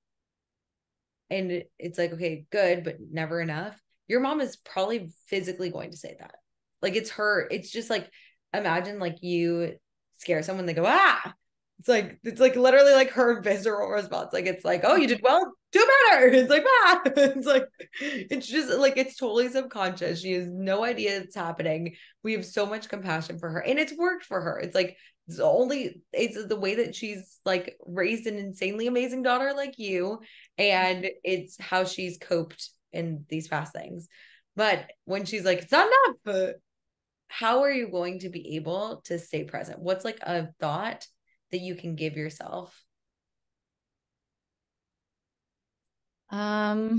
[SPEAKER 1] okay, good, but never enough. Your mom is probably physically going to say that. Like it's just like, imagine like you scare someone, they go, ah, it's like literally like her visceral response. Like, it's like, oh, you did well, do better. It's like, ah, it's like, it's just like, it's totally subconscious. She has no idea it's happening. We have so much compassion for her and it's worked for her. It's like, it's the way that she's like raised an insanely amazing daughter like you. And it's how she's coped in these fast things. But when she's like, it's not enough, how are you going to be able to stay present? What's like a thought that you can give yourself?
[SPEAKER 3] I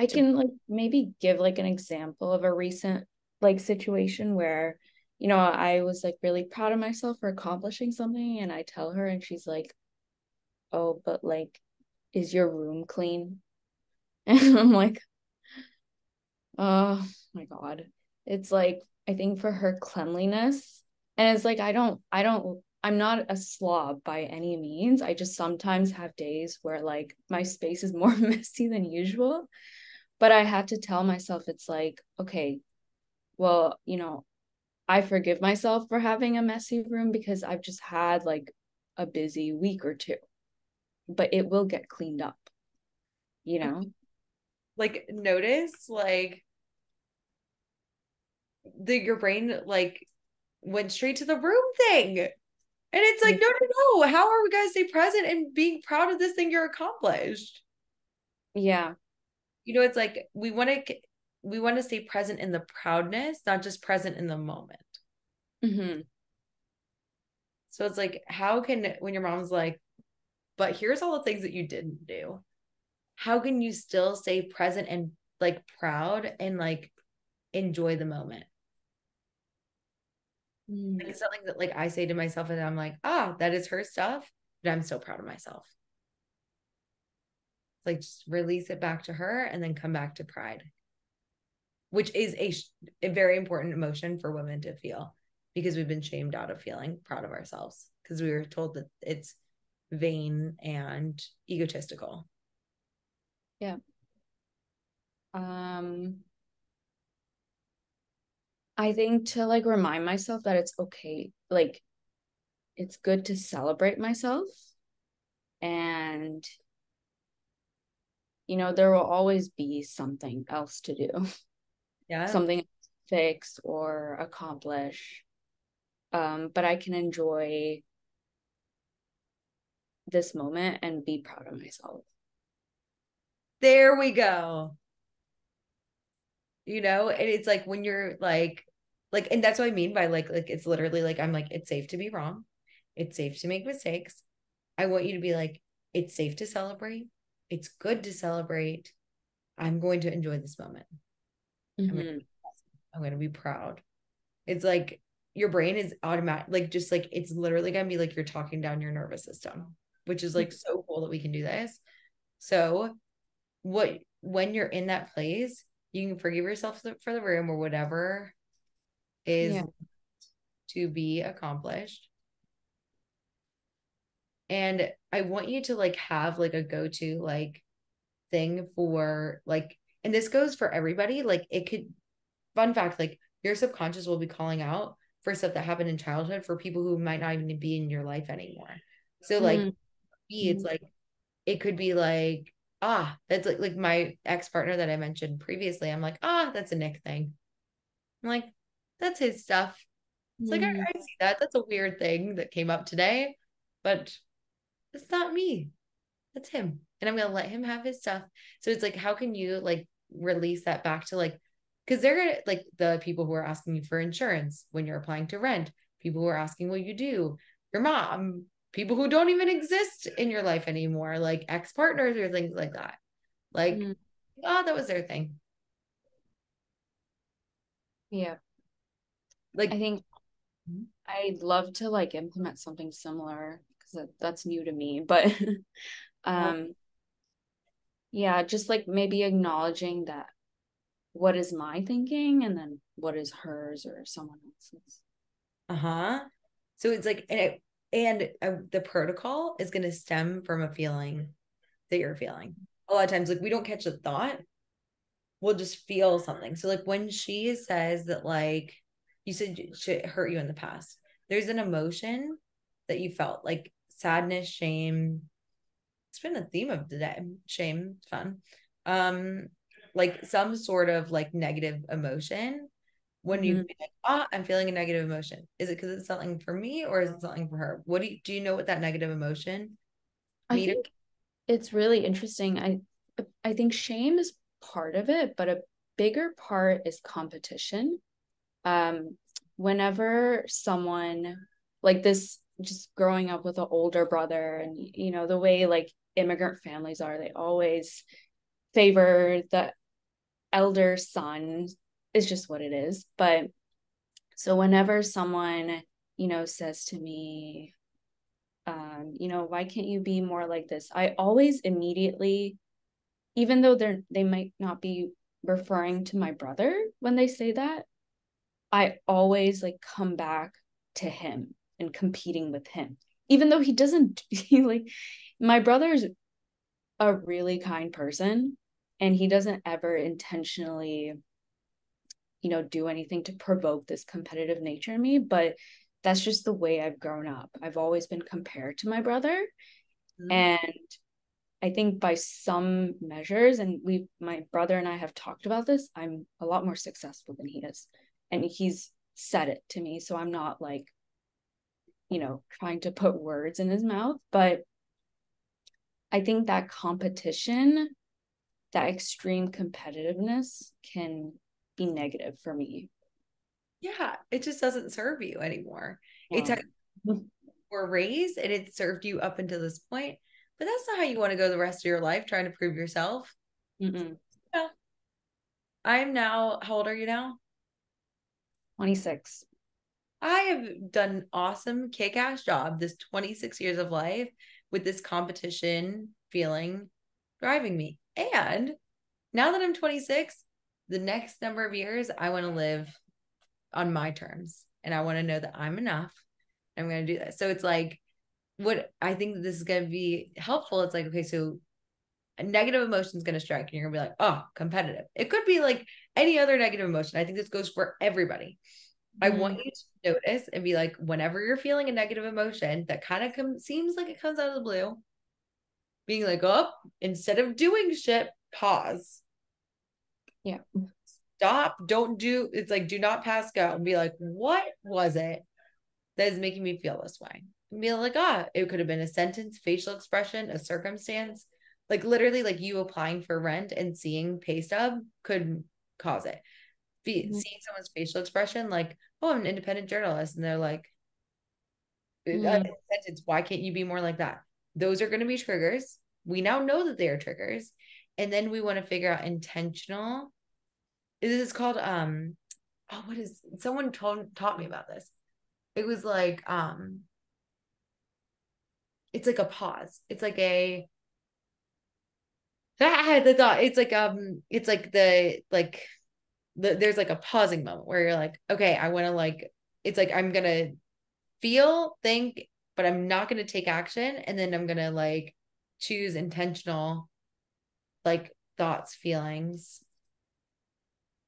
[SPEAKER 3] can like maybe give like an example of a recent like situation where, I was like really proud of myself for accomplishing something, and I tell her and she's like, oh, but like, is your room clean? And I'm like, oh my God. It's like, I think for her cleanliness, and it's like, I'm not a slob by any means. I just sometimes have days where like my space is more messy than usual. But I had to tell myself, it's like, okay, well, I forgive myself for having a messy room because I've just had like a busy week or two, but it will get cleaned up,
[SPEAKER 1] Like, notice like your brain like went straight to the room thing. And it's like, no. How are we going to stay present and being proud of this thing you're accomplished?
[SPEAKER 3] Yeah.
[SPEAKER 1] It's like we want to stay present in the proudness, not just present in the moment. So it's like, when your mom's like, but here's all the things that you didn't do, how can you still stay present and like proud and like enjoy the moment? Like, it's something that like I say to myself, and I'm like, that is her stuff, but I'm so proud of myself. Like, just release it back to her and then come back to pride, which is a very important emotion for women to feel, because we've been shamed out of feeling proud of ourselves because we were told that it's vain and egotistical.
[SPEAKER 3] Yeah. I think to like remind myself that it's okay, like it's good to celebrate myself, and there will always be something else to do.
[SPEAKER 1] Yeah.
[SPEAKER 3] Something to fix or accomplish. But I can enjoy this moment and be proud of myself.
[SPEAKER 1] There we go. And it's like when you're like, and that's what I mean by like it's literally like, I'm like, it's safe to be wrong. It's safe to make mistakes. I want you to be like, it's safe to celebrate. It's good to celebrate. I'm going to enjoy this moment. I'm going to be proud. It's like your brain is automatic, like just like it's literally going to be like you're talking down your nervous system, which is like so cool that we can do this. So when you're in that place, you can forgive yourself for the room or whatever is to be accomplished. And I want you to like have like a go-to like thing for like, and this goes for everybody. Like it could, fun fact, like your subconscious will be calling out for stuff that happened in childhood for people who might not even be in your life anymore. So like me, it's like, it could be like, that's like my ex-partner that I mentioned previously. I'm like, that's a Nick thing. I'm like, that's his stuff. It's like, I see that. That's a weird thing that came up today, but it's not me. That's him. And I'm going to let him have his stuff. So it's like, how can you like release that back to like, because they're gonna like the people who are asking you for insurance when you're applying to rent, people who are asking what you do, your mom, people who don't even exist in your life anymore, like ex-partners or things like that. Like, that was their thing.
[SPEAKER 3] Yeah.
[SPEAKER 1] Like,
[SPEAKER 3] I think I'd love to like implement something similar because that's new to me, but yeah, just like maybe acknowledging that what is my thinking and then what is hers or someone else's.
[SPEAKER 1] So it's like, the protocol is going to stem from a feeling that you're feeling. A lot of times, like we don't catch a thought, we'll just feel something. So like when she says that, like you said, shit hurt you in the past, there's an emotion that you felt like sadness, shame. It's been a theme of the day. Shame, fun. Like some sort of like negative emotion. When you be like, I'm feeling a negative emotion. Is it because it's something for me or is it something for her? What do you know what that negative emotion?
[SPEAKER 3] I think it's really interesting. I think shame is part of it, but a bigger part is competition. Whenever someone like this, just growing up with an older brother and you know the way like immigrant families are, they always favor the elder son. Is just what it is. But so whenever someone, you know, says to me, you know, why can't you be more like this? I always immediately, even though they might not be referring to my brother when they say that, I always like come back to him and competing with him. Even though he doesn't he like my brother's a really kind person and he doesn't ever intentionally, you know, do anything to provoke this competitive nature in me, but that's just the way I've grown up. I've always been compared to my brother. And I think by some measures, and my brother and I have talked about this, I'm a lot more successful than he is. And he's said it to me. So I'm not like, you know, trying to put words in his mouth. But I think that competition, that extreme competitiveness can be negative for me.
[SPEAKER 1] Yeah, it just doesn't serve you anymore. It's how you were raised and it served you up until this point, but that's not how you want to go the rest of your life trying to prove yourself. Yeah. I'm now, how old are you now?
[SPEAKER 3] 26.
[SPEAKER 1] I have done an awesome kick-ass job this 26 years of life with this competition feeling driving me. And now that I'm 26, the next number of years, I want to live on my terms and I want to know that I'm enough. I'm going to do this. So it's like, what I think this is going to be helpful. It's like, okay, so a negative emotion is going to strike and you're going to be like, oh, competitive. It could be like any other negative emotion. I think this goes for everybody. I want you to notice and be like, whenever you're feeling a negative emotion that kind of seems like it comes out of the blue, being like, oh, instead of doing shit, pause.
[SPEAKER 3] Yeah.
[SPEAKER 1] Stop. Don't do, it's like, do not pass go and be like, what was it that is making me feel this way? And be like, it could have been a sentence, facial expression, a circumstance. Like literally, like you applying for rent and seeing pay stub could cause it. Seeing someone's facial expression, like, oh, I'm an independent journalist, and they're like, sentence, why can't you be more like that? Those are going to be triggers. We now know that they are triggers, and then we want to figure out intentional. This is called what is someone taught me about this? It was like it's like a pause. It's like the thought, it's like there's like a pausing moment where you're like, okay, I want to like, it's like I'm gonna feel, think, but I'm not gonna take action, and then I'm gonna like choose intentional like thoughts, feelings,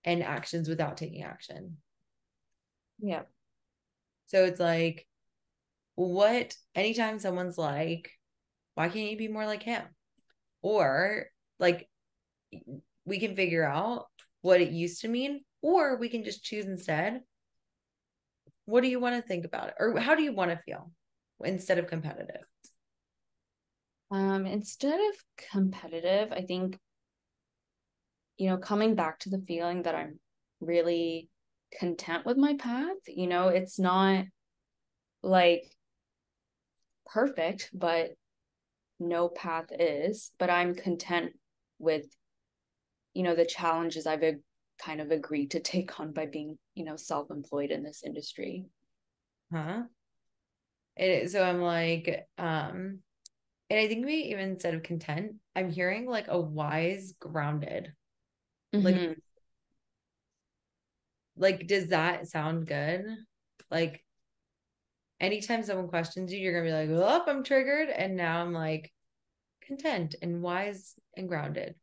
[SPEAKER 1] and actions without taking action.
[SPEAKER 3] Yeah.
[SPEAKER 1] So it's like, what, anytime someone's like, why can't you be more like him? Or like, we can figure out what it used to mean, or we can just choose instead. What do you want to think about it? Or how do you want to feel instead of competitive?
[SPEAKER 3] Instead of competitive, I think, coming back to the feeling that I'm really content with my path, it's not like perfect, but no path is, but I'm content with, the challenges I've kind of agreed to take on by being, self-employed in this industry.
[SPEAKER 1] Huh? So I'm like, and I think maybe even instead of content, I'm hearing like a wise, grounded.
[SPEAKER 3] Mm-hmm.
[SPEAKER 1] Like, does that sound good? Like, anytime someone questions you, you're gonna be like, oh, I'm triggered. And now I'm like content and wise and grounded.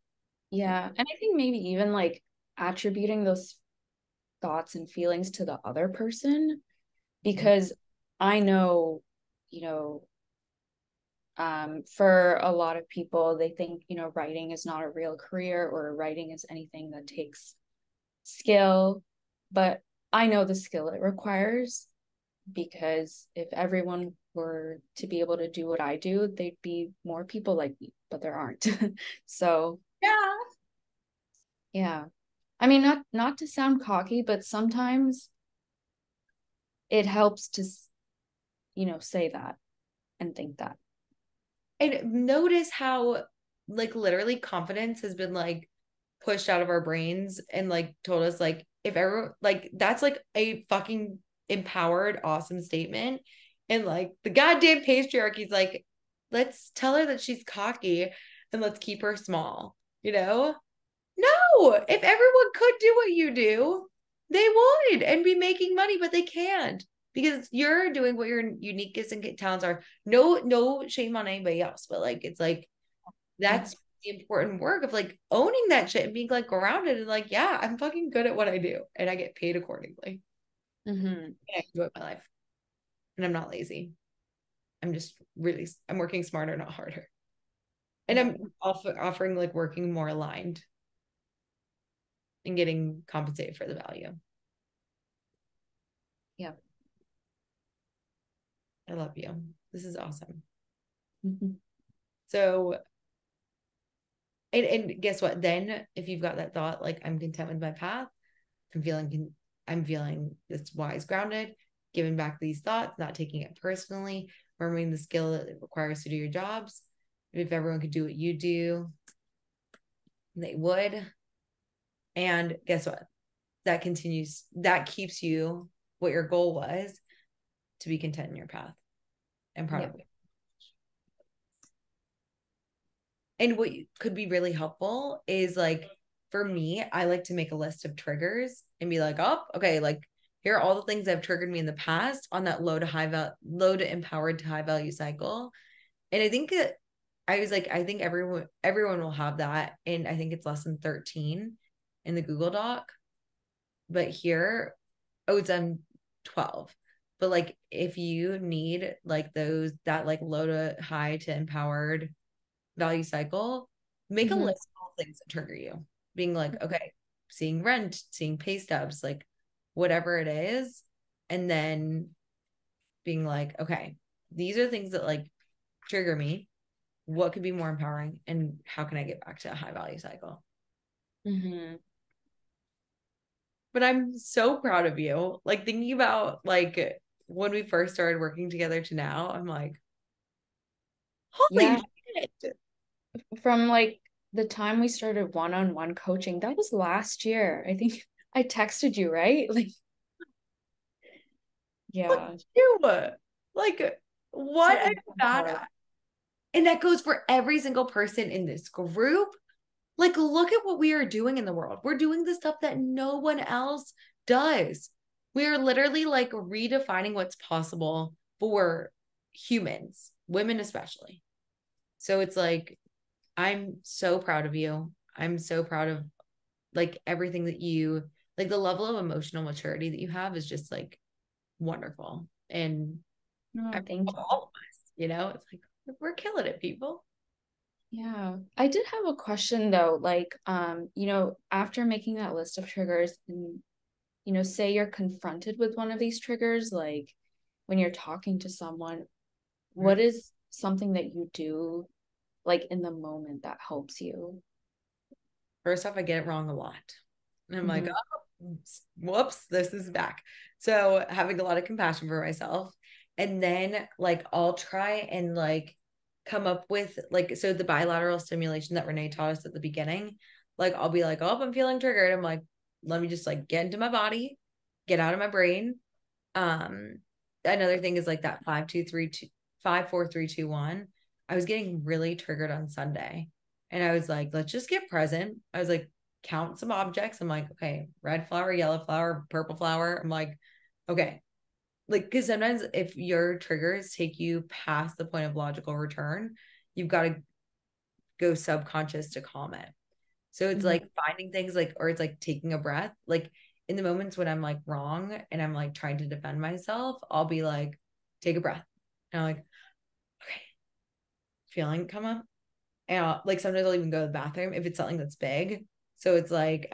[SPEAKER 3] Yeah. And I think maybe even like attributing those thoughts and feelings to the other person, because I know, you know, for a lot of people, they think, writing is not a real career, or writing is anything that takes skill. But I know the skill it requires, because if everyone were to be able to do what I do, there'd be more people like me, but there aren't. So
[SPEAKER 1] Yeah.
[SPEAKER 3] yeah. I mean, not to sound cocky, but sometimes it helps to, say that and think that.
[SPEAKER 1] And notice how like literally confidence has been like pushed out of our brains and like told us like if ever like that's like a fucking empowered awesome statement, and like the goddamn patriarchy's like, let's tell her that she's cocky and let's keep her small, no, if everyone could do what you do, they would and be making money, but they can't because you're doing what your unique gifts and talents are. No shame on anybody else, but like it's like that's the important work of like owning that shit and being like grounded and like, yeah, I'm fucking good at what I do and I get paid accordingly.
[SPEAKER 3] Mm-hmm.
[SPEAKER 1] And I enjoy my life and I'm not lazy. I'm working smarter, not harder. And I'm offering like working more aligned and getting compensated for the value.
[SPEAKER 3] Yeah.
[SPEAKER 1] I love you. This is awesome.
[SPEAKER 3] Mm-hmm.
[SPEAKER 1] So, and guess what? Then if you've got that thought, like I'm content with my path, I'm feeling this wise, grounded, giving back these thoughts, not taking it personally, remembering the skill that it requires to do your jobs. If everyone could do what you do, they would. And guess what? That keeps you what your goal was, to be content in your path and proud of it. And what could be really helpful is like, for me, I like to make a list of triggers and be like, oh, okay, like here are all the things that have triggered me in the past on that low to empowered to high value cycle. And I think I think everyone will have that. And I think it's lesson 13 in the Google Doc. But here, it's 12. But like if you need like that like low to high to empowered value cycle, make a list of all things that trigger you. Being like, okay, seeing rent, seeing pay stubs, like whatever it is. And then being like, okay, these are things that like trigger me. What could be more empowering? And how can I get back to a high value cycle?
[SPEAKER 3] Mm-hmm.
[SPEAKER 1] But I'm so proud of you. Like thinking about like when we first started working together to now, I'm like, holy shit.
[SPEAKER 3] From like the time we started one-on-one coaching, that was last year. I think I texted you, right? Like, yeah.
[SPEAKER 1] You. Like, what
[SPEAKER 3] So
[SPEAKER 1] I'm bad at. And that goes for every single person in this group, Like, look at what we are doing in the world. We're doing the stuff that no one else does. We are literally like redefining what's possible for humans, women especially. So it's like, I'm so proud of you. I'm so proud of like everything that you, like the level of emotional maturity that you have is just like wonderful. And
[SPEAKER 3] Oh,
[SPEAKER 1] I'm
[SPEAKER 3] thank you.
[SPEAKER 1] all of us, you know, it's like we're killing it, people.
[SPEAKER 3] Yeah. I did have a question though, like, after making that list of triggers and, say you're confronted with one of these triggers, like when you're talking to someone, what is something that you do like in the moment that helps you?
[SPEAKER 1] First off, I get it wrong a lot. And I'm like,
[SPEAKER 3] Mhm.
[SPEAKER 1] oh, whoops, this is back. So having a lot of compassion for myself. And then like I'll try and like come up with like, so the bilateral stimulation that Renee taught us at the beginning, like I'll be like, oh, I'm feeling triggered. I'm like, let me just like get into my body, get out of my brain. Another thing is like that 5, 2, 3, 2, 5, 4, 3, 2, 1. I was getting really triggered on Sunday. And I was like, let's just get present. I was like, count some objects. I'm like, okay, red flower, yellow flower, purple flower. I'm like, okay. Like, because sometimes if your triggers take you past the point of logical return, you've got to go subconscious to calm it. So it's
[SPEAKER 3] Mhm.
[SPEAKER 1] like finding things like, or it's like taking a breath. Like in the moments when I'm like wrong and I'm like trying to defend myself, I'll be like, take a breath. And I'm like, okay, feeling come up. And like sometimes I'll even go to the bathroom if it's something that's big. So it's like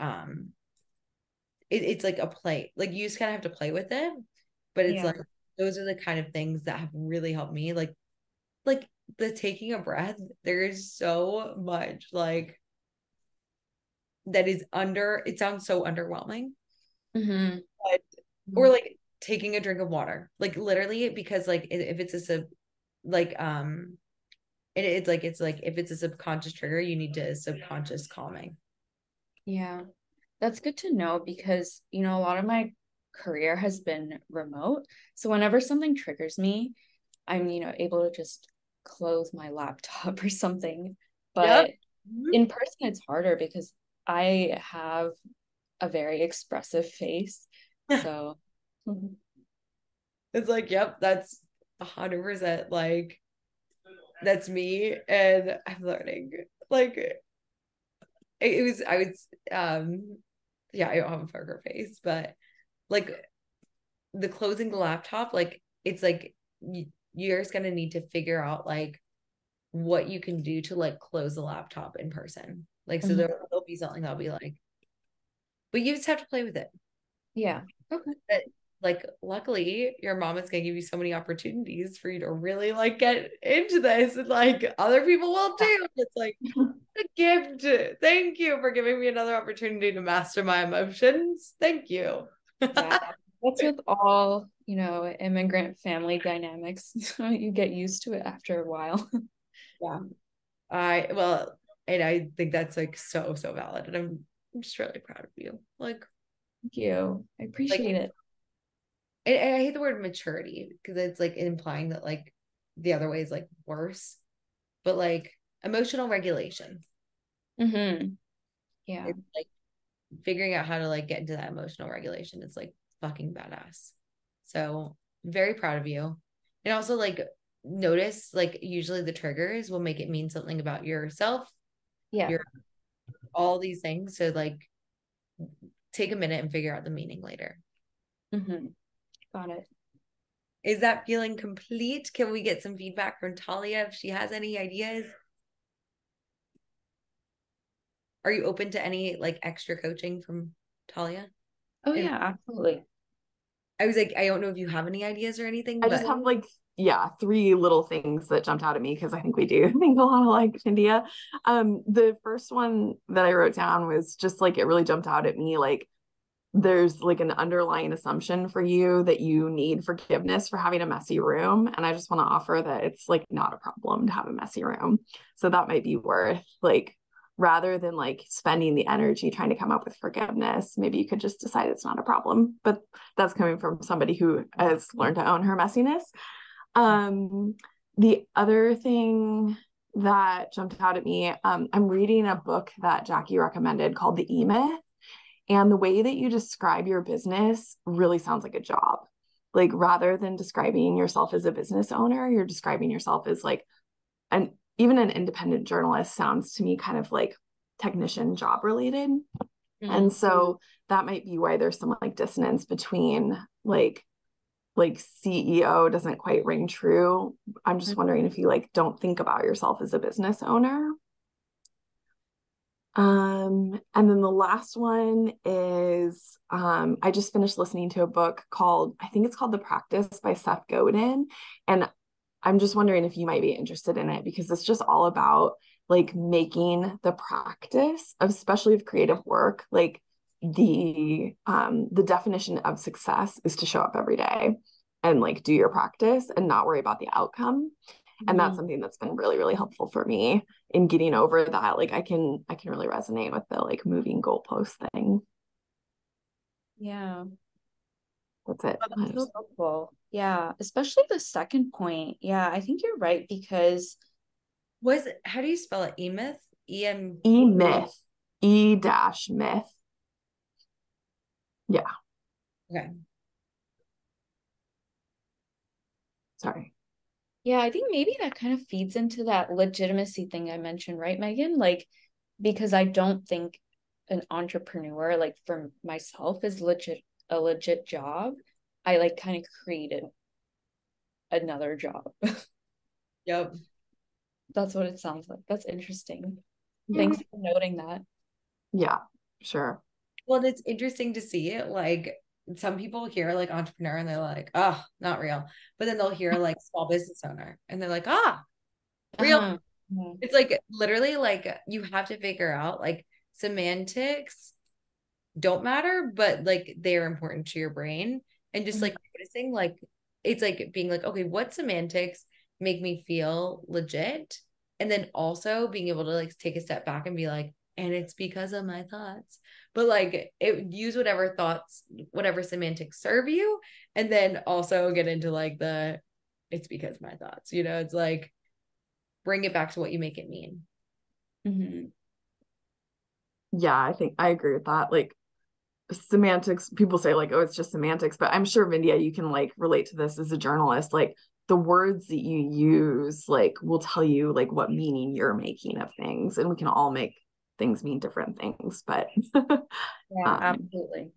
[SPEAKER 1] it's like a play. Like you just kind of have to play with it. But it's
[SPEAKER 3] Yeah.
[SPEAKER 1] like those are the kind of things that have really helped me. Like the taking a breath, there is so much like that is under, it sounds so underwhelming.
[SPEAKER 3] Mm-hmm.
[SPEAKER 1] But or like taking a drink of water. Like literally because like if it's a like it's like if it's a subconscious trigger, you need to subconscious calming.
[SPEAKER 3] Yeah. That's good to know because, a lot of my career has been remote. So whenever something triggers me, I'm, able to just close my laptop or something.
[SPEAKER 1] Yep.
[SPEAKER 3] But in person, it's harder because I have a very expressive face. So,
[SPEAKER 1] It's like, yep, that's 100% like that's me. And I'm learning. Like it was, I was, yeah, I don't have a poker face, but like the closing the laptop, like it's like you're just gonna need to figure out like what you can do to like close the laptop in person. Like, so
[SPEAKER 3] mhm.
[SPEAKER 1] there'll be something that'll be like, but you just have to play with it.
[SPEAKER 3] Yeah. Okay.
[SPEAKER 1] That, like, luckily, your mom is gonna give you so many opportunities for you to really like get into this, and like other people will too. It's like a gift. Thank you for giving me another opportunity to master my emotions. Thank you.
[SPEAKER 3] Yeah. That's with all, immigrant family dynamics. You get used to it after a while.
[SPEAKER 1] Yeah. Well, and I think that's like so, so valid. And I'm just really proud of you.
[SPEAKER 3] Thank you. I
[SPEAKER 1] Like,
[SPEAKER 3] appreciate it.
[SPEAKER 1] and I hate the word maturity because it's like implying that like the other way is like worse, but like emotional regulation.
[SPEAKER 3] Mm-hmm. Yeah.
[SPEAKER 1] It's like figuring out how to like get into that emotional regulation is like fucking badass. So very proud of you. And also like notice like usually the triggers will make it mean something about yourself,
[SPEAKER 3] Yeah.
[SPEAKER 1] your all these things. So like take a minute and figure out the meaning later.
[SPEAKER 3] Mm-hmm. Got it.
[SPEAKER 1] Is that feeling complete? Can we get some feedback from Talia if she has any ideas? Are you open to any like extra coaching from Talia?
[SPEAKER 3] Oh
[SPEAKER 1] And
[SPEAKER 3] yeah, absolutely.
[SPEAKER 1] I was like, I don't know if you have any ideas or anything,
[SPEAKER 2] I
[SPEAKER 1] but
[SPEAKER 2] just have like, yeah, three little things that jumped out at me because I think we do think a lot alike, India. The first one that I wrote down was just like it really jumped out at me like there's like an underlying assumption for you that you need forgiveness for having a messy room. And I just want to offer that it's like not a problem to have a messy room. So that might be worth like rather than like spending the energy trying to come up with forgiveness, maybe you could just decide it's not a problem. But that's coming from somebody who has learned to own her messiness. The other thing that jumped out at me. I'm reading a book that Jackie recommended called The E-Myth. And the way that you describe your business really sounds like a job. Like rather than describing yourself as a business owner, you're describing yourself as like even an independent journalist sounds to me kind of like technician job related. Mm-hmm. And so that might be why there's some like dissonance between like CEO doesn't quite ring true. I'm just wondering if you like don't think about yourself as a business owner. And then the last one is I just finished listening to a book called, I think it's called The Practice by Seth Godin. And I'm just wondering if you might be interested in it, because it's just all about like making the practice of, especially of creative work, like the definition of success is to show up every day and like do your practice and not worry about the outcome. And that's something that's been really, really helpful for me in getting over that. Like I can really resonate with the like moving goalpost thing.
[SPEAKER 3] Yeah.
[SPEAKER 2] That's it.
[SPEAKER 3] Oh, that's so helpful. Yeah. Especially the second point. Yeah. I think you're right, because
[SPEAKER 1] how do you spell it? E-Myth?
[SPEAKER 2] E-Myth. E-Myth. Yeah.
[SPEAKER 1] Okay.
[SPEAKER 3] Sorry. Yeah, I think maybe that kind of feeds into that legitimacy thing I mentioned, right, Megan? Like, because I don't think an entrepreneur, like for myself, is a legit job. I like kind of created another job.
[SPEAKER 1] Yep.
[SPEAKER 3] That's what it sounds like. That's interesting. Thanks for noting that.
[SPEAKER 2] Yeah, sure.
[SPEAKER 1] Well, it's interesting to see it. Like some people hear like entrepreneur and they're like, oh, not real. But then they'll hear like small business owner and they're like, real. Uh-huh. It's like literally like you have to figure out like semantics don't matter, but like they're important to your brain. And just like noticing, like it's like being like, okay, what semantics make me feel legit? And then also being able to like take a step back and be like, and it's because of my thoughts. But like use whatever thoughts, whatever semantics serve you, and then also get into like it's because of my thoughts. It's like bring it back to what you make it mean.
[SPEAKER 2] Mm-hmm. Yeah, I think I agree with that. Like semantics, people say like, oh, it's just semantics, but I'm sure, Vindia, you can like relate to this as a journalist. Like the words that you use like will tell you like what meaning you're making of things, and we can all make things mean different things, but
[SPEAKER 3] yeah, absolutely.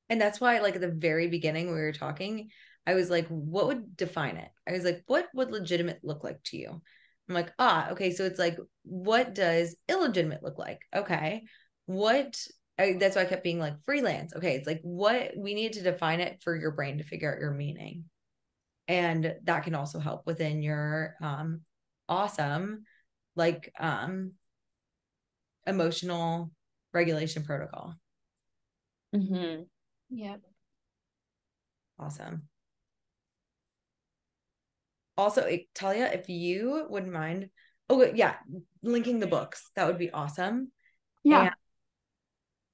[SPEAKER 1] And that's why like at the very beginning when we were talking, I was like, what would define it? I was like, what would legitimate look like to you? I'm like, okay, so it's like, what does illegitimate look like? Okay, that's why I kept being like freelance. Okay, it's like what we need to define it for your brain to figure out your meaning. And that can also help within your awesome like emotional regulation protocol.
[SPEAKER 3] Mm-hmm. Yep.
[SPEAKER 1] Awesome. Also, Talia, if you wouldn't mind, yeah, linking the books, that would be awesome.
[SPEAKER 2] Yeah.
[SPEAKER 1] And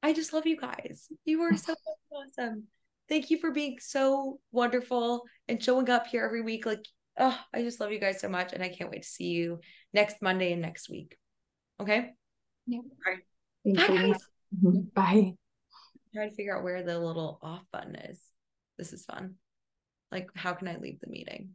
[SPEAKER 1] I just love you guys. You are so awesome. Thank you for being so wonderful and showing up here every week. Like, I just love you guys so much. And I can't wait to see you next Monday and next week. Okay?
[SPEAKER 3] Yeah.
[SPEAKER 1] All right.
[SPEAKER 2] Thanks, ladies. Bye.
[SPEAKER 1] Try to figure out where the little off button is. This is fun. Like, how can I leave the meeting?